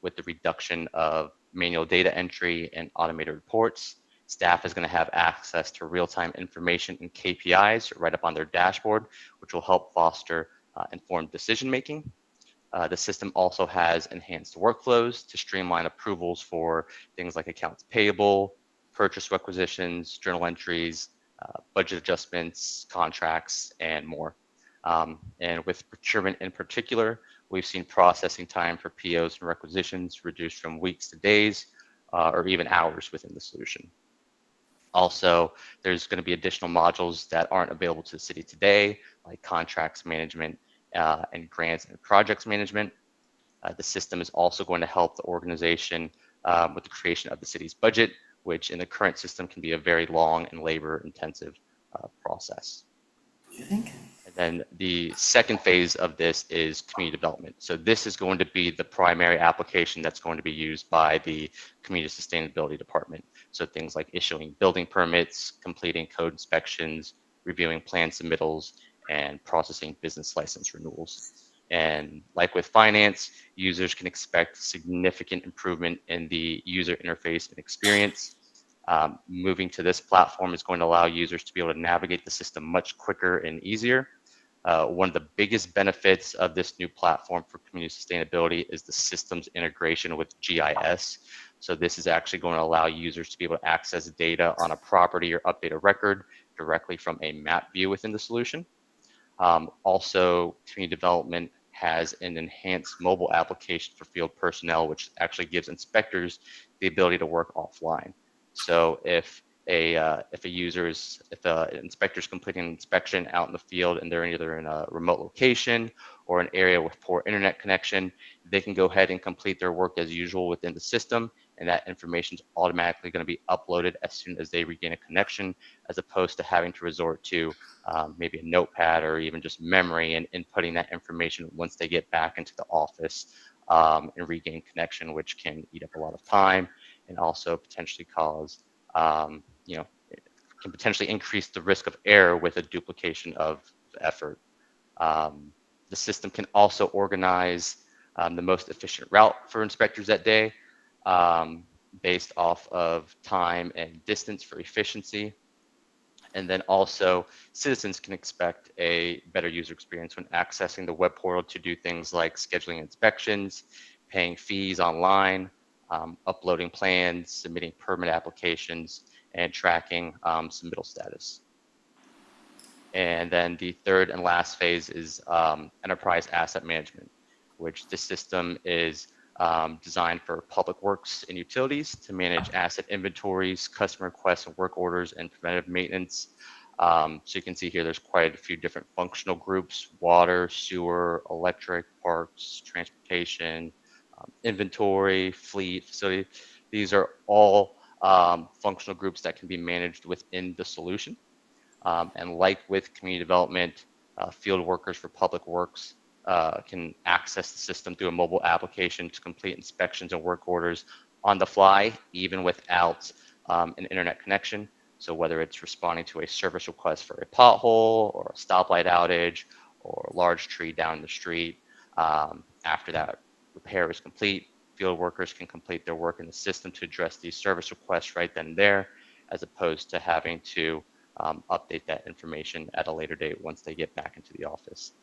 with the reduction of manual data entry and automated reports. Staff is going to have access to real-time information and KPIs right up on their dashboard, which will help foster informed decision-making. The system also has enhanced workflows to streamline approvals for things like accounts payable, purchase requisitions, journal entries, budget adjustments, contracts, and more. And with procurement in particular, we've seen processing time for POs and requisitions reduced from weeks to days, or even hours within the solution. Also, there's going to be additional modules that aren't available to the city today, like contracts management and grants and projects management. The system is also going to help the organization with the creation of the city's budget, which in the current system can be a very long and labor-intensive process. You think? And then the second phase of this is community development. So this is going to be the primary application that's going to be used by the community sustainability department. So things like issuing building permits, completing code inspections, reviewing plan submittals, and processing business license renewals. And like with finance, users can expect significant improvement in the user interface and experience. Moving to this platform is going to allow users to be able to navigate the system much quicker and easier. One of the biggest benefits of this new platform for community sustainability is the system's integration with GIS. So this is actually going to allow users to be able to access data on a property or update a record directly from a map view within the solution. Also, community development has an enhanced mobile application for field personnel, which actually gives inspectors the ability to work offline. So if an inspector is completing an inspection out in the field and they're either in a remote location or an area with poor internet connection, they can go ahead and complete their work as usual within the system, and that information is automatically going to be uploaded as soon as they regain a connection, as opposed to having to resort to maybe a notepad or even just memory and inputting that information once they get back into the office and regain connection, which can eat up a lot of time and also potentially cause can potentially increase the risk of error with a duplication of effort. The system can also organize the most efficient route for inspectors that day based off of time and distance for efficiency. And then also citizens can expect a better user experience when accessing the web portal to do things like scheduling inspections, paying fees online, uploading plans, submitting permit applications, and tracking submittal status. And then the third and last phase is enterprise asset management, which the system is designed for public works and utilities to manage asset inventories, customer requests and work orders, and preventive maintenance. So you can see here there's quite a few different functional groups: water, sewer, electric, parks, transportation, inventory, fleet, facility. These are all functional groups that can be managed within the solution. And like with community development, field workers for public works can access the system through a mobile application to complete inspections and work orders on the fly, even without an internet connection. So whether it's responding to a service request for a pothole or a stoplight outage or a large tree down the street, after that repair is complete, field workers can complete their work in the system to address these service requests right then and there, as opposed to having to update that information at a later date once they get back into the office.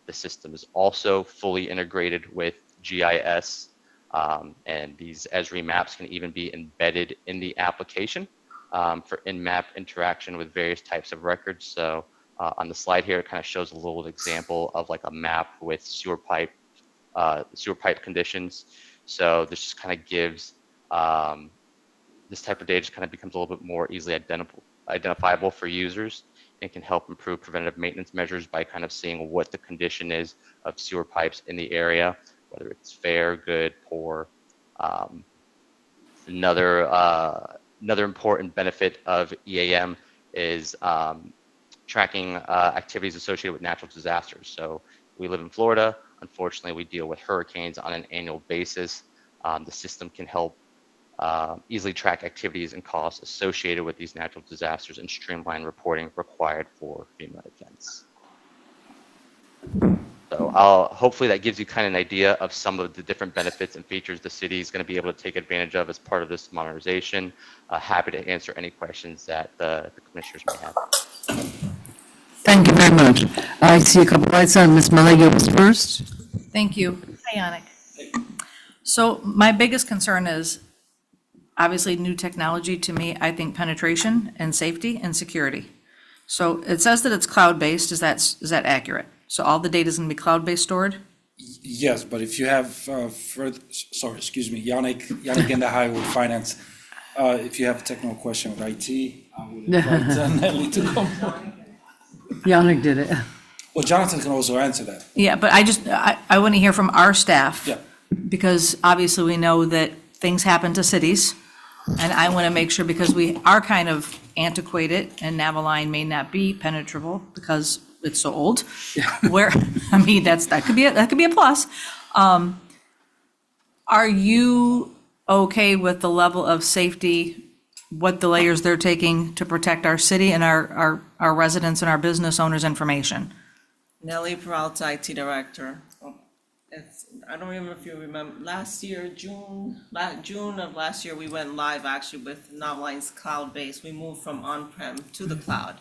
The system is also fully integrated with GIS, and these Esri maps can even be embedded in the application for in-map interaction with various types of records. So on the slide here, it kind of shows a little example of like a map with sewer pipe conditions. So this just kind of gives this type of data just kind of becomes a little bit more easily identifiable for users, and can help improve preventative maintenance measures by kind of seeing what the condition is of sewer pipes in the area, whether it's fair, good, poor. Another important benefit of EAM is tracking activities associated with natural disasters. So we live in Florida. Unfortunately, we deal with hurricanes on an annual basis. The system can help easily track activities and costs associated with these natural disasters and streamline reporting required for FEMA events. So hopefully that gives you kind of an idea of some of the different benefits and features the city is going to be able to take advantage of as part of this modernization. Happy to answer any questions that the commissioners may have. Thank you very much. I see a couple lights on. Ms. Malaga was first. Thank you. Hi, Yannick. So my biggest concern is, obviously, new technology. To me, I think penetration and safety and security. So it says that it's cloud-based. Is that accurate? So all the data is going to be cloud-based stored? Yes, but if you have further, sorry, excuse me, Yannick in the Highway Finance. If you have a technical question with IT, I would invite Nelly to come. Yannick did it. Well, Jonathan can also answer that. Yeah, but I want to hear from our staff. Yeah. Because obviously we know that things happen to cities. And I want to make sure, because we are kind of antiquated and Navaline may not be penetrable because it's so old. Where, I mean, that could be a plus. Are you okay with the level of safety, what the layers they're taking to protect our city and our residents and our business owners' information? Nelly Peralta, IT Director. I don't remember if you remember, last year, June of last year, we went live actually with Navaline's cloud-based. We moved from on-prem to the cloud.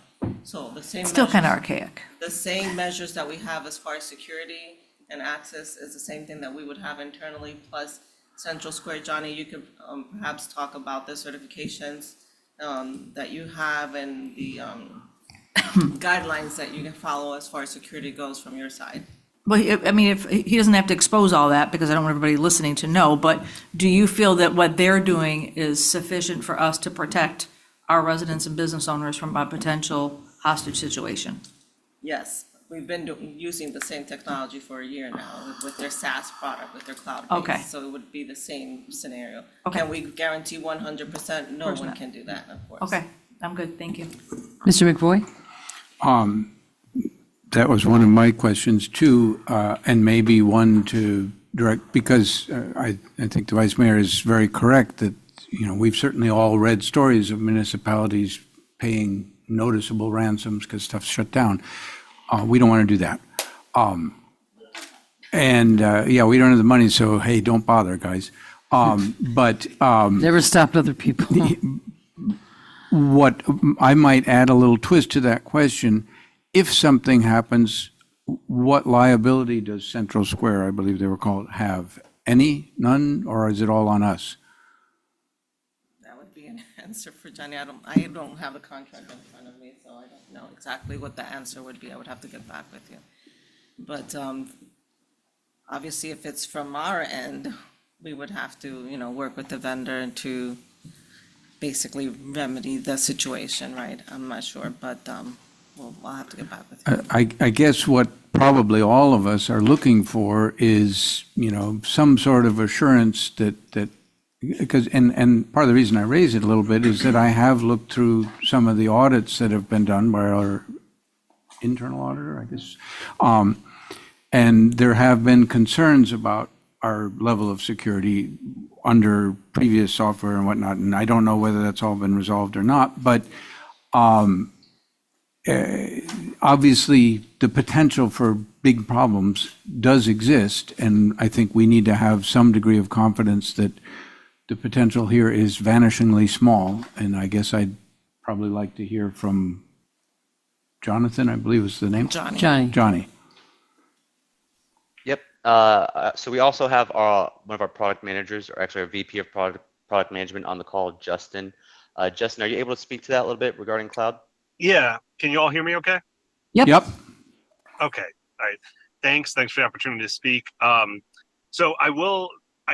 So the same. Still kind of archaic. The same measures that we have as far as security and access is the same thing that we would have internally, plus Central Square, Johnny, you could perhaps talk about the certifications that you have and the guidelines that you can follow as far as security goes from your side. Well, I mean, if, he doesn't have to expose all that, because I don't want everybody listening to know, but do you feel that what they're doing is sufficient for us to protect our residents and business owners from a potential hostage situation? Yes, we've been using the same technology for a year now with their SaaS product, with their cloud base. Okay. So it would be the same scenario. Okay. Can we guarantee 100%? No course one not. can do that, of course. Okay, I'm good, thank you. Mr. McVoy? That was one of my questions too, and maybe one to direct, because I think the Vice Mayor is very correct that, you know, we've certainly all read stories of municipalities paying noticeable ransoms because stuff's shut down. We don't want to do that. Yeah, we don't have the money, so hey, don't bother, guys. Never stopped other people. What I might add a little twist to that question, if something happens, what liability does Central Square, I believe they were called, have? Any, none, or is it all on us? That would be an answer for Johnny. I don't have a contract in front of me, so I don't know exactly what the answer would be. I would have to get back with you. But obviously, if it's from our end, we would have to, you know, work with the vendor to basically remedy the situation, right? I'm not sure, but I'll have to get back with you. I guess what probably all of us are looking for is, you know, some sort of assurance that, because, and part of the reason I raise it a little bit is that I have looked through some of the audits that have been done by our internal auditor, I guess. And there have been concerns about our level of security under previous software and whatnot, and I don't know whether that's all been resolved or not, but obviously, the potential for big problems does exist, and I think we need to have some degree of confidence that the potential here is vanishingly small, and I guess I'd probably like to hear from Jonathan, I believe was the name? Johnny. Yep. So we also have one of our product managers, or actually our VP of product management on the call, Justin. Justin, are you able to speak to that a little bit regarding cloud? Yeah, can you all hear me okay? Yep. Okay, all right. Thanks for the opportunity to speak. So I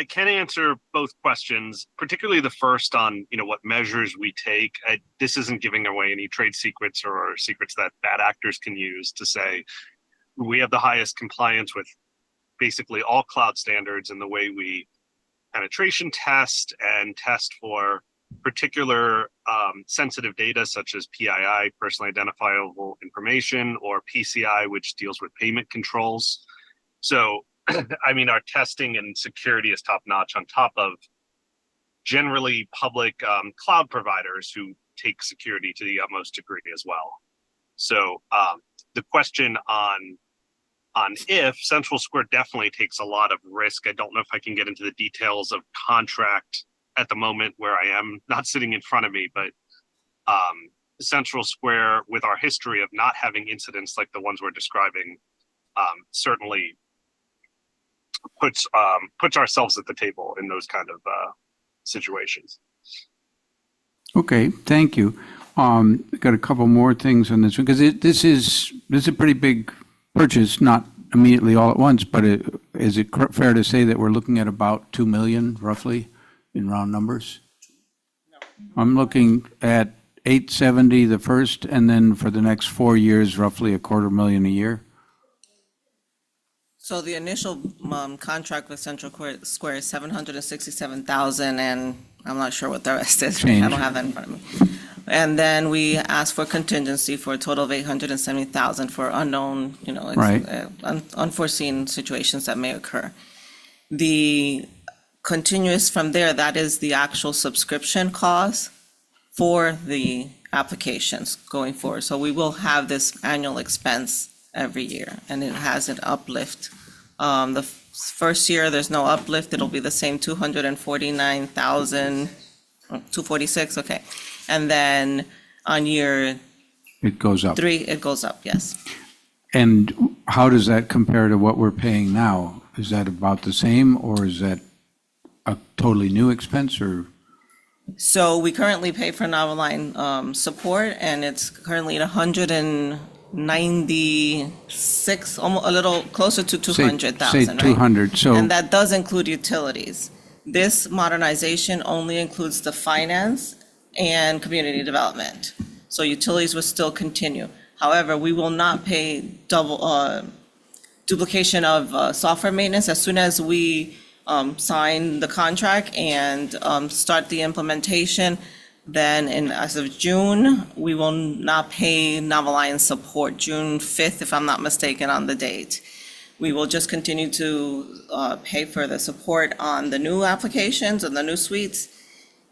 can answer both questions, particularly the first on, you know, what measures we take. This isn't giving away any trade secrets or secrets that bad actors can use to say we have the highest compliance with basically all cloud standards in the way we penetration test and test for particular sensitive data such as PII, personally identifiable information, or PCI, which deals with payment controls. So, I mean, our testing and security is top notch on top of generally public cloud providers who take security to the utmost degree as well. So the question on if Central Square definitely takes a lot of risk. I don't know if I can get into the details of contract at the moment where I am not sitting in front of me, but Central Square, with our history of not having incidents like the ones we're describing, certainly puts ourselves at the table in those kind of situations. Okay, thank you. I've got a couple more things on this one, because this is a pretty big purchase, not immediately all at once, but is it fair to say that we're looking at about 2 million roughly in round numbers? I'm looking at 870 the first, and then for the next 4 years, roughly $250,000 a year. So the initial contract with Central Square is 767,000, and I'm not sure what the rest is. I don't have that in front of me. And then we asked for contingency for a total of 870,000 for unknown, you know, unforeseen situations that may occur. The continuous from there, that is the actual subscription cost for the applications going forward. So we will have this annual expense every year, and it has an uplift. The first year, there's no uplift. It'll be the same 249,000, 246, okay. And then on year It goes up. 3, it goes up, yes. And how does that compare to what we're paying now? Is that about the same, or is that a totally new expense, or? So we currently pay for Noveline support, and it's currently at 196, almost a little closer to 200,000, Say right? 200, so. And that does include utilities. This modernization only includes the finance and community development. So utilities will still continue. However, we will not pay duplication of software maintenance. As soon as we sign the contract and start the implementation, then as of June, we will not pay Noveline support, June 5th, if I'm not mistaken on the date. We will just continue to pay for the support on the new applications and the new suites,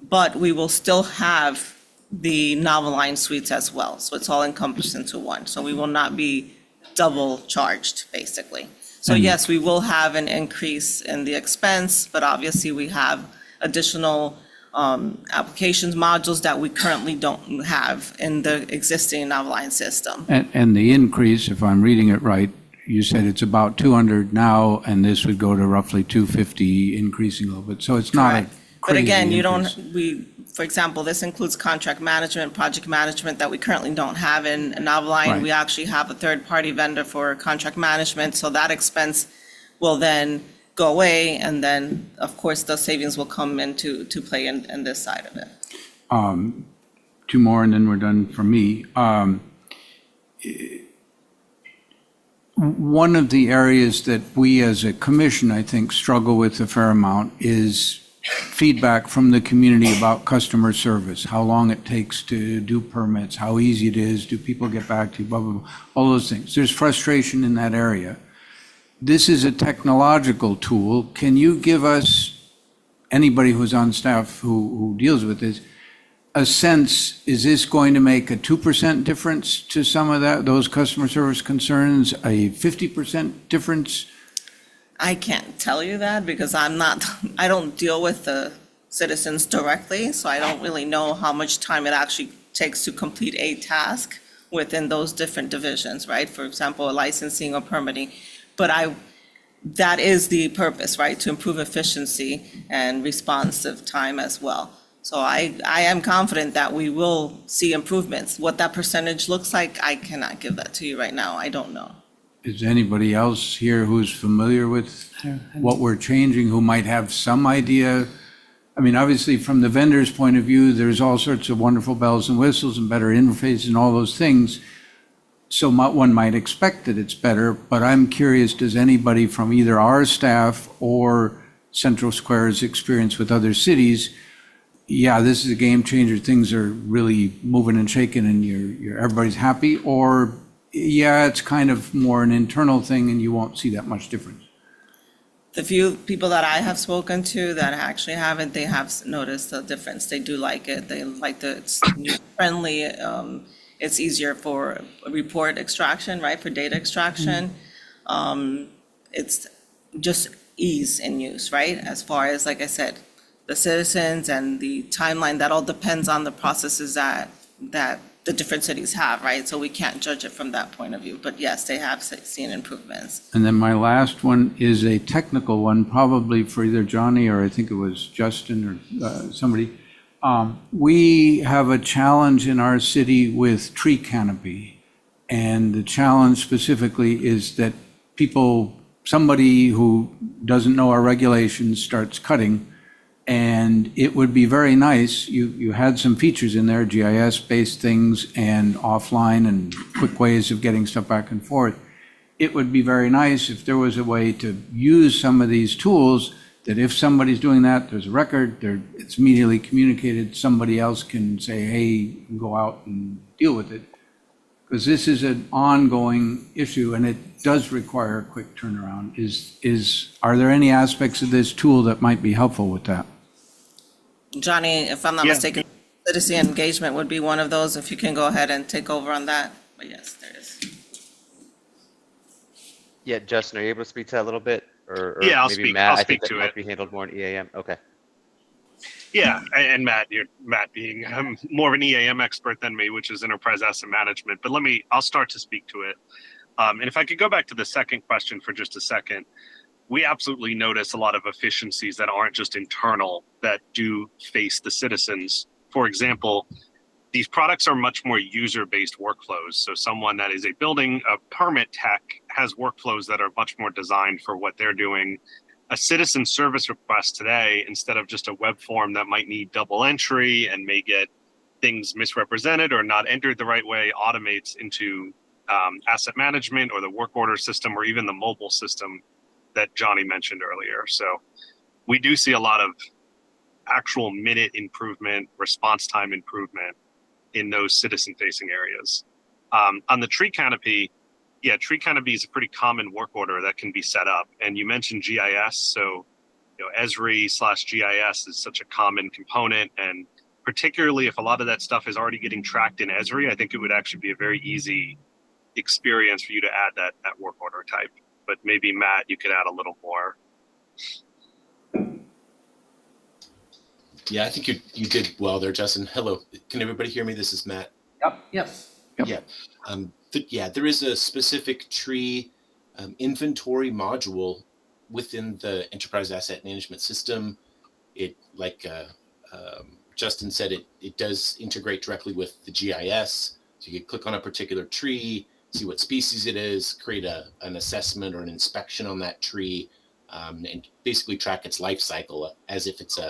but we will still have the Noveline suites as well. So it's all encompassed into one. So we will not be double charged, basically. So yes, we will have an increase in the expense, but obviously we have additional applications modules that we currently don't have in the existing Noveline system. And the increase, if I'm reading it right, you said it's about 200 now, and this would go to roughly 250, increasing a little bit. So it's not a But crazy again, increase. for example, this includes contract management, project management that we currently don't have in Noveline. Right. We actually have a third-party vendor for contract management, so that expense will then go away, and then, of course, the savings will come into play in this side of it. Two more, and then we're done for me. One of the areas that we as a commission, I think, struggle with a fair amount is feedback from the community about customer service, how long it takes to do permits, how easy it is, do people get back to you, blah, blah, blah, all those things. There's frustration in that area. This is a technological tool. Can you give us, anybody who's on staff who deals with this, a sense, is this going to make a 2% difference to some of those customer service concerns, a 50% difference? I can't tell you that because I don't deal with the citizens directly, so I don't really know how much time it actually takes to complete a task within those different divisions, right? For example, licensing or permitting. But that is the purpose, right? To improve efficiency and responsive time as well. So I am confident that we will see improvements. What that percentage looks like, I cannot give that to you right now. I don't know. Is anybody else here who's familiar with what we're changing, who might have some idea? I mean, obviously, from the vendor's point of view, there's all sorts of wonderful bells and whistles and better interface and all those things. So one might expect that it's better, but I'm curious, does anybody from either our staff or Central Square's experience with other cities, yeah, this is a game changer, things are really moving and shaking and everybody's happy, or yeah, it's kind of more an internal thing and you won't see that much difference? The few people that I have spoken to that actually have it, they have noticed the difference. They do like it. They like it's friendly. It's easier for report extraction, right, for data extraction. It's just ease in use, right? As far as, like I said, the citizens and the timeline, that all depends on the processes that the different cities have, right? So we can't judge it from that point of view. But yes, they have seen improvements. And then my last one is a technical one, probably for either Johnny or I think it was Justin or somebody. We have a challenge in our city with tree canopy. And the challenge specifically is that somebody who doesn't know our regulations starts cutting. And it would be very nice, you had some features in there, GIS-based things and offline and quick ways of getting stuff back and forth. It would be very nice if there was a way to use some of these tools that if somebody's doing that, there's a record, it's immediately communicated, somebody else can say, hey, go out and deal with it. Because this is an ongoing issue and it does require a quick turnaround. Are there any aspects of this tool that might be helpful with that? Johnny, if I'm not mistaken, citizen engagement would be one of those, if you can go ahead and take over on that. But yes, there is. Yeah, Justin, are you able to speak to that a little bit? Or Yeah, I'll maybe speak. Matt, I'll I speak think that to might it. be handled more in EAM. Okay. Yeah, and Matt being more of an EAM expert than me, which is enterprise asset management. But I'll start to speak to it. And if I could go back to the second question for just a second. we absolutely notice a lot of efficiencies that aren't just internal, that do face the citizens. For example, these products are much more user-based workflows. So someone that is a building, a permit tech has workflows that are much more designed for what they're doing. A citizen service request today, instead of just a web form that might need double entry and may get things misrepresented or not entered the right way, automates into asset management or the work order system or even the mobile system that Johnny mentioned earlier. So we do see a lot of actual minute improvement, response time improvement in those citizen-facing areas. On the tree canopy, yeah, tree canopy is a pretty common work order that can be set up. And you mentioned GIS, so Esri/GIS is such a common component, and particularly if a lot of that stuff is already getting tracked in Esri, I think it would actually be a very easy experience for you to add that work order type. But maybe Matt, you could add a little more. Yeah, I think you did well there, Justin. Hello, can everybody hear me? This is Matt. Yep. Yeah. Yeah, there is a specific tree inventory module within the enterprise asset management system. It, like Justin said, it does integrate directly with the GIS. So you can click on a particular tree, see what species it is, create an assessment or an inspection on that tree, and basically track its life cycle as if it's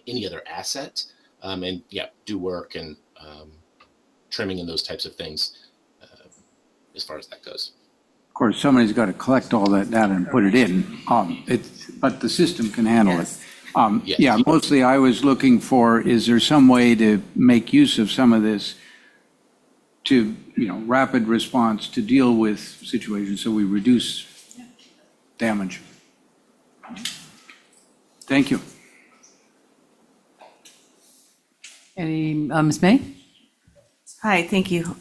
any other asset, and yeah, do work and trimming and those types of things as far as that goes. Of course, somebody's got to collect all that data and put it in, but the system can handle it. Yes. Yeah, mostly I was looking for, is there some way to make use of some of this to, rapid response to deal with situations so we reduce damage? Thank you. Any, Ms. May? Hi, thank you.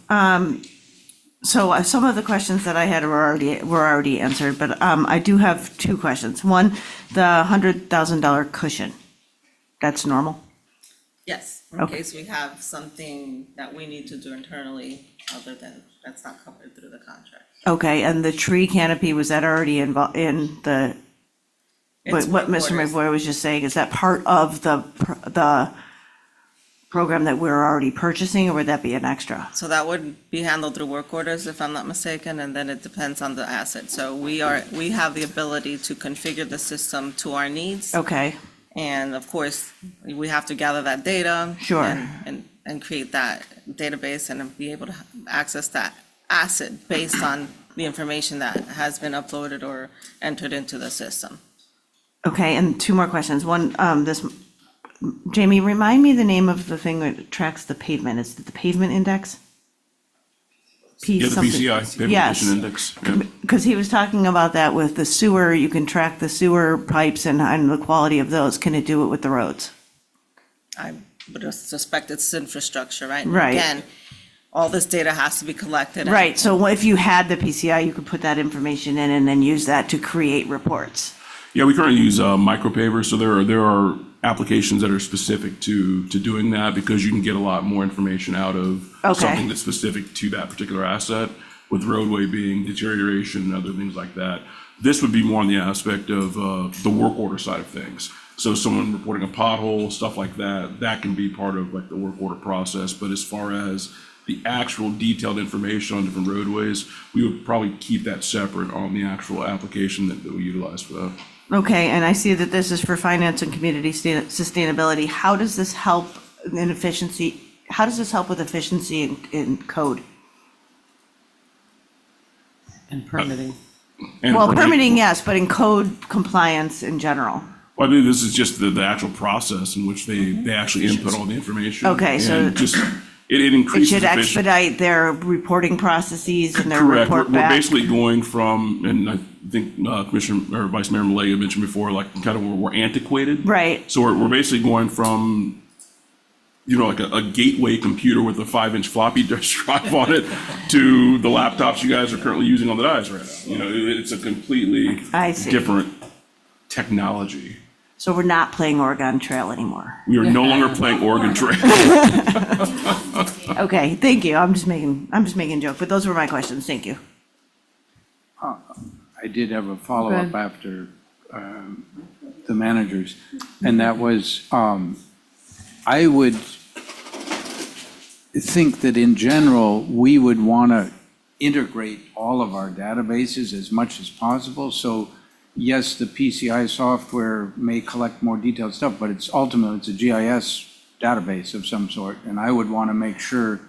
So some of the questions that I had were already answered, but I do have two questions. One, the $100,000 cushion, that's normal? Yes, in Okay. case we have something that we need to do internally, other than, that's not covered through the contract. Okay, and the tree canopy, was that already involved in the, It's what Mr. work orders. McVoy was just saying, is that part of the program that we're already purchasing, or would that be an extra? So that would be handled through work orders, if I'm not mistaken, and then it depends on the asset. So we have the ability to configure the system to our needs. Okay, And of course, we have to gather that data. Sure. And create that database and be able to access that asset based on the information that has been uploaded or entered into the system. okay, and two more questions. One, Jamie, remind me the name of the thing that tracks the pavement. Is it the pavement index? Yeah, the PCI, Pavement Yes. Condition Index. Yeah. Because he was talking about that with the sewer, you can track the sewer pipes and the quality of those. Can it do it with the roads? I would suspect it's infrastructure, right? And Right. Again, all this data has to be collected. Right, so if you had the PCI, you could put that information in and then use that to create reports. Yeah, we currently use micropaver, so there are applications that are specific to doing that because you can get a lot more information out of Okay. something that's specific to that particular asset, with roadway being deterioration and other things like that. This would be more on the aspect of the work order side of things. So someone reporting a pothole, stuff like that, that can be part of like the work order process. But as far as the actual detailed information on different roadways, we would probably keep that separate on the actual application that we utilize for that. Okay, and I see that this is for finance and community sustainability. How does this help in efficiency? How does this help with efficiency in code? And permitting. And Well, permitting, yes, but in code compliance in general. Well, I mean, this is just the actual process in which they actually input all the information. Okay, so- And just, it It increases should efficiency. expedite their reporting processes and their Correct. report We're back. basically going from, and I think Commissioner or Vice Mayor Malega mentioned before, like kind of we're antiquated. Right. So we're basically going from, like a gateway computer with a 5-inch floppy disk drive on it to the laptops you guys are currently using on the dais right now. It's a completely I see. different technology. So we're not playing Oregon Trail anymore. We are no longer playing Oregon Trail. Okay, thank you. I'm just making a joke, but those were my questions. Thank you. I did have a follow-up after the managers, and that was, I would think that in general, we would want to integrate all of our databases as much as possible. So yes, the PCI software may collect more detailed stuff, but it's ultimately, it's a GIS database of some sort, and I would want to make sure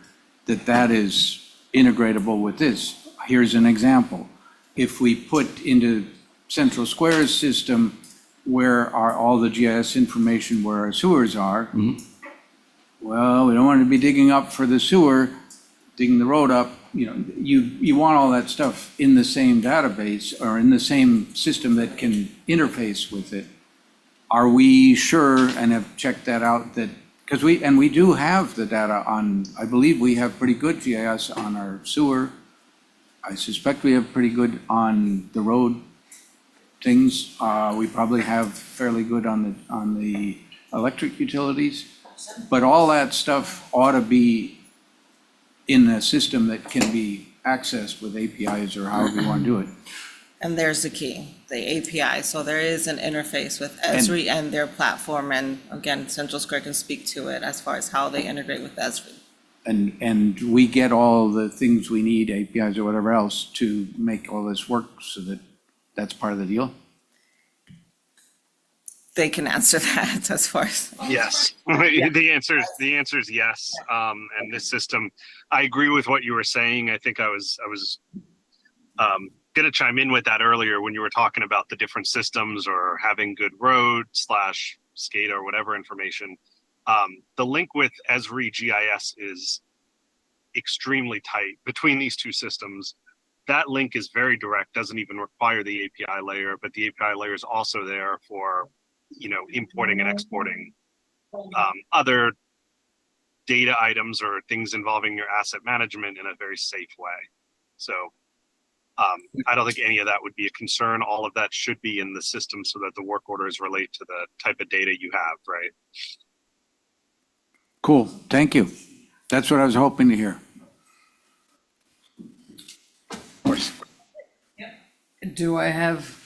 that that is integratable with this. Here's an example. If we put into Central Square's system where are all the GIS information where our sewers are, well, we don't want to be digging up for the sewer, digging the road up, you want all that stuff in the same database or in the same system that can interface with it. Are we sure and have checked that out that, because we do have the data on, I believe we have pretty good GIS on our sewer. I suspect we have pretty good on the road things. We probably have fairly good on the electric utilities. But all that stuff ought to be in a system that can be accessed with APIs or however you want to do it. And there's the key, the API. So there is an interface with Esri and their platform. And again, Central Square can speak to it as far as how they integrate with Esri. And we get all the things we need, APIs or whatever else, to make all this work so that that's part of the deal? They can answer that as far as. Yes, the answer is yes. And this system, I agree with what you were saying. I think I was gonna chime in with that earlier when you were talking about the different systems or having good road / SCADA or whatever information. The link with Esri GIS is extremely tight between these two systems. That link is very direct, doesn't even require the API layer, but the API layer is also there for importing and exporting other data items or things involving your asset management in a very safe way. So I don't think any of that would be a concern. All of that should be in the system so that the work orders relate to the type of data you have, right? Cool, thank you. That's what I was hoping to hear. Of course. Do I have,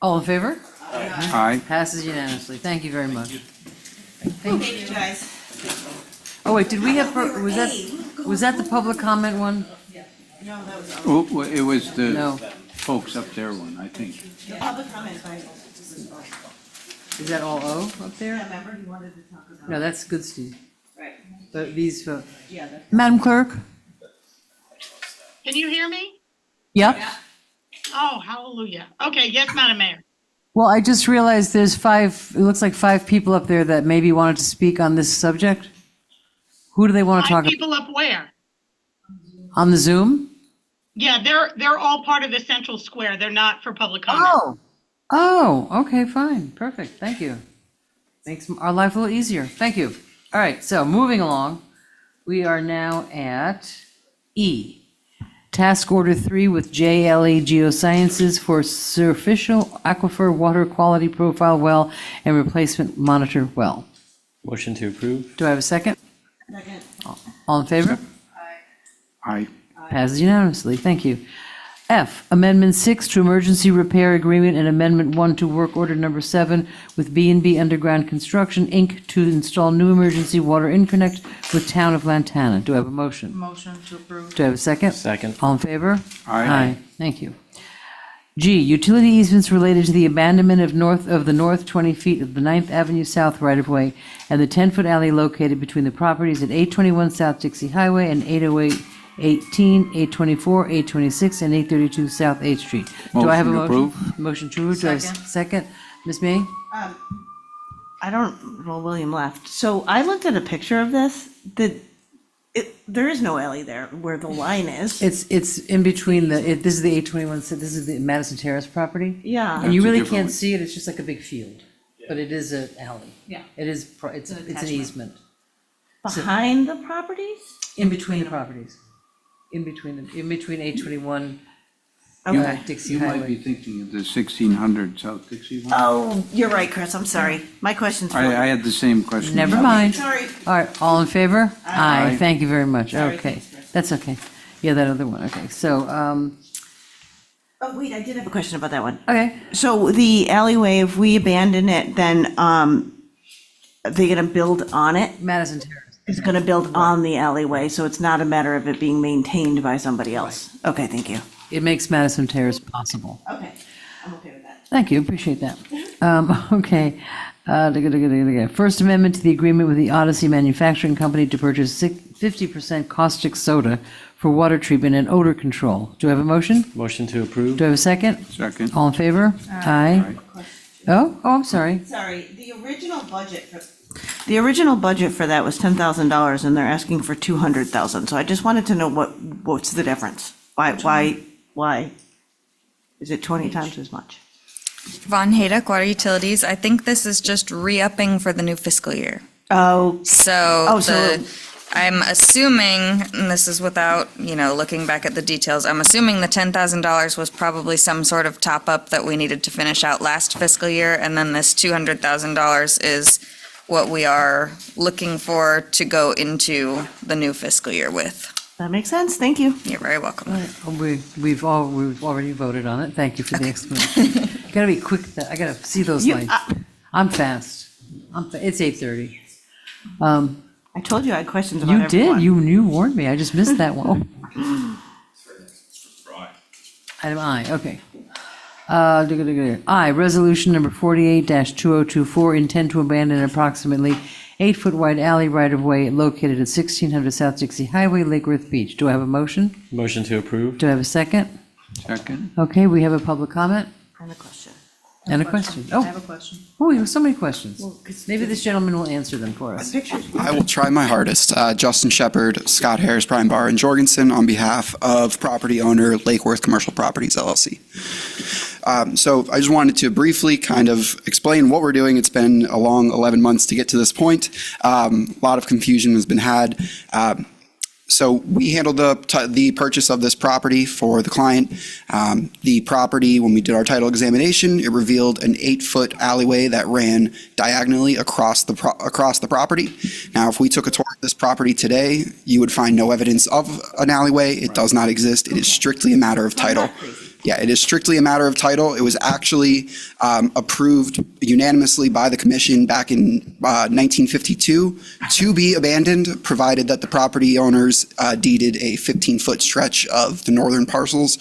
all in favor? Aye. Passes unanimously. Thank you very much. Thank you, guys. Oh, wait, did we have, was that the public comment one? No, that was. Oh, it was the No. folks up there one, I think. The public comment, right? Is that all O up there? Yeah, remember, he wanted to talk about. No, that's good, Steve. Right. But these, Yeah, that's. Madam Clerk? Can you hear me? Yep. Oh, hallelujah. Okay, yes, Madam Mayor. Well, I just realized there's it looks like 5 people up there that maybe wanted to speak on this subject. Who do they want to talk about? People up where? On the Zoom? Yeah, they're all part of the Central Square. They're not for public comment. Oh, okay, fine, perfect, thank you. Makes our life a little easier, thank you. All right, so moving along, we are now at E. Task Order 3 with JLA Geosciences for Superficial Aquifer Water Quality Profile Well and Replacement Monitor Well. Motion to approve? Do I have a second? Second. All in favor? Aye. Passes unanimously, thank you. F, Amendment 6 to Emergency Repair Agreement and Amendment 1 to Work Order Number 7 with B&B Underground Construction, Inc. to install new emergency water interconnect with Town of Lantana. Do I have a motion? Motion to approve. Do I have a second? Second. All in favor? Aye. Thank you. G, utility easements related to the abandonment of the north 20 feet of the 9th Avenue South right-of-way and the 10-foot alley located between the properties at 821 South Dixie Highway and 808 18, 824, 826, and 832 South 8th Street. Do I have a Motion to motion? approve. Motion to approve. Do I have a second? Ms. May? I don't, well, William left. So I looked at a picture of this, there is no alley there where the line is. It's in between this is the 821, this is the Madison Terrace property. Yeah. And you That's a really different can't one. see it, it's just like a big field. But it is an alley. Yeah. It is, it's an easement. Behind the properties? In between the properties. In between 821 Okay. Dixie You might be Highway. thinking of the 1600 South Dixie one. Oh, you're right, Chris, I'm sorry. My question's for I had the same question. Never mind. Sorry. All right, all in favor? Aye. Thank you very much. Sorry, Okay, thanks, Chris. that's okay. Yeah, that other one, okay. So, Oh, wait, I did have a question about that one. Okay. So the alleyway, if we abandon it, then, they're gonna build on it? Madison Terrace. It's gonna build on the alleyway, so it's not a matter of it being maintained by somebody else? Okay, thank you. It makes Madison Terrace possible. Okay, I'm okay with that. Thank you, appreciate that. Okay. First Amendment to the agreement with the Odyssey Manufacturing Company to purchase 50% caustic soda for water treatment and odor control. Do I have a motion? Motion to approve? Do I have a second? Second. All in favor? Aye. Oh, I'm sorry. Sorry, the original budget for that was $10,000, and they're asking for $200,000, so I just wanted to know what's the difference? Why? Is it 20 times as much? Von Haydock Water Utilities, I think this is just re-upping for the new fiscal year. Oh. So I'm assuming, and this is without, looking back at the details, I'm assuming the $10,000 was probably some sort of top-up that we needed to finish out last fiscal year, and then this $200,000 is what we are looking for to go into the new fiscal year with. That makes sense, thank you. You're very welcome. We've already voted on it. Thank you for the explanation. Gotta be quick, I gotta see those lines. I'm fast. It's 8:30. I told you I had questions about You everyone. did, you warned me, I just missed that one. Item I, okay. I, resolution number 48-2024, intend to abandon an approximately 8-foot wide alley right-of-way located at 1600 South Dixie Highway, Lake Worth Beach. Do I have a motion? Motion to approve? Do I have a second? Second. Okay, we have a public comment And a question. and a question. I Oh, have a question. we have so many questions. Maybe this gentleman will answer them for us. I will try my hardest. Justin Shepard, Scott Harris, Brian Barr, and Jorgensen on behalf of property owner Lake Worth Commercial Properties LLC. So I just wanted to briefly kind of explain what we're doing. It's been a long 11 months to get to this point. A lot of confusion has been had. So we handled the purchase of this property for the client. The property, when we did our title examination, it revealed an 8-foot alleyway that ran diagonally across the property. Now, if we took a tour of this property today, you would find no evidence of an alleyway. It does not exist. It is strictly a matter of title. Yeah, it is strictly a matter of title. It was actually approved unanimously by the commission back in 1952 to be abandoned, provided that the property owners deeded a 15-foot stretch of the northern parcels,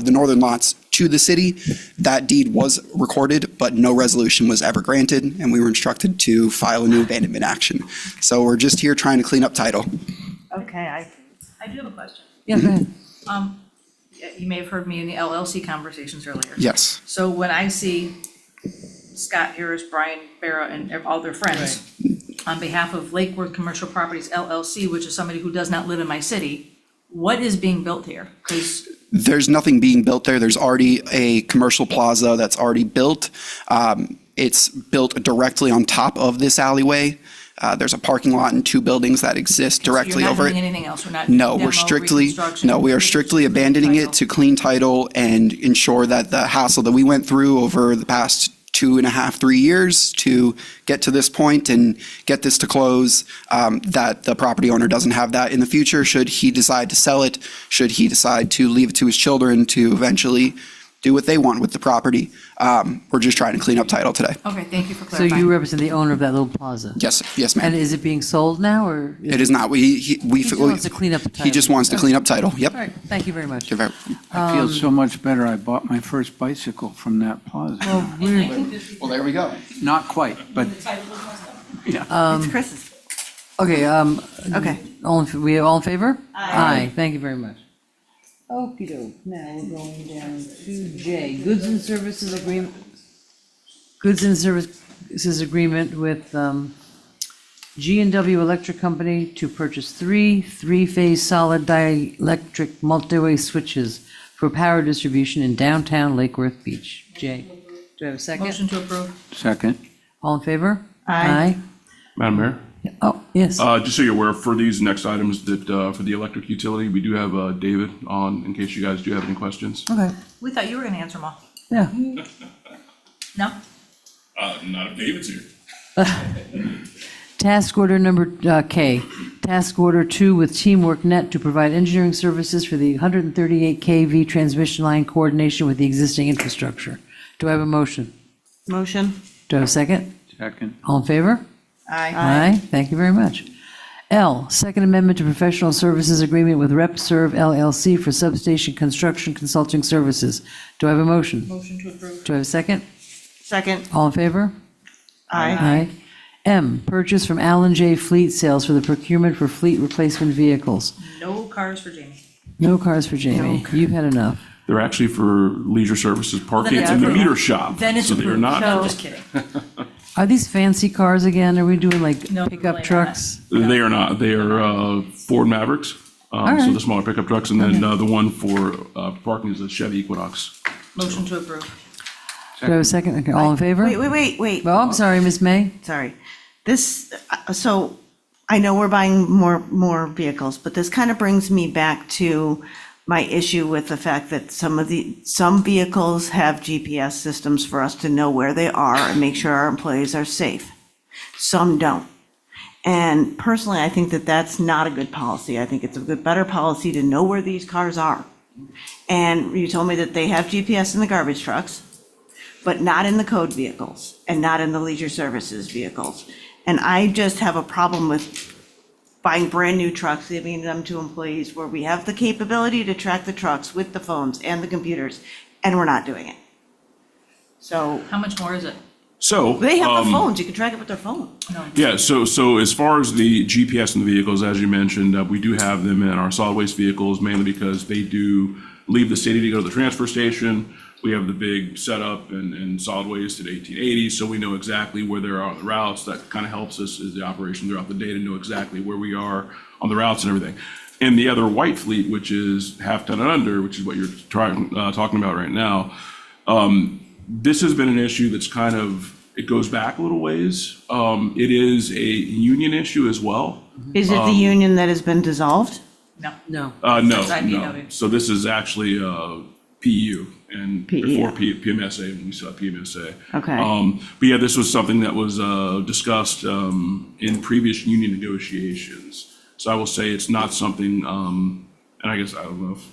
the northern lots to the city. That deed was recorded, but no resolution was ever granted, and we were instructed to file a new abandonment action. So we're just here trying to clean up title. Okay, I do have a question. Yeah, go ahead. You may have heard me in the LLC conversations earlier. Yes. So when I see Scott Harris, Brian Barra, and all their friends, on behalf of Lake Worth Commercial Properties LLC, which is somebody who does not live in my city, what is being built here? Because There's nothing being built there. There's already a commercial plaza that's already built. It's built directly on top of this alleyway. There's a parking lot and 2 buildings that exist directly over you're not it. doing anything else? We're not No, demo, reconstruction, we are strictly abandoning it to clean title and ensure that the hassle that we went through over the past 2.5, 3 years to get to this point and get this to close, that the property owner doesn't have that in the future should he decide to sell it, should he decide to leave it to his children to eventually do what they want with the property. We're just trying to clean up title today. Okay, thank you for So clarifying. you represent the owner of that little plaza? Yes, yes, And ma'am. is it being sold now, or? It is not. We He just wants to clean up the title. He just wants to clean up title. Yep. All right, thank you very much. You're very- I feel so much better. I bought my first bicycle from that plaza. Well, there we go. Not quite, but It's Chris's. Okay, Okay. we all in favor? Aye. Thank you very much. Okey doke, now we're going down to J, goods and services agreement. Goods and services agreement with G&W Electric Company to purchase 3-phase solid dielectric multi-way switches for power distribution in downtown Lake Worth Beach. J, do I have a second? Motion to approve. second. All in favor? Aye. Madam Mayor? Oh, yes. Just so you're aware, for these next items that, for the electric utility, we do have David on, in case you guys do have any questions. Okay, We thought you were gonna answer them all. yeah. No? Not if David's here. Task order number K, task order 2 with Teamwork Net to provide engineering services for the 138 kV transmission line coordination with the existing infrastructure. Do I have a motion? Motion. Do I have a second? Second. All in favor? Aye. Thank you very much. L, Second Amendment to Professional Services Agreement with RepServe LLC for substation construction consulting services. Do I have a motion? Motion to approve. Do I have a second? Second. All in favor? Aye. Aye. M, purchase from Allen J. Fleet Sales for the procurement for fleet replacement vehicles. No cars for Jamie. No cars for Jamie. You've had enough. They're actually for leisure services, parking it's and the approved. meter shop. Then it's So they're approved. not, No, I'm just kidding. Are these fancy cars again? Are we doing like No, pickup really not. trucks? they are not. They are Ford Mavericks. So right. the smaller pickup trucks. And then the one for parking is a Chevy Equinox. Motion to approve. Do I have a second? Okay, all in favor? Wait. Oh, I'm sorry, Ms. May. Sorry. This, so I know we're buying more vehicles, but this kind of brings me back to my issue with the fact that some vehicles have GPS systems for us to know where they are and make sure our employees are safe. Some don't. And personally, I think that that's not a good policy. I think it's a better policy to know where these cars are. And you told me that they have GPS in the garbage trucks, but not in the code vehicles and not in the leisure services vehicles. And I just have a problem with buying brand-new trucks, giving them to employees where we have the capability to track the trucks with the phones and the computers, and we're not doing it. So How much more is it? So. they have the phones, you can track it with their phone. Yeah, so as far as the GPS in the vehicles, as you mentioned, we do have them in our solid waste vehicles, mainly because they do leave the city to go to the transfer station. We have the big setup and solid waste at 1880, so we know exactly where they are on the routes. That kind of helps us as the operation throughout the day to know exactly where we are on the routes and everything. And the other white fleet, which is half ton and under, which is what you're talking about right now, this has been an issue that's kind of, it goes back a little ways. It is a union issue as well. Is it the union that has been dissolved? No. No. No. That's IBW. So this is actually PEU and PEU. before PMSA, when we saw PMSA. Okay. But yeah, this was something that was discussed in previous union negotiations. So I will say it's not something, and I guess, I don't know if,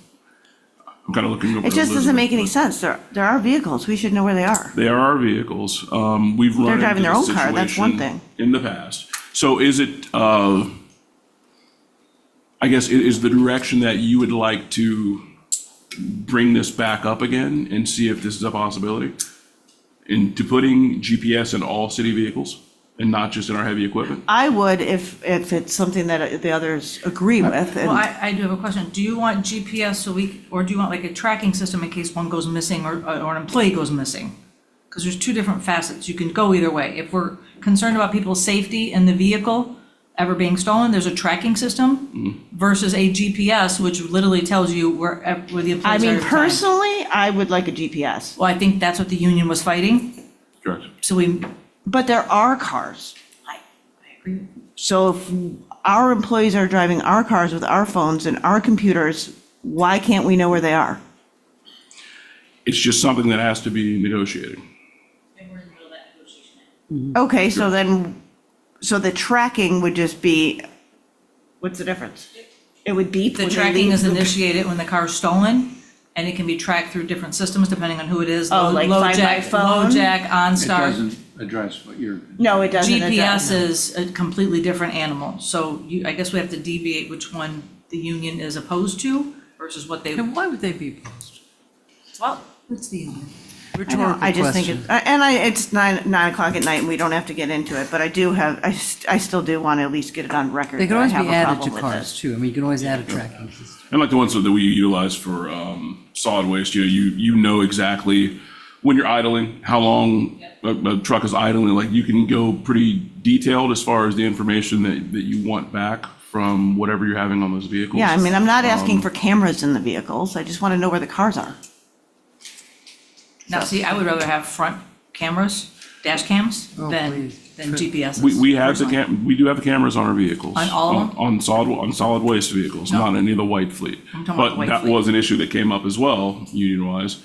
I'm kind of looking over. It just doesn't make any Elizabeth, sense. There are vehicles, we should know where they are. but They are our vehicles. We've run driving into their this own car, that's one situation thing. in the past. So is it, I guess, is the direction that you would like to bring this back up again and see if this is a possibility? Into putting GPS in all city vehicles and not just in our heavy equipment? I would if it's something that the others agree with. Well, and- I do have a question. Do you want GPS or do you want like a tracking system in case one goes missing or an employee goes missing? Because there's two different facets. You can go either way. If we're concerned about people's safety in the vehicle ever being stolen, there's a tracking system versus a GPS, which literally tells you where the employees are. I mean, at the time. personally, I would like a GPS. Well, I think that's what the union was fighting. Correct. So But there are cars. I agree. So if our employees are driving our cars with our phones and our computers, why can't we know where they are? It's just something that has to be negotiated. Okay, so then, so the tracking would just be, what's the difference? It would beep The when they tracking leave is the- initiated when the car is stolen, and it can be tracked through different systems depending on who it is. Oh, like Find My Phone? LoJack, It OnStar. doesn't address what you're. No, it doesn't. it GPS doesn't. is a completely different animal, so I guess we have to deviate which one the union is opposed to versus what they. And why would they be opposed? Well, it's the union. I know, Rhetorical I just think question. it's 9 o'clock at night and we don't have to get into it, but I do have, I still do want to at least get it on record. They can that I always have be a added problem to with cars this. too. I mean, you can always add a tracking system. And like the ones that we utilize for solid waste, you know exactly when you're idling, how long a truck is idling. Like you can go pretty detailed as far as the information that you want back from whatever you're having on those vehicles. Yeah, I mean, I'm not asking for cameras in the vehicles. I just want to know where the cars are. Now, see, I would rather have front cameras, dash cams, Oh, than GPS. We have we do have the cameras on our vehicles. On all of them? On solid waste vehicles, No. not any of the white fleet. I'm talking about the But white that fleet. was an issue that came up as well, union-wise.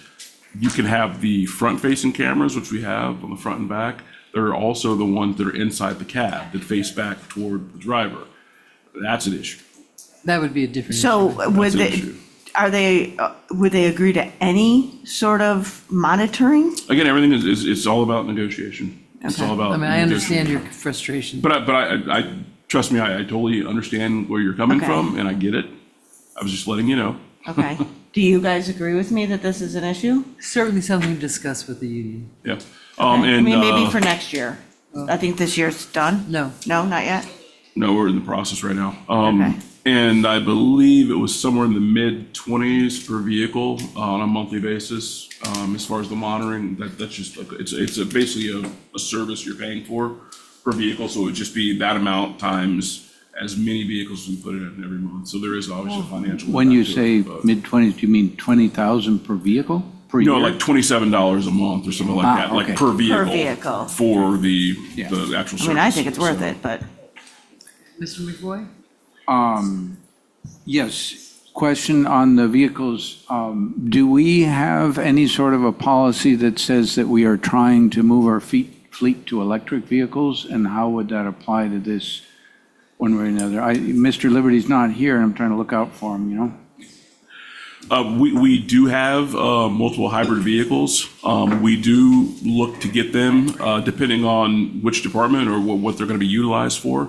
You can have the front-facing cameras, which we have on the front and back, There are also the ones that are inside the cab that face back toward the driver. That's an issue. That would be a different issue. So would That's an they, issue. would they agree to any sort of monitoring? Again, everything it's all about negotiation. It's all about. I mean, I understand negotiation. your frustration. But I trust me, I totally understand where you're coming Okay. from, and I get it. I was just letting you know. Okay. Do you guys agree with me that this is an issue? Certainly something to discuss with the union. Yeah. I And mean, maybe for next year. I think this year's done. No. No, not yet? no, we're in the process right now. Okay. And I believe it was somewhere in the mid-20s per vehicle on a monthly basis. As far as the monitoring, that's just like, it's basically a service you're paying for per vehicle. So it would just be that amount times as many vehicles we put in every month. So there is obviously a financial. When you impact to say it, but- mid-20s, do you mean 20,000 per vehicle? Per No, year? like $27 a month or something like that, like okay. per vehicle. vehicle. For the Yeah. actual service. I mean, I think it's worth So- it, but Mr. McVoy? Yes, question on the vehicles. Do we have any sort of a policy that says that we are trying to move our fleet to electric vehicles? And how would that apply to this one way or another? Mr. Liberty's not here, and I'm trying to look out for him, you know? We do have multiple hybrid vehicles. We do look to get them, depending on which department or what they're going to be utilized for.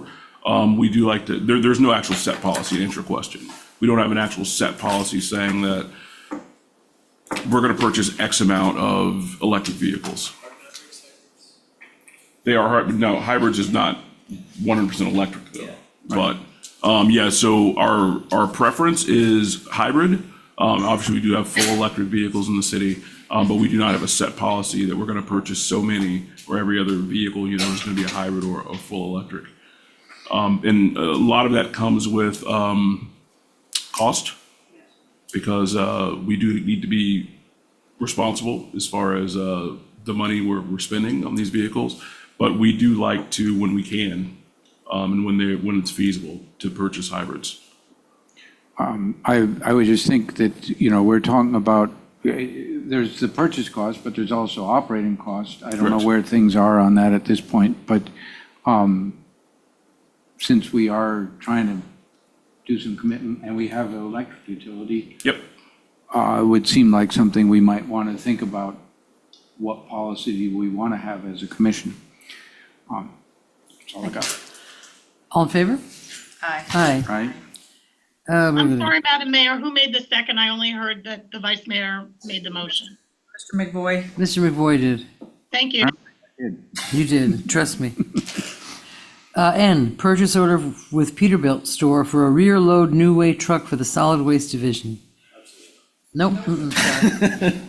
We do like to, there's no actual set policy to answer your question. We don't have an actual set policy saying that we're going to purchase X amount of electric vehicles. They are, no, hybrids is not 100% electric though. But, yeah, so our preference is hybrid. Obviously, we do have full electric vehicles in the city, but we do not have a set policy that we're going to purchase so many, or every other vehicle, is going to be a hybrid or a full electric. And a lot of that comes with cost, because we do need to be responsible as far as the money we're spending on these vehicles. But we do like to, when we can, and when it's feasible, to purchase hybrids. I would just think that, we're talking about, there's the purchase cost, but there's also operating cost. I don't know Correct. where things are on that at this point, but since we are trying to do some commitment and we have an electric utility, Yep. it would seem like something we might want to think about, what policy we want to have as a commission. That's all I got. All in favor? Aye. Aye. Right? I'm sorry, Madam Mayor, who made the second? I only heard that the Vice Mayor made the motion. Mr. McVoy? Mr. McVoy did. Thank you. You did, trust me. N, purchase order with Peterbilt store for a rear load new way truck for the solid waste division. Nope. Sorry.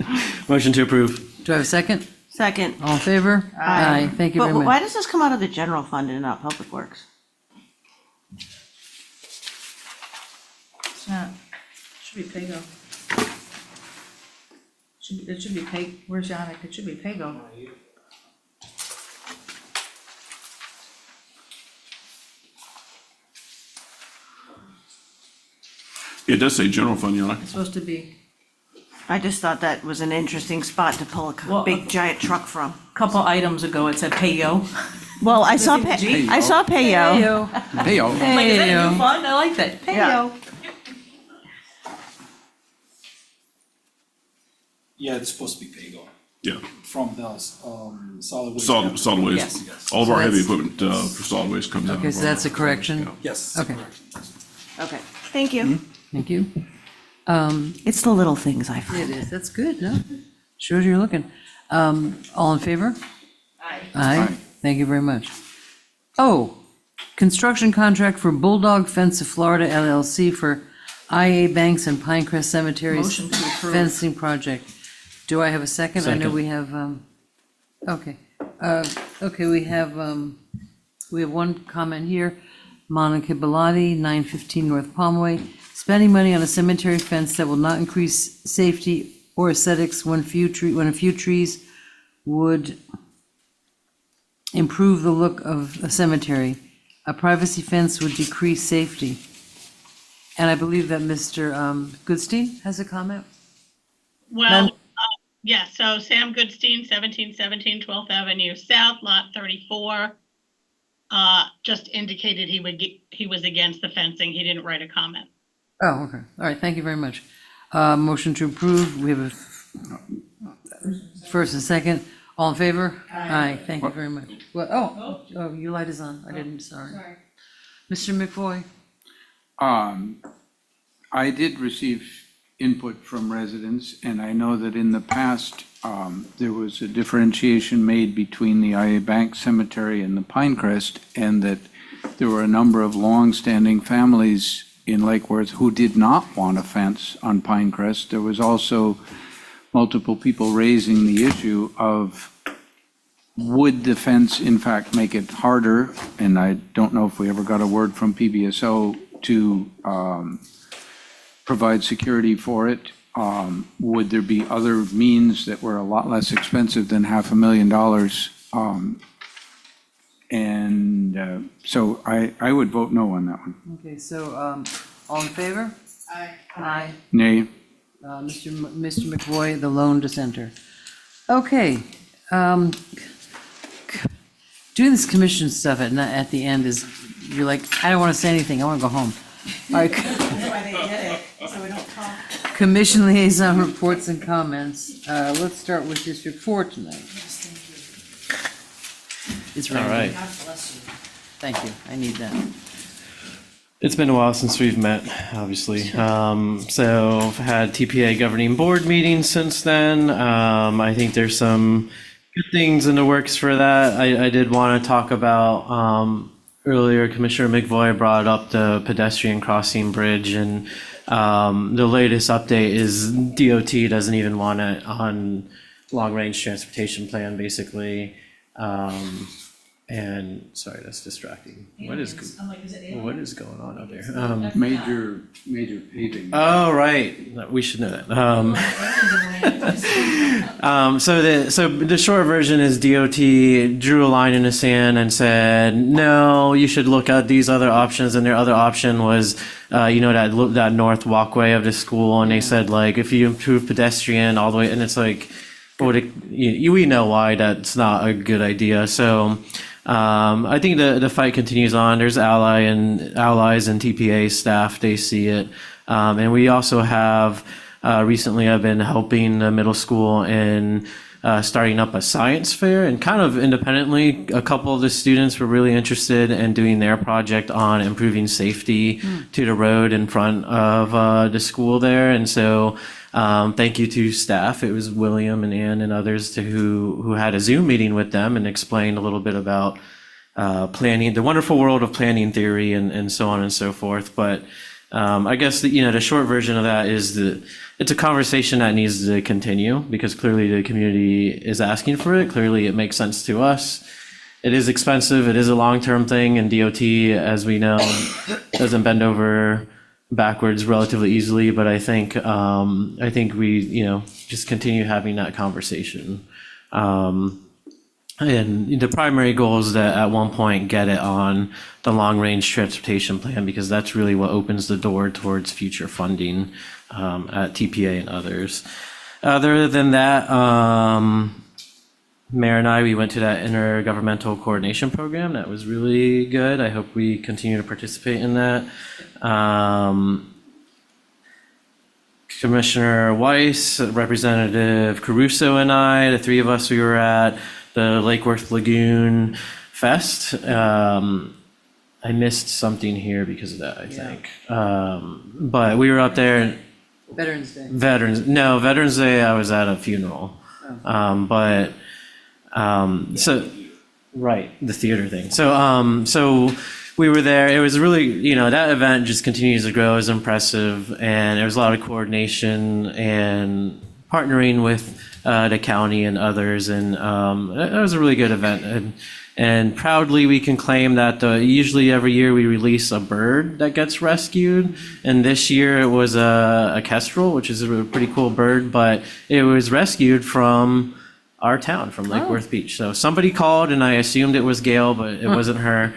Motion to approve. Do I have a second? second. All in favor? Aye. Thank you But very much. why does this come out of the general fund and not Public Works? It's not, should be Pago. It should be Pay, where's Yannick? It should be Pago. It does say general fund, Yana. It's supposed to be. I just thought that was an interesting spot to pull a Well, big giant truck from. Couple items ago, it said Payo. Well, I saw, Does it have a G? I saw Payo. Hey-o. Like, is that Payo. new fund? I like that. Yeah. Payo. Yeah, it's supposed to be Pago Yeah. from the solid waste. Solid waste. Yes. All of our So heavy that's- equipment for solid waste comes out. Okay, of so our- that's a correction. Yes. Okay. Okay, thank you. Thank you. It's the little things I It find. is, that's good, no? Shows you're looking. All in favor? Aye. Aye, thank you very much. Oh, construction contract for Bulldog Fence of Florida LLC for IA Banks and Pinecrest Cemeteries Motion to approve. fencing project. Do I have a second? I know Second. we have, okay. Okay, we have one comment here. Monica Bellotti, 915 North Palmway, spending money on a cemetery fence that will not increase safety or aesthetics when a few trees would improve the look of a cemetery. A privacy fence would decrease safety. And I believe that Mr. Goodstein has a comment? Well, Yeah, so Sam Goodstein, 1717 12th Avenue South, Lot 34, just indicated he was against the fencing. He didn't write a comment. Oh, okay. All right, thank you very much. Motion to approve, we have a first and second. All in favor? Aye, thank you very much. Well, oh, your light is on. I didn't, sorry. Mr. McVoy? I did receive input from residents, and I know that in the past, there was a differentiation made between the IA Bank Cemetery and the Pinecrest, and that there were a number of long-standing families in Lake Worth who did not want a fence on Pinecrest. There was also multiple people raising the issue of would the fence in fact make it harder, and I don't know if we ever got a word from PBSO to provide security for it. Would there be other means that were a lot less expensive than $500,000? So I would vote no on that one. Okay, so, all in favor? Aye. Aye. Nay. Mr. McVoy, the lone dissenter. Okay. Doing this commission stuff at the end is, you're like, I don't want to say anything, I want to go home. All right. That's why they did it, so we don't talk. Commission liaison reports and comments. Let's start with District 4 tonight. It's All Randy. right. Thank you, I need that. It's been a while since we've met, obviously. So I've had TPA governing board meetings since then. I think there's some good things in the works for that. I did want to talk about, earlier Commissioner McVoy brought up the pedestrian crossing bridge, and the latest update is DOT doesn't even want it on long-range transportation plan, basically. And sorry, that's distracting. What is going on out there? Major paving. Oh, right. We should know that. So the short version is DOT drew a line in the sand and said, no, you should look at these other options. And their other option was, that north walkway of the school. And they said, like, if you improve pedestrian all the way, and it's like, we know why that's not a good idea. So I think the fight continues on. There's allies and TPA staff, they see it. And we also have, recently I've been helping the middle school in starting up a science fair, and kind of independently, a couple of the students were really interested in doing their project on improving safety to the road in front of the school there. And so thank you to staff. It was William and Ann and others who had a Zoom meeting with them and explained a little bit about planning, the wonderful world of planning theory and so on and so forth. But I guess the short version of that is it's a conversation that needs to continue, because clearly the community is asking for it. Clearly it makes sense to us. It is expensive. It is a long-term thing, and DOT, as we know, doesn't bend over backwards relatively easily. But I think we just continue having that conversation. And the primary goal is that at one point get it on the long-range transportation plan, because that's really what opens the door towards future funding at TPA and others. Other than that, Mayor and I, we went to that intergovernmental coordination program. That was really good. I hope we continue to participate in that. Commissioner Weiss, Representative Caruso, and I, the three of us, we were at the Lake Worth Lagoon Fest. I missed something here because of that, I think. But we were up there. Veterans Day. Veterans Day, I was at a funeral. Right, the theater thing. So we were there. It was really, that event just continues to grow. It was impressive, and there was a lot of coordination and partnering with the county and others, and it was a really good event. And proudly we can claim that usually every year we release a bird that gets rescued, and this year it was a kestrel, which is a pretty cool bird, but it was rescued from our town from Lake Worth Beach. So somebody called and I assumed it was Gail, but it wasn't her.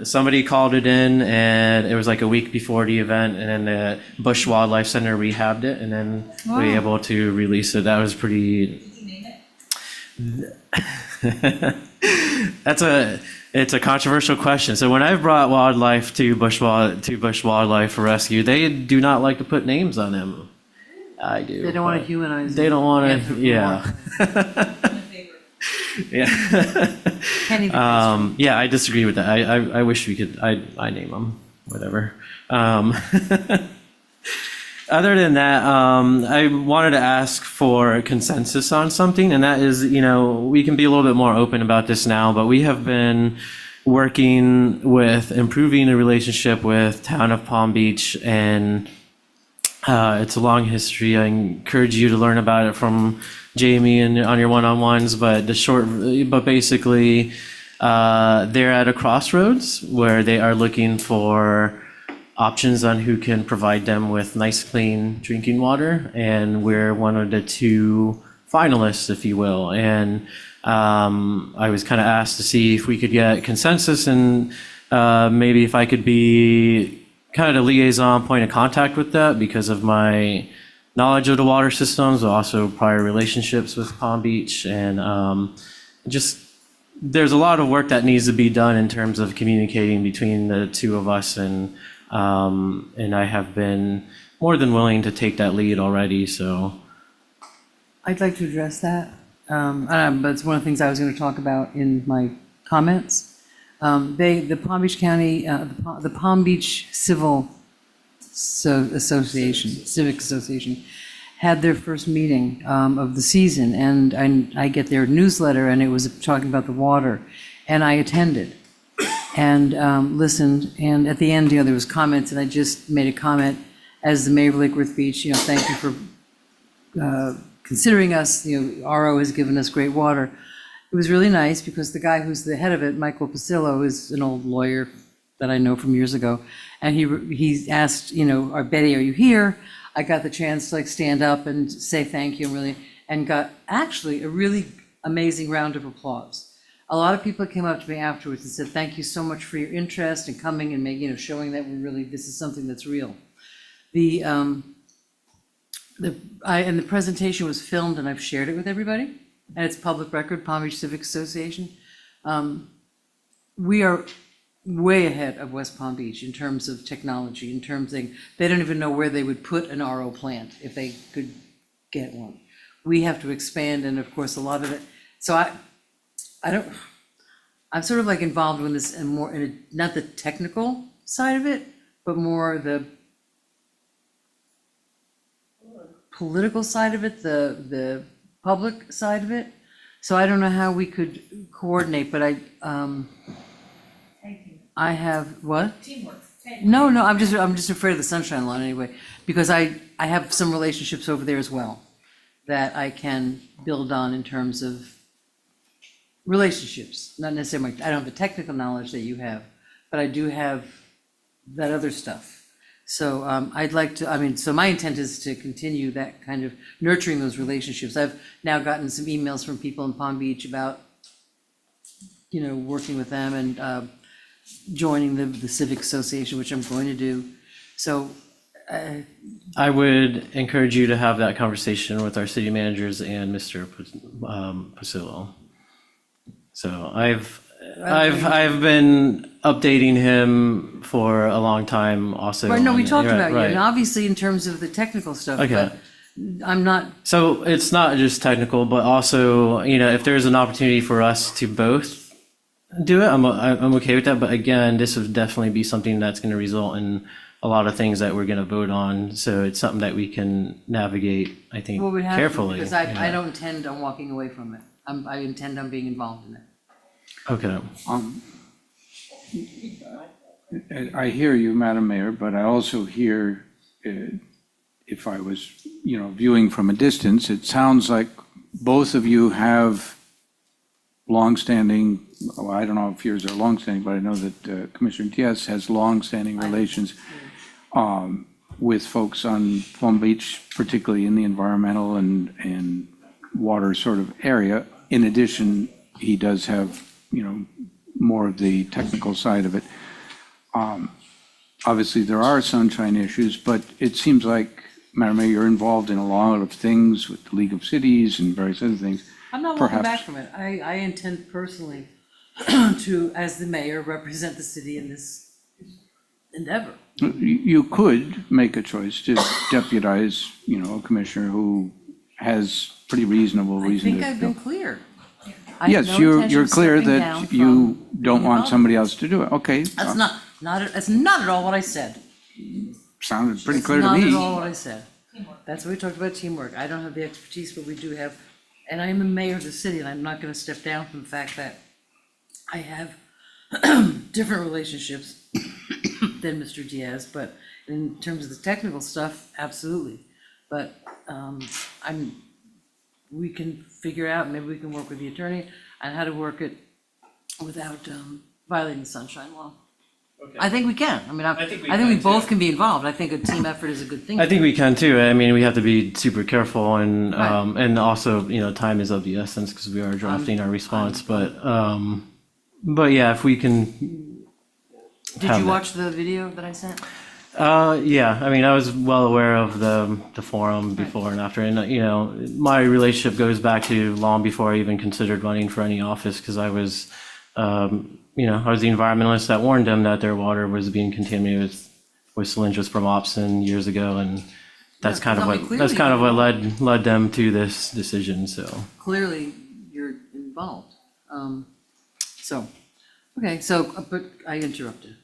Somebody called it in and it was like a week before the event, and then the Bush Wildlife Center rehabbed it, and then we were able to release it. That was pretty. It's a controversial question. So when I've brought wildlife to Bush Wildlife for rescue, they do not like to put names on them. I do. They don't want to humanize it. They don't want to, yeah. Yeah. Kenny, Yeah, I disagree with that. I wish we could, I name them, whatever. Other than that, I wanted to ask for consensus on something, and that is, we can be a little bit more open about this now, but we have been working with improving the relationship with Town of Palm Beach, and it's a long history. I encourage you to learn about it from Jamie and on your one-on-ones, but basically, they're at a crossroads where they are looking for options on who can provide them with nice, clean drinking water, and we're one of the two finalists, if you will. And I was kind of asked to see if we could get consensus, and maybe if I could be kind of the liaison point of contact with that because of my knowledge of the water systems, but also prior relationships with Palm Beach, and just there's a lot of work that needs to be done in terms of communicating between the two of us, and I have been more than willing to take that lead already, so. I'd like to address that, but it's one of the things I was going to talk about in my comments. The Palm Beach County, the Palm Beach Civic Association had their first meeting of the season, and I get their newsletter, and it was talking about the water, and I attended and listened, and at the end, there was comments, and I just made a comment as the mayor of Lake Worth Beach, thank you for considering us, RO has given us great water. It was really nice because the guy who's the head of it, Michael Pasillo, is an old lawyer that I know from years ago, and he asked, Betty, are you here? I got the chance to stand up and say thank you, and got actually a really amazing round of applause. A lot of people came up to me afterwards and said, thank you so much for your interest in coming and showing that this is something that's real. And the presentation was filmed, and I've shared it with everybody, and it's public record, Palm Beach Civic Association. We are way ahead of West Palm Beach in terms of technology, in terms of, they don't even know where they would put an RO plant if they could get one. We have to expand, and of course, a lot of it, so I'm sort of involved in this and more not the technical side of it, but more the political side of it, the public side of it. So I don't know how we could coordinate, but I have, what? Teamwork. No, I'm just afraid of the Sunshine Law anyway, because I have some relationships over there as well that I can build on in terms of relationships, not necessarily, I don't have the technical knowledge that you have, but I do have that other stuff. So I'd like to, so my intent is to continue that kind of nurturing those relationships. I've now gotten some emails from people in Palm Beach about, working with them and joining the Civic Association, which I'm going to do. So I would encourage you to have that conversation with our city managers and Mr. Pasillo. So I've been updating him for a long time also. Right, no, we talked about you, right. and obviously in terms of the technical stuff, Okay. but I'm not, So it's not just technical, but also, if there's an opportunity for us to both do it, I'm okay with that. But again, this would definitely be something that's going to result in a lot of things that we're going to vote on. So it's something that we can navigate, I think, well, we have to, carefully. because I don't intend on walking away from it. I intend on being involved in it. Okay. I hear you, Madam Mayor, but I also hear, if I was, viewing from a distance, it sounds like both of you have longstanding, well, I don't know if yours are longstanding, but I know that Commissioner Diaz has longstanding relations with folks on Palm Beach, particularly in the environmental and water sort of area. In addition, he does have, more of the technical side of it. Obviously, there are sunshine issues, but it seems like, Madam Mayor, you're involved in a lot of things with the League of Cities and various other things. I'm not walking Perhaps- back from it. I intend personally to, as the mayor, represent the city in this endeavor. You could make a choice to deputize, a commissioner who has pretty reasonable I reason think to. I've been clear. I have Yes, no you're intention of clear stepping that down you from don't being want involved. somebody else to do it. Okay. That's that's not at all what I said. Sounded pretty That's clear to not me. at all what I said. That's what we talked about, teamwork. I don't have the expertise, but we do have, and I am the mayor of the city, and I'm not gonna step down from the fact that I have different relationships than Mr. Diaz, but in terms of the technical stuff, absolutely. But, we can figure out, maybe we can work with the attorney on how to work it without, violating the sunshine law. I think we can. I mean, I think we both can be involved. I think a team effort is a good thing. I think we can too. I mean, we have to be super careful and, Right. and also, time is of the essence because we are drafting our response, but yeah, if we can. Did have you that. watch the video that I sent? Yeah, I mean, I was well aware of the forum before and after, and, my relationship goes back to long before I even considered running for any office, because I was, I was the environmentalist that warned them that their water was being contaminated with cylindrous bromopsin years ago, and that's Yeah, kind of I mean, what, that's kind of what led them to this decision, so. Clearly, you're involved. But I interrupted.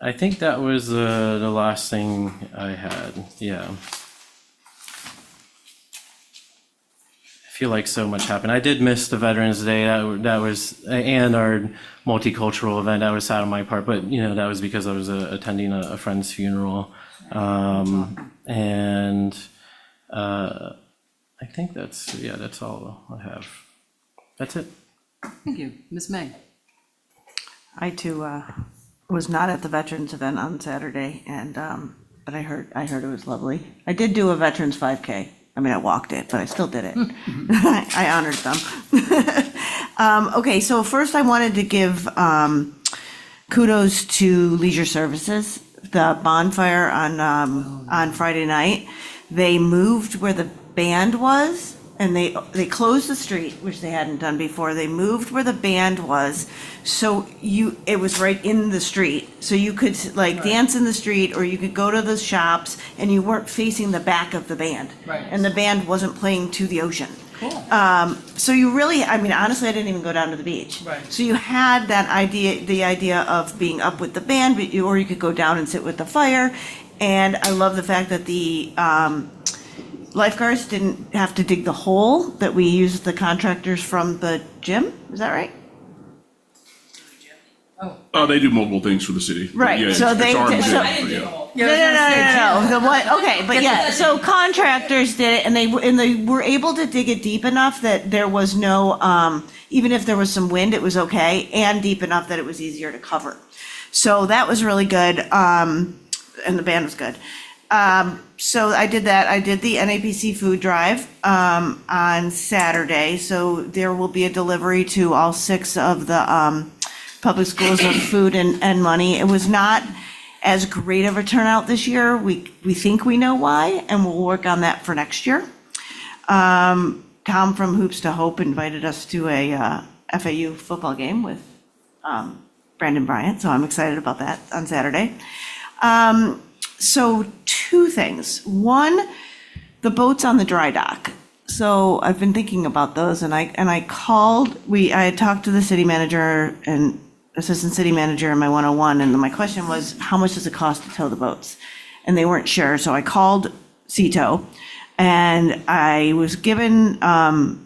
I think that was the last thing I had, yeah. I feel like so much happened. I did miss the Veterans Day, that was, and our multicultural event, that was sad on my part, but, that was because I was attending a friend's funeral. And I think that's all I have. That's it. Thank you. Ms. May? I too was not at the veterans event on Saturday, and but I heard it was lovely. I did do a veterans 5K. I mean, I walked it, but I still did it. I honored them. Okay, so first I wanted to give kudos to Leisure Services. The bonfire on Friday night, they moved where the band was, and they closed the street, which they hadn't done before. They moved where the band was, so it was right in the street. So you could dance in the street, or you could go to the shops, and you weren't facing the back of the band. Right. And the band wasn't playing to the ocean. Cool. So you really, I mean, honestly, I didn't even go down to the beach. Right. So you had that idea, the idea of being up with the band, or you could go down and sit with the fire. And I love the fact that the lifeguards didn't have to dig the hole, that we used the contractors from the gym. Is that right? They do multiple things for the city. but Right, yeah, so it's they our did- gym, so- but yeah. No. The what? Okay, but yeah. So contractors did it, and they were able to dig it deep enough that there was no, even if there was some wind, it was okay, and deep enough that it was easier to cover. So that was really good, and the band was good. So I did that. I did the NAPC food drive on Saturday. So there will be a delivery to all 6 of the public schools of food and money. It was not as great of a turnout this year. We think we know why, and we'll work on that for next year. Tom from Hoops to Hope invited us to a FAU football game with Brandon Bryant, so I'm excited about that on Saturday. So 2 things. One, the boats on the dry dock. So I've been thinking about those, and I called, I had talked to the city manager and assistant city manager in my 101, and my question was, how much does it cost to tow the boats? And they weren't sure, so I called Seatow, and I was given I'm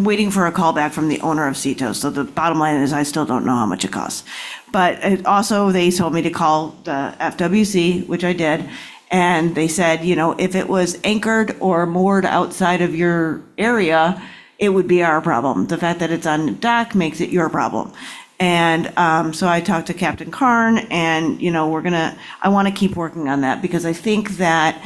waiting for a call back from the owner of Seatow, so the bottom line is I still don't know how much it costs. But they told me to call the FWC, which I did, and they said, if it was anchored or moored outside of your area, it would be our problem. The fact that it's on dock makes it your problem. And so I talked to Captain Karn, and, I want to keep working on that, because I think that,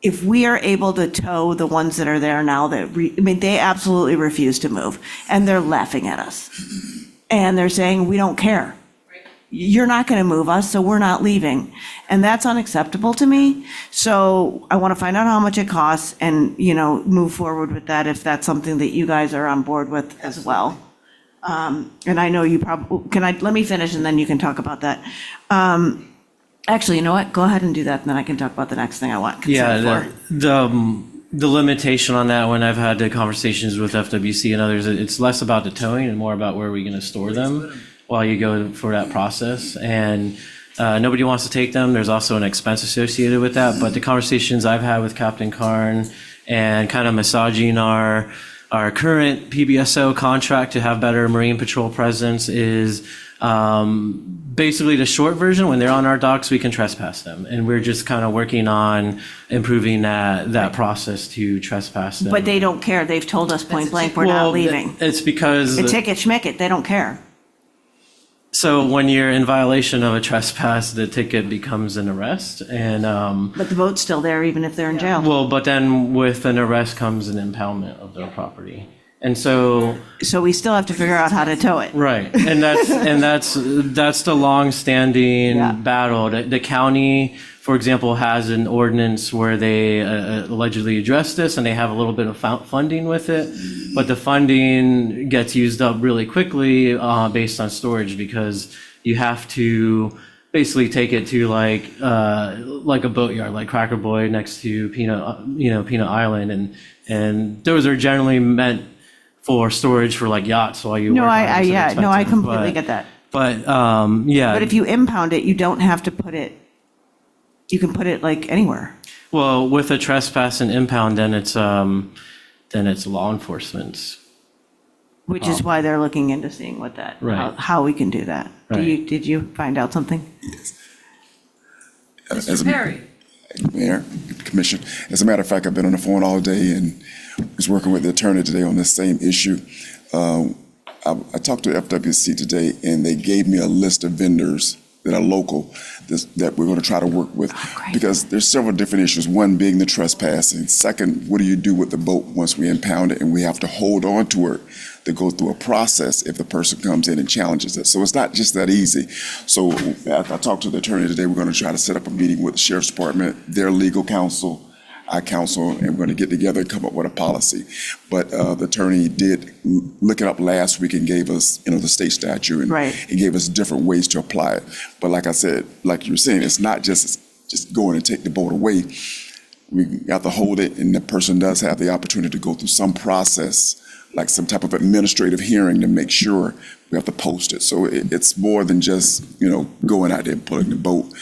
if we are able to tow the ones that are there now they absolutely refuse to move, and they're laughing at us. And they're saying, we don't care. You're not going to move us, so we're not leaving. And that's unacceptable to me. So I want to find out how much it costs and, move forward with that if that's something that you guys are on board with as well. And I know you probably, let me finish and then you can talk about that. Actually, you know what? Go ahead and do that, and then I can talk about the next thing I want consent Yeah, for. the limitation on that, when I've had the conversations with FWC and others, it's less about the towing and more about where we're going to store them while you go for that process. And nobody wants to take them. There's also an expense associated with that. But the conversations I've had with Captain Karn and kind of massaging our current PBSO contract to have better Marine Patrol presence is basically the short version. When they're on our docks, we can trespass them. And we're just kind of working on improving that process to trespass them. But they don't care. They've told us point blank, we're not leaving. It's because... The ticket schmicket, they don't care. So when you're in violation of a trespass, the ticket becomes an arrest, and But the boat's still there even if they're in jail. well, but then with an arrest comes an impoundment of their property, and so we still have to figure out how to tow it. right, and that's the long-standing battle. The county, for example, has an ordinance where they allegedly address this, and they have a little bit of funding with it, but the funding gets used up really quickly based on storage, because you have to basically take it to like a boatyard, like Cracker Boy next to Peanut Island, and those are generally meant for storage for like yachts while you No, work on it, so they're I expensive. completely get that. But yeah. But if you impound it, you don't have to put it, you can put it like anywhere. Well, with a trespass and impound, then it's law enforcement's. Which is why they're looking into seeing what that, Right. how we can do that. Right. Did you find out something? Mr. Perry. Mayor, Commission. As a matter of fact, I've been on the phone all day and was working with the attorney today on this same issue. I talked to FWC today, and they gave me a list of vendors that are local that we're going to try to work with, because there's several different issues. One being the trespassing. Second, what do you do with the boat once we impound it and we have to hold on to it to go through a process if the person comes in and challenges it? So it's not just that easy. So I talked to the attorney today. We're going to try to set up a meeting with the Sheriff's Department, their legal counsel, our counsel, and we're going to get together and come up with a policy. But the attorney did look it up last week and gave us, the state statute, and it gave us different ways to apply it. But like I said, like you were saying, it's not just going and take the boat away. We have to hold it, and the person does have the opportunity to go through some process, like some type of administrative hearing, to make sure we have to post it. So it's more than just, going out there and pulling the boat.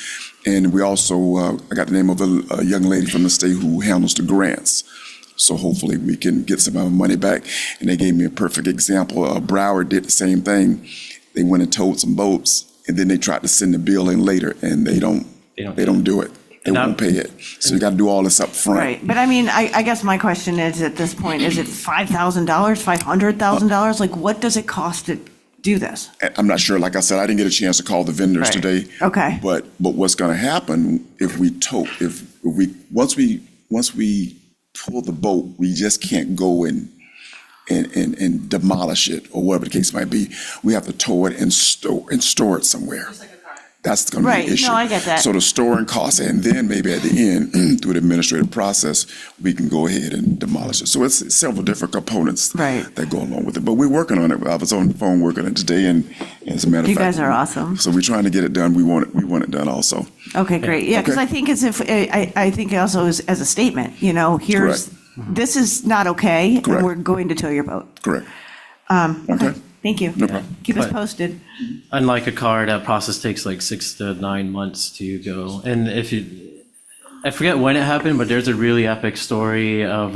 And we also, I got the name of a young lady from the state who handles the grants. So hopefully we can get some of our money back. And they gave me a perfect example. Broward did the same thing. They went and towed some boats, and then they tried to send the bill in later, and they don't do it. They won't pay it. So you got to do all this up front. Right, but I mean, I guess my question is, at this point, is it $5,000, $500,000? Like, what does it cost to do this? I'm not sure. Like I said, I didn't get a chance to call the vendors today. Okay. But what's going to happen if we tow, once we pull the boat, we just can't go and demolish it, or whatever the case might be. We have to tow it and store it somewhere. That's going to be the issue. No, I get that. So the storing costs, and then maybe at the end, through the administrative process, we can go ahead and demolish it. So it's several different components that go along with it. But we're working on it. I was on the phone working on it today, and as a matter of fact, You guys are awesome. So we're trying to get it done. We want it done also. Okay, great. Yeah, because I think I think also as a statement, here's, this is not okay, and we're going to tow your boat. Correct. Okay, thank you. No problem. Keep us But- posted. Unlike a car, that process takes like 6 to 9 months to go. And I forget when it happened, but there's a really epic story of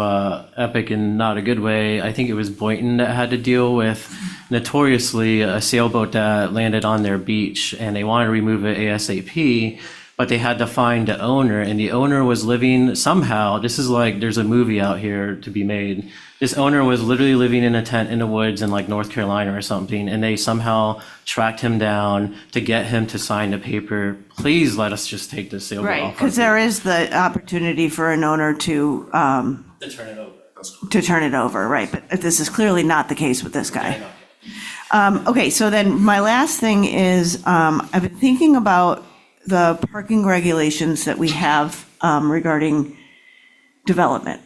epic in not a good way. I think it was Boynton that had to deal with notoriously a sailboat that landed on their beach, and they wanted to remove it ASAP. but they had to find the owner, and the owner was living somehow, this is like, there's a movie out here to be made. This owner was literally living in a tent in the woods in like North Carolina or something, and they somehow tracked him down to get him to sign the paper. Please let us just take this sailboat Right, off. because there is the opportunity for an owner to turn it over. turn it over, right, but this is clearly not the case with this guy. Okay, so then my last thing is, I've been thinking about the parking regulations that we have regarding development.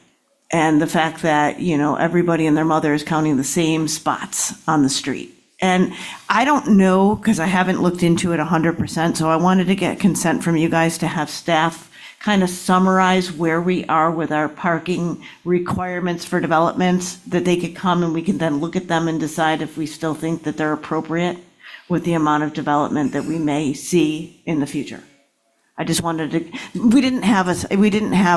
And the fact that, you know, everybody and their mother is counting the same spots on the street. And I don't know, because I haven't looked into it 100%, so I wanted to get consent from you guys to have staff kind of summarize where we are with our parking requirements for developments, that they could come and we can then look at them and decide if we still think that they're appropriate with the amount of development that we may see in the future. I just wanted to, we didn't have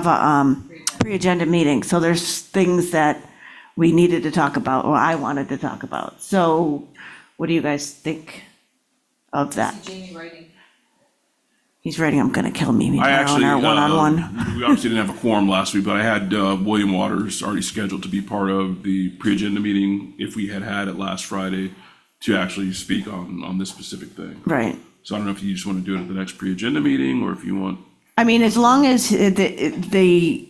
a pre-agenda meeting, so there's things that we needed to talk about, or I wanted to talk about. So what do you guys think of that? He's writing, I'm gonna kill me I actually, on our one-on-one. we obviously didn't have a quorum last week, but I had William Waters already scheduled to be part of the pre-agenda meeting if we had it last Friday to actually speak on this specific thing. Right. So I don't know if you just want to do it at the next pre-agenda meeting or if you want. I mean, as long as the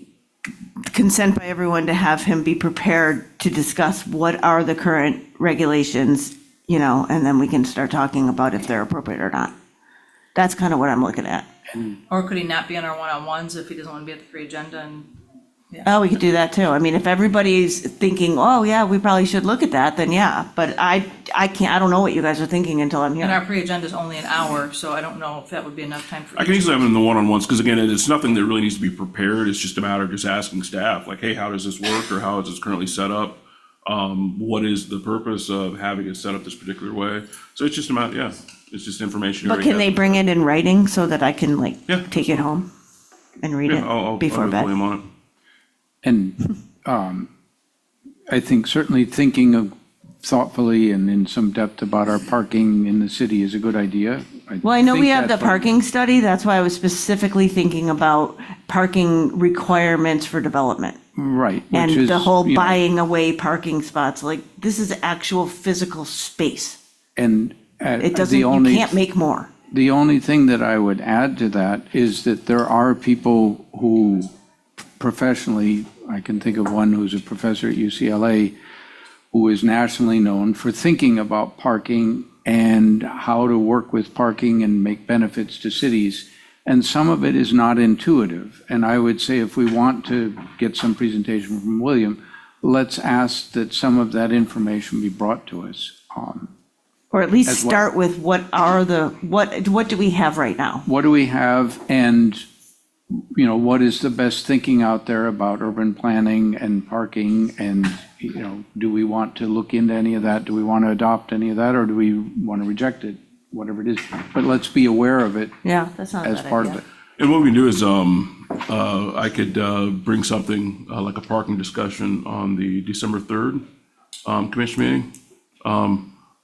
consent by everyone to have him be prepared to discuss what are the current regulations, you know, and then we can start talking about if they're appropriate or not. That's kind of what I'm looking at. Or could he not be on our one-on-ones if he doesn't want to be at the pre-agenda and? Oh, we could do that too. I mean, if everybody's thinking, oh, yeah, we probably should look at that, then yeah. But I can't, I don't know what you guys are thinking until I'm And our here. pre-agenda is only an hour, so I don't know if that would be enough time for. I can easily have them in the one-on-ones, because again, it's nothing that really needs to be prepared. It's just a matter of just asking staff, like, hey, how does this work, or how is this currently set up? What is the purpose of having it set up this particular way? So it's just a matter, yeah, it's just information. you But already can they have. bring it in writing so that I can like Yeah. take it home and read Yeah, I'll it before have bed? William on it. And I think certainly thinking of thoughtfully and in some depth about our parking in the city is a good idea. Well, I know we think have the that's what- parking study. That's why I was specifically thinking about parking requirements for development. Right. which And is, the whole you know, buying away parking spots, like, this is actual physical space. And It doesn't, the you only. can't make more. The only thing that I would add to that is that there are people who professionally, I can think of one who's a professor at UCLA, who is nationally known for thinking about parking and how to work with parking and make benefits to cities. And some of it is not intuitive. And I would say if we want to get some presentation from William, let's ask that some of that information be brought to us. Or at least As well. start with what do we have right now? What do we have, and, you know, what is the best thinking out there about urban planning and parking? And, you know, do we want to look into any of that? Do we want to adopt any of that, or do we want to reject it? Whatever it is, but let's be aware of it Yeah, that's not a as bad part of idea. it. And what we can do is, I could bring something like a parking discussion on the December 3rd commission meeting.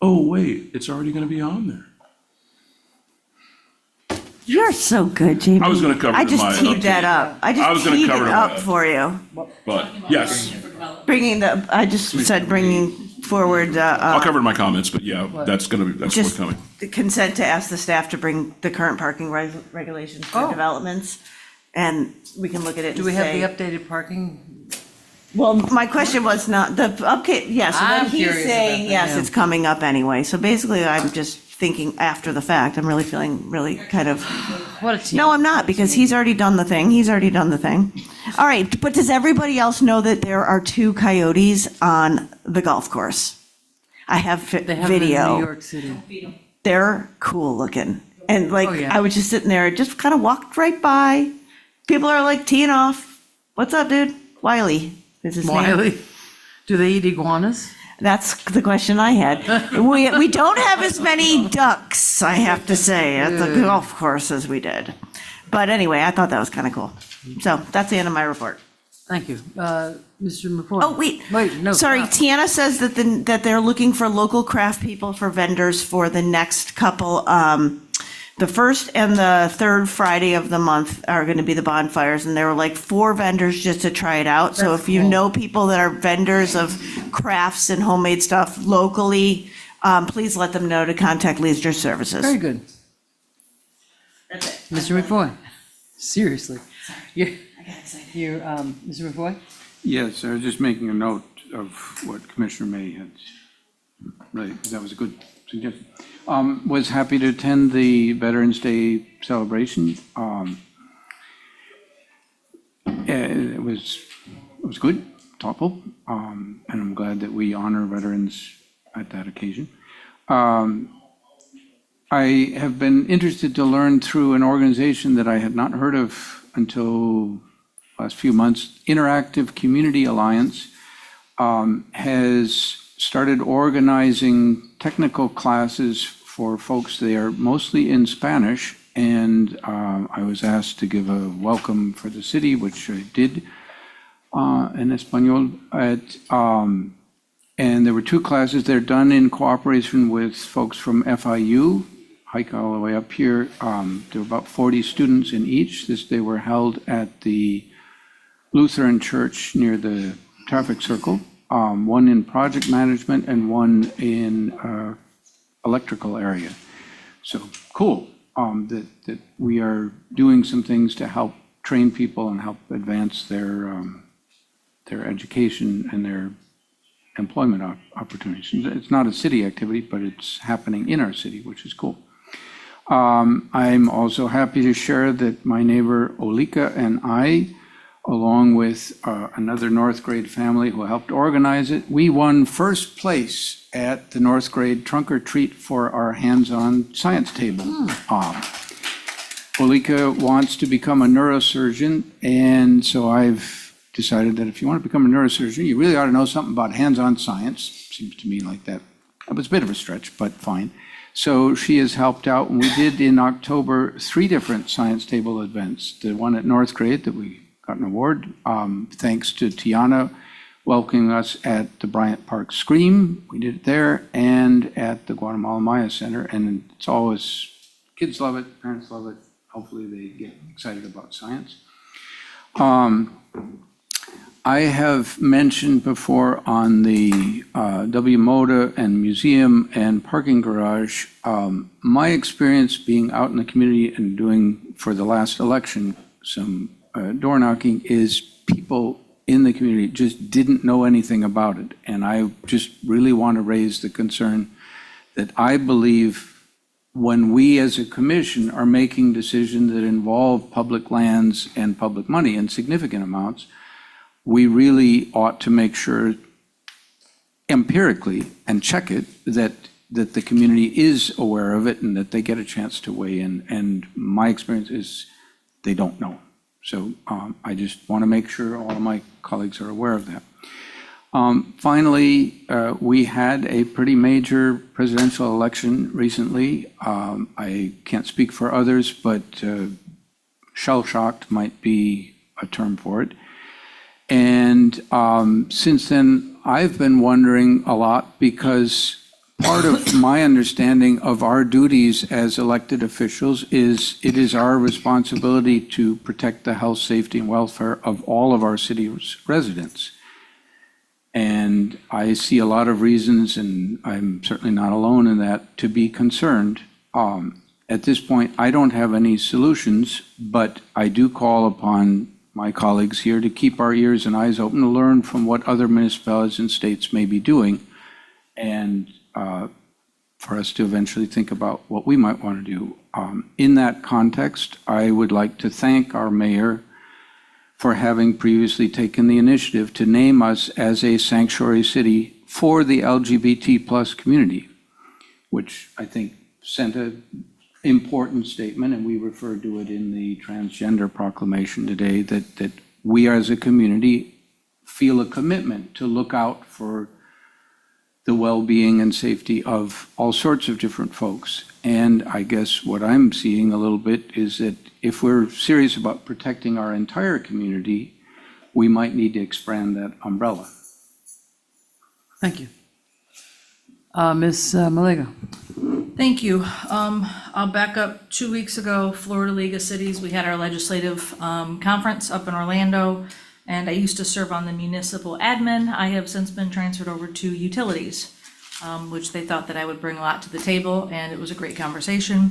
Oh, wait, it's already going to be on there. You're so good, Jamie. I was gonna cover I it in just my teed that update. up. I I was just gonna teed it cover it in my up for you. But yes, I just said bringing forward, I'll cover it in my comments, but yeah, that's Just- forthcoming. the consent to ask the staff to bring the current parking regulations for Oh. developments. And we can look at it Do and we have the say, updated parking? well, my question was not, the update, yes, I'm what he's curious saying, about that, yes, yeah. it's coming up anyway. So basically, I'm just thinking after the fact. I'm really feeling really kind of, What a team. no, I'm not, because he's already done the thing. He's already done the thing. All right, but does everybody else know that there are 2 coyotes on the golf course? I have They have it in video. New York City. They're cool looking. And like, Oh, yeah. I was just sitting there, just kind of walked right by. People are like teeing off. What's up, dude? Wiley is his name. Wiley. Do they eat iguanas? That's the question I had. We don't have as many ducks, I have to say, at the golf course as we did. But anyway, I thought that was kind of cool. So that's the end of my report. Thank you. Mr. McCoy. Oh, wait. Wait, no. Sorry, stop. Tiana says that they're looking for local craft people for vendors for the next couple the first and the third Friday of the month are gonna be the bonfires, and there were like 4 vendors just to try it out. So That's if you cool. know people that are vendors of crafts and homemade stuff locally, please let them know to contact Leisure Services. Very good. Mr. McFoy, seriously. You're, Mr. McFoy? Yes, I was just making a note of what Commissioner May had, right, that was a good suggestion. Was happy to attend the Veterans Day celebration. It was good, thoughtful, and I'm glad that we honor veterans at that occasion. I have been interested to learn through an organization that I had not heard of until last few months, Interactive Community Alliance, has started organizing technical classes for folks there, mostly in Spanish, and I was asked to give a welcome for the city, which I did in Espanol. And there were 2 classes. They're done in cooperation with folks from FIU, hike all the way up here. There were about 40 students in each. They were held at the Lutheran Church near the traffic circle, one in project management and one in electrical area. So cool that we are doing some things to help train people and help advance their education and their employment opportunities. It's not a city activity, but it's happening in our city, which is cool. I'm also happy to share that my neighbor Olika and I, along with another North Grade family who helped organize it, we won first place at the North Grade Trunk or Treat for our hands-on science table. Olika wants to become a neurosurgeon, and so I've decided that if you want to become a neurosurgeon, you really ought to know something about hands-on science. Seems to me like that. It was a bit of a stretch, but fine. So she has helped out, and we did in October 3 different science table events. The one at North Grade that we got an award, thanks to Tiana welcoming us at the Bryant Park Scream. We did it there, and at the Guatemala Maya Center, and it's always, kids love it, parents love it. Hopefully they get excited about science. I have mentioned before on the W Moda and museum and parking garage, my experience being out in the community and doing, for the last election, some door knocking, is people in the community just didn't know anything about it. And I just really want to raise the concern that I believe when we as a commission are making decisions that involve public lands and public money in significant amounts, we really ought to make sure empirically and check it that the community is aware of it and that they get a chance to weigh in. And my experience is they don't know. So I just want to make sure all of my colleagues are aware of that. Finally, we had a pretty major presidential election recently. I can't speak for others, but shell-shocked might be a term for it. And since then, I've been wondering a lot because part of my understanding of our duties as elected officials is it is our responsibility to protect the health, safety, and welfare of all of our city residents. And I see a lot of reasons, and I'm certainly not alone in that, to be concerned. At this point, I don't have any solutions, but I do call upon my colleagues here to keep our ears and eyes open to learn from what other municipalities and states may be doing, and for us to eventually think about what we might want to do. In that context, I would like to thank our mayor for having previously taken the initiative to name us as a sanctuary city for the LGBT plus community, which I think sent an important statement, and we referred to it in the transgender proclamation today, that we as a community feel a commitment to look out for the well-being and safety of all sorts of different folks. And I guess what I'm seeing a little bit is that if we're serious about protecting our entire community, we might need to expand that umbrella. Thank you. Ms. Malega. Thank you. I'll back up 2 weeks ago, Florida League of Cities, we had our legislative conference up in Orlando, and I used to serve on the municipal admin. I have since been transferred over to utilities, which they thought that I would bring a lot to the table, and it was a great conversation.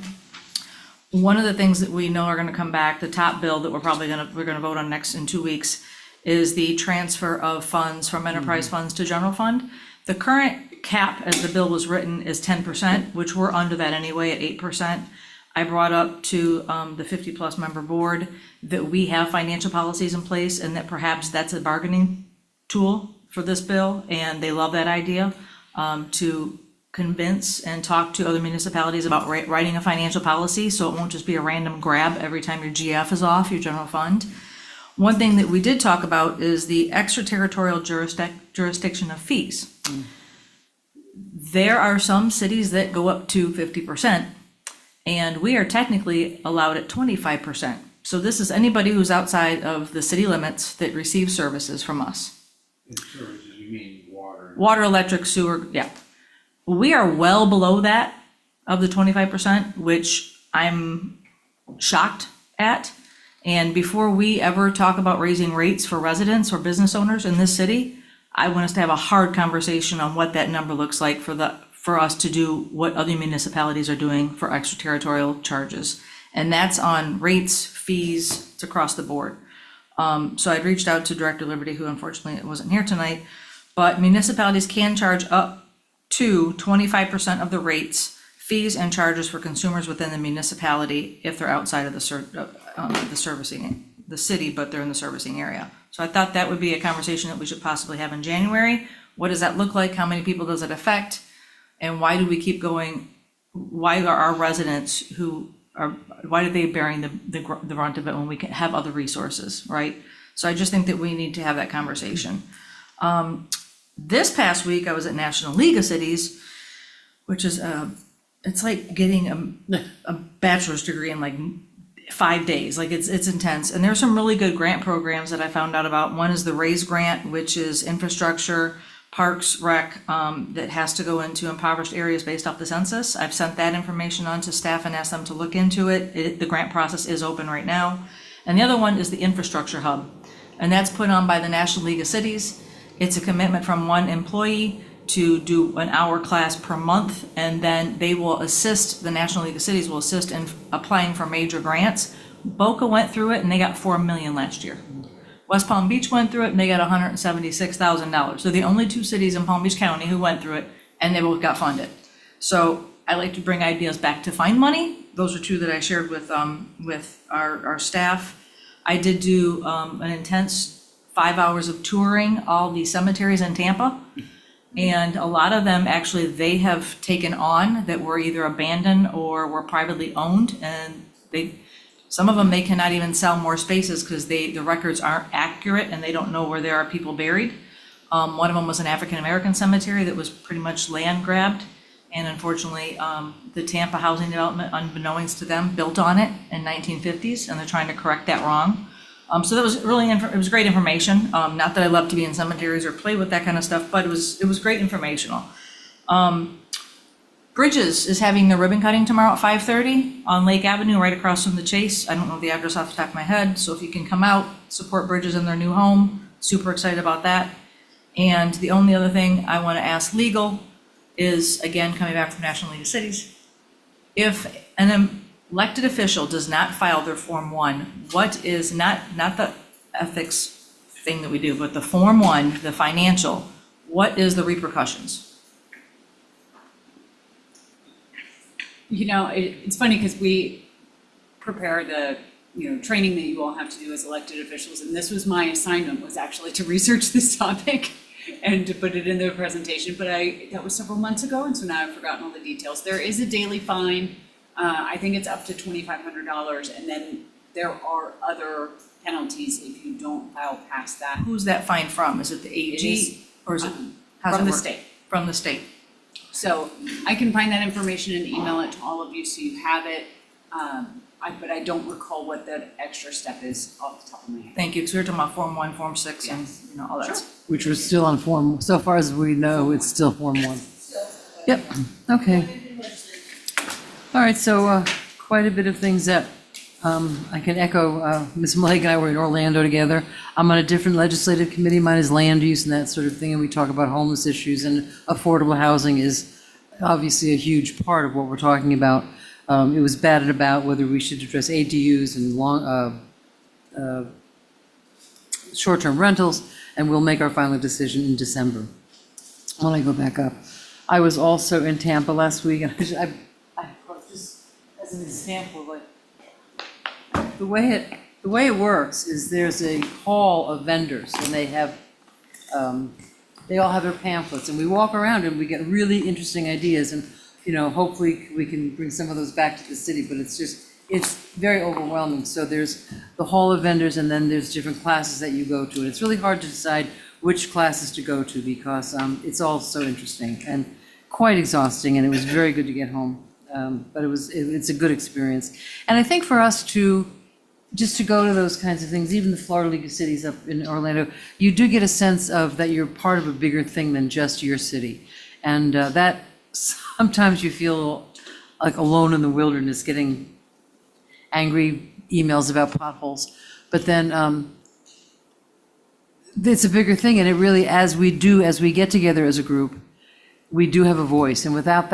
One of the things that we know are gonna come back, the top bill that we're gonna vote on next in 2 weeks, is the transfer of funds from enterprise funds to general fund. The current cap, as the bill was written, is 10%, which we're under that anyway at 8%. I brought up to the 50-plus member board that we have financial policies in place and that perhaps that's a bargaining tool for this bill, and they love that idea, to convince and talk to other municipalities about writing a financial policy, so it won't just be a random grab every time your GF is off, your general fund. One thing that we did talk about is the extraterritorial jurisdiction of fees. There are some cities that go up to 50%, and we are technically allowed at 25%. So this is anybody who's outside of the city limits that receives services from us. Services, you mean water? Water, electric, sewer, yeah. We are well below that of the 25%, which I'm shocked at. And before we ever talk about raising rates for residents or business owners in this city, I want us to have a hard conversation on what that number looks like for us to do what other municipalities are doing for extraterritorial charges. And that's on rates, fees, it's across the board. So I'd reached out to Director Liberty, who unfortunately wasn't here tonight, but municipalities can charge up to 25% of the rates, fees and charges for consumers within the municipality if they're outside of the servicing, the city, but they're in the servicing area. So I thought that would be a conversation that we should possibly have in January. What does that look like? How many people does it affect? And why do we keep going? Why are our residents why are they bearing the brunt of it when we can have other resources, right? So I just think that we need to have that conversation. This past week, I was at National League of Cities, which is, it's like getting a bachelor's degree in like 5 days, like it's intense. And there's some really good grant programs that I found out about. One is the RAISE grant, which is infrastructure, parks, rec, that has to go into impoverished areas based off the census. I've sent that information on to staff and asked them to look into it. The grant process is open right now. And the other one is the infrastructure hub. And that's put on by the National League of Cities. It's a commitment from one employee to do an hour class per month, and then they will assist, the National League of Cities will assist in applying for major grants. Boca went through it and they got $4 million last year. West Palm Beach went through it and they got $176,000. So the only two cities in Palm Beach County who went through it, and they both got funded. So I like to bring ideas back to find money. Those are two that I shared with our staff. I did do an intense 5 hours of touring all the cemeteries in Tampa. And a lot of them, actually, they have taken on that were either abandoned or were privately owned. And some of them, they cannot even sell more spaces because the records aren't accurate and they don't know where there are people buried. One of them was an African-American cemetery that was pretty much land grabbed. And unfortunately, the Tampa Housing Development, unbeknownst to them, built on it in 1950s, and they're trying to correct that wrong. So that was really, it was great information. Not that I love to be in cemeteries or play with that kind of stuff, but it was great informational. Bridges is having their ribbon cutting tomorrow at 5:30 on Lake Avenue, right across from the Chase. I don't know the address off the top of my head, so if you can come out, support Bridges in their new home, super excited about that. And the only other thing I want to ask legal is, again, coming back from National League of Cities, if an elected official does not file their Form 1, what is, not the ethics thing that we do, but the Form 1, the financial, what is the repercussions? You know, it's funny because we prepare the, training that you all have to do as elected officials. And this was my assignment, was actually to research this topic and to put it in the presentation. But that was several months ago. And so now I've forgotten all the details. There is a daily fine. I think it's up to $2,500. And then there are other penalties if you don't file past that. Who's that fine from? Is it the AG or is it? From the state. From the state. So I can find that information and email it to all of you so you have it. But I don't recall what that extra step is off the top of my head. Thank you, because we were talking about Form 1, Form 6, and all that. Sure. Which was still on Form, so far as we know, it's still Form 1. Yep, okay. All right, so quite a bit of things that I can echo. Ms. Maleg and I were in Orlando together. I'm on a different legislative committee. Mine is land use and that sort of thing, and we talk about homeless issues, and affordable housing is obviously a huge part of what we're talking about. It was batted about whether we should address ADUs and short-term rentals, and we'll make our final decision in December. When I go back up. I was also in Tampa last week, and I just as an example, like, the way it works is there's a hall of vendors, and they all have their pamphlets, and we walk around and we get really interesting ideas, and, hopefully we can bring some of those back to the city, but it's very overwhelming. So there's the hall of vendors, and then there's different classes that you go to, and it's really hard to decide which classes to go to because it's all so interesting and quite exhausting, and it was very good to get home. But it's a good experience. And I think for us just to go to those kinds of things, even the Florida League of Cities up in Orlando, you do get a sense of that you're part of a bigger thing than just your city. And that sometimes you feel like alone in the wilderness getting angry emails about potholes. But then it's a bigger thing, and it really, as we get together as a group, we do have a voice, and without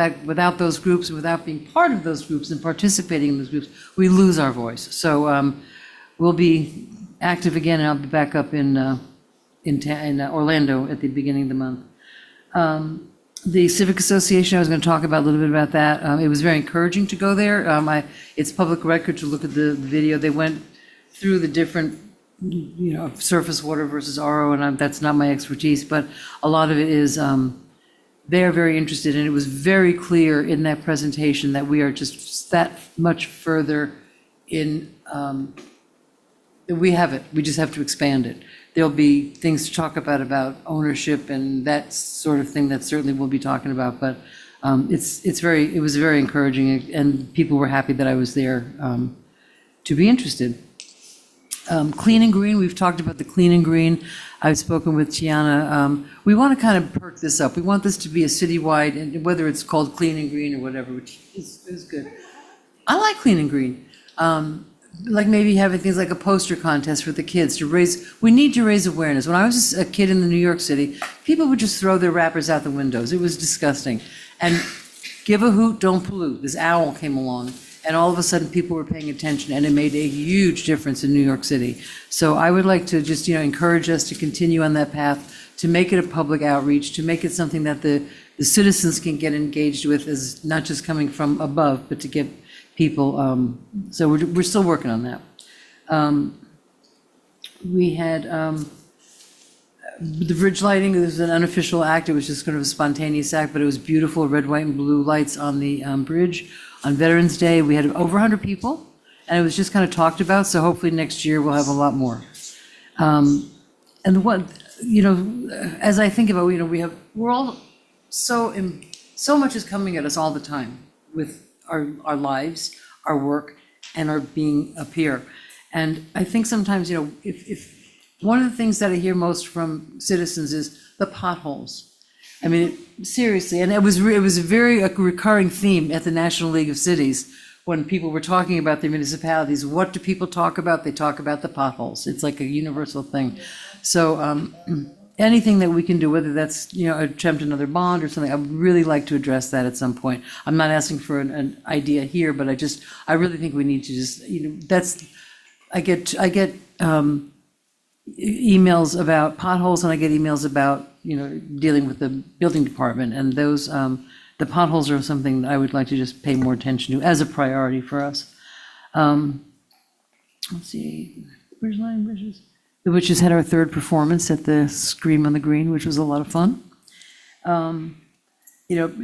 those groups, without being part of those groups and participating in those groups, we lose our voice. So we'll be active again, and I'll be back up in Orlando at the beginning of the month. The Civic Association, I was going to talk about a little bit about that. It was very encouraging to go there. It's public record to look at the video. They went through the different, surface water versus RO, and that's not my expertise, but a lot of it is. They're very interested, and it was very clear in that presentation that we are just that much further in, we have it, we just have to expand it. There'll be things to talk about ownership and that sort of thing that certainly we'll be talking about, but it was very encouraging, and people were happy that I was there to be interested. Clean and Green, we've talked about the Clean and Green. I've spoken with Tiana. We want to kind of perk this up. We want this to be a citywide, and whether it's called Clean and Green or whatever, which is good. I like Clean and Green. Like maybe having things like a poster contest for the kids we need to raise awareness. When I was a kid in New York City, people would just throw their wrappers out the windows. It was disgusting. And give a hoot, don't pollute. This owl came along, and all of a sudden, people were paying attention, and it made a huge difference in New York City. So I would like to just, encourage us to continue on that path, to make it a public outreach, to make it something that the citizens can get engaged with, as not just coming from above, but to get people. So we're still working on that. We had the bridge lighting. It was an unofficial act. It was just kind of a spontaneous act, but it was beautiful. Red, white, and blue lights on the bridge. On Veterans Day, we had over 100 people, and it was just kind of talked about, so hopefully next year we'll have a lot more. And what, as I think about, we're all so much is coming at us all the time with our lives, our work, and our being up here. And I think sometimes, if one of the things that I hear most from citizens is the potholes. I mean, seriously, and it was a very recurring theme at the National League of Cities when people were talking about their municipalities. What do people talk about? They talk about the potholes. It's like a universal thing. So anything that we can do, whether that's, attempt another bond or something, I would really like to address that at some point. I'm not asking for an idea here, but I really think we need to just, I get emails about potholes, and I get emails about, dealing with the building department, and those, the potholes are something that I would like to just pay more attention to as a priority for us. Let's see, Bridge Line Bridges. The Witches had our third performance at the Scream on the Green, which was a lot of fun.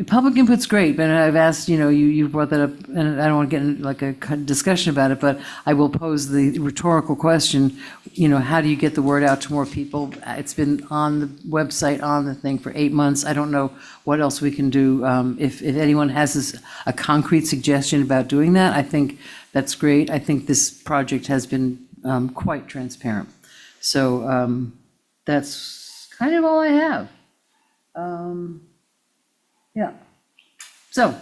Public input's great, but I've asked, you brought that up, and I don't want to get into like a discussion about it, but I will pose the rhetorical question, how do you get the word out to more people? It's been on the website, on the thing for 8 months. I don't know what else we can do. If anyone has a concrete suggestion about doing that, I think that's great. I think this project has been quite transparent. So that's kind of all I have. Yeah. So,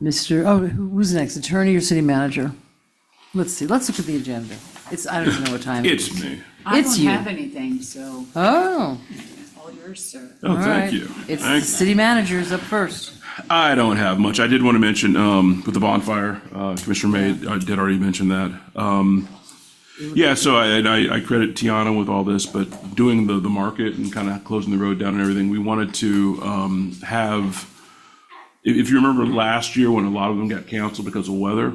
Who's next? Attorney or city manager? Let's see, let's look at the agenda. I don't even know what time it is. It's me. I It's don't you. have anything, so Oh, all yours, sir. Oh, all thank right. you. It's the Thank you. city manager's up first. I don't have much. I did want to mention, with the bonfire, Commissioner May did already mention that. Yeah, so I credit Tiana with all this, but doing the market and kind of closing the road down and everything, we wanted to have, if you remember last year when a lot of them got canceled because of weather,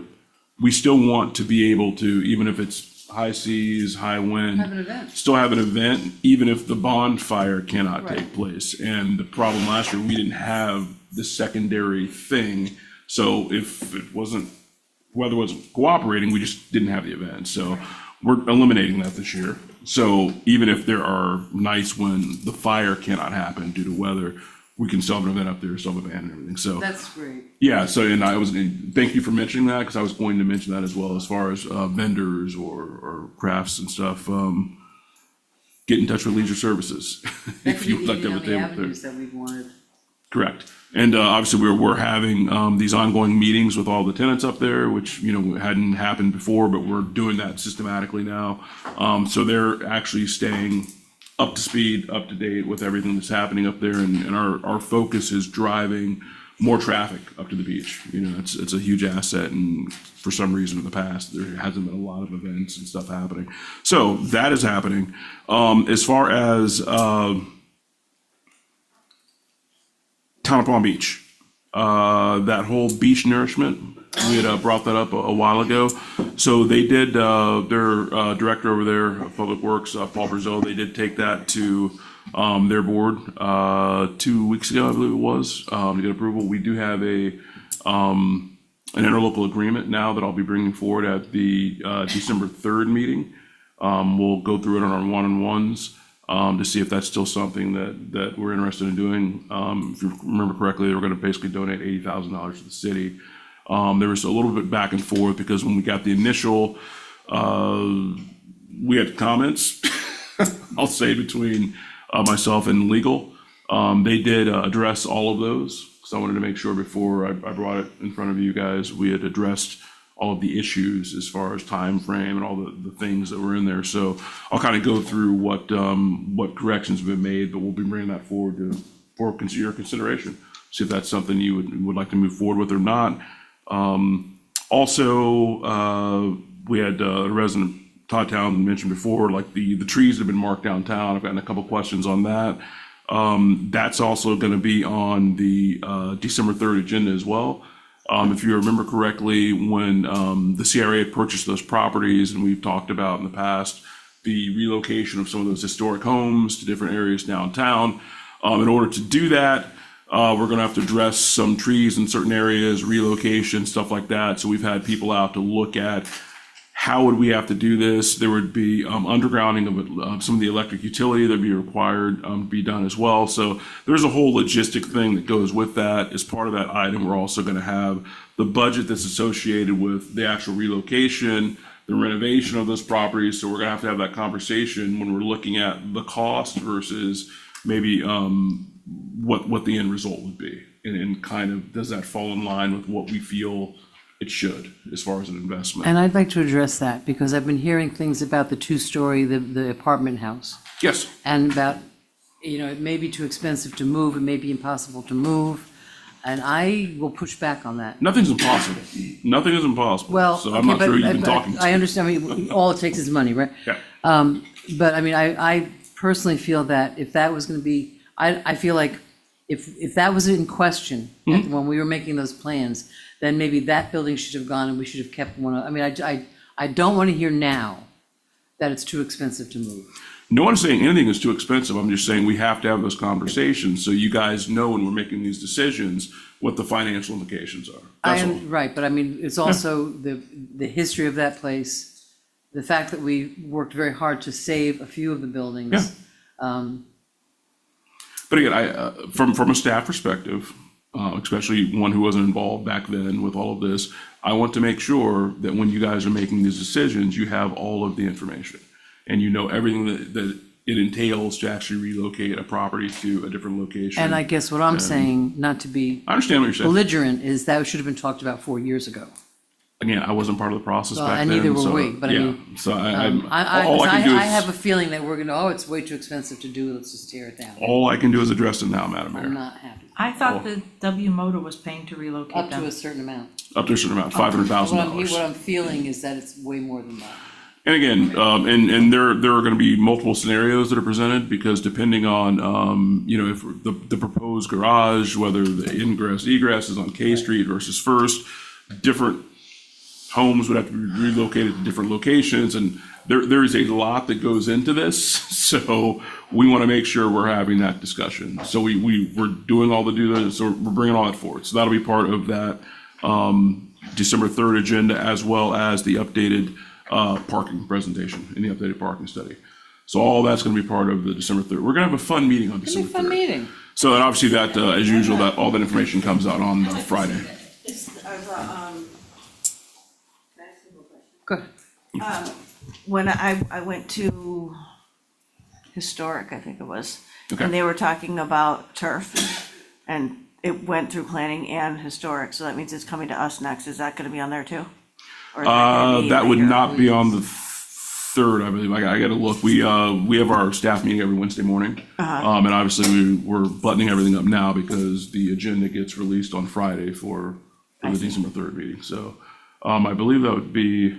we still want to be able to, even if it's high seas, high wind. Have an event. Still have an event, even if the bonfire cannot take place. And the problem last year, we didn't have the secondary thing. So if weather wasn't cooperating, we just didn't have the event. So we're eliminating that this year. So even if there are nights when the fire cannot happen due to weather, we can still have an event up there, still have a band and everything. So That's great. yeah, so, and thank you for mentioning that, because I was going to mention that as well, as far as vendors or crafts and stuff. Get in touch with Leisure Services if you would like to have a table there. That we've wanted. Correct. And obviously, we're having these ongoing meetings with all the tenants up there, which, hadn't happened before, but we're doing that systematically now. So they're actually staying up to speed, up to date with everything that's happening up there, and our focus is driving more traffic up to the beach. It's a huge asset, and for some reason in the past, there hasn't been a lot of events and stuff happening. So that is happening. As far as Town of Palm Beach, that whole beach nourishment, we had brought that up a while ago. So they did, their director over there, Public Works, Paul Brazeau, they did take that to their board 2 weeks ago, I believe it was, to get approval. We do have an interlocal agreement now that I'll be bringing forward at the December 3rd meeting. We'll go through it on our one-on-ones to see if that's still something that we're interested in doing. If you remember correctly, they were going to basically donate $80,000 to the city. There was a little bit back and forth because when we got the initial, we had comments, I'll say, between myself and legal. They did address all of those. So I wanted to make sure before I brought it in front of you guys, we had addressed all of the issues as far as time frame and all the things that were in there. So I'll kind of go through what corrections have been made, but we'll be bringing that forward for your consideration. See if that's something you would like to move forward with or not. Also, we had a resident, Todd Townsend, mentioned before, like the trees that have been marked downtown. I've gotten a couple questions on that. That's also going to be on the December 3rd agenda as well. If you remember correctly, when the CRA had purchased those properties, and we've talked about in the past, the relocation of some of those historic homes to different areas downtown. In order to do that, we're going to have to address some trees in certain areas, relocation, stuff like that. So we've had people out to look at how would we have to do this. There would be undergrounding of some of the electric utility that would be required to be done as well. So there's a whole logistic thing that goes with that. As part of that item, we're also going to have the budget that's associated with the actual relocation, the renovation of those properties. So we're going to have that conversation when we're looking at the cost versus maybe what the end result would be, and kind of does that fall in line with what we feel it should as far as an investment. And I'd like to address that because I've been hearing things about the two-story, the apartment house. Yes. And about, it may be too expensive to move, it may be impossible to move, and I will push back on that. Nothing's impossible. Nothing is impossible. Well, So I'm not sure you've been talking to. I understand, all it takes is money, right? Yeah. But I personally feel that if that was going to be, I feel like if that was in question when we were making those plans, then maybe that building should have gone and we should have kept one. I don't want to hear now that it's too expensive to move. No one's saying anything is too expensive. I'm just saying we have to have those conversations so you guys know when we're making these decisions what the financial implications are. That's all. Right, but it's also the history of that place, the fact that we worked very hard to save a few of the buildings. But again, from a staff perspective, especially one who wasn't involved back then with all of this, I want to make sure that when you guys are making these decisions, you have all of the information and you know everything that it entails to actually relocate a property to a different location. And I guess what I'm And saying, not to be I understand what you're saying. belligerent, is that should have been talked about 4 years ago. Again, I wasn't part of the process Well, back and then. neither were so, we, but I yeah. mean, So I all I can do I have a is, feeling that we're gonna, oh, it's way too expensive to do, let's just tear it down. all I can do is address it now, Madam I'm Mayor. not happy. I thought that W Motor was paying to relocate Up them. to a certain amount. Up to a certain amount, What I'm $500,000. feeling is that it's way more than that. And again, and there are going to be multiple scenarios that are presented because depending on, if the proposed garage, whether the ingress egress is on K Street versus First, different homes would have to be relocated to different locations, and there is a lot that goes into this. So we want to make sure we're having that discussion. So we're doing all the due diligence, so we're bringing all that forward. So that'll be part of that December 3rd agenda, as well as the updated parking presentation and the updated parking study. So all that's going to be part of the December 3rd. We're going to have a fun meeting on It's gonna December be a 3rd. fun meeting. So then obviously that, as usual, that all that information comes out on Friday. Good. When I went to Historic, I think it was, Okay. and they were talking about turf, and it went through planning and Historic, so that means it's coming to us next. Is that gonna be on there too? Or is that gonna be That would later? not be on the 3rd, I believe. I got to look. We have our staff meeting every Wednesday morning. And obviously we're buttoning everything up now because the agenda gets released on Friday for the December 3rd meeting. So I believe that would be,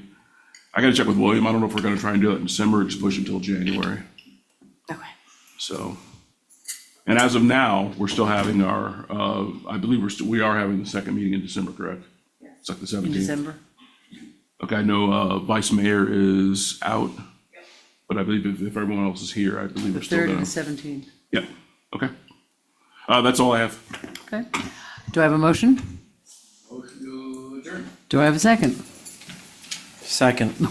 I got to check with William. I don't know if we're going to try and do it in December or just push until January. Okay. So, and as of now, we're still having our, I believe we are having the second meeting in December, correct? It's like the 17th. In December? Okay, I know Vice Mayor is out, but I believe if everyone else is here, I believe The we're still 3rd gonna. and the 17th. Yeah, okay. That's all I have. Okay. Do I have a motion? Motion to adjourn. Do I have a second? Second. You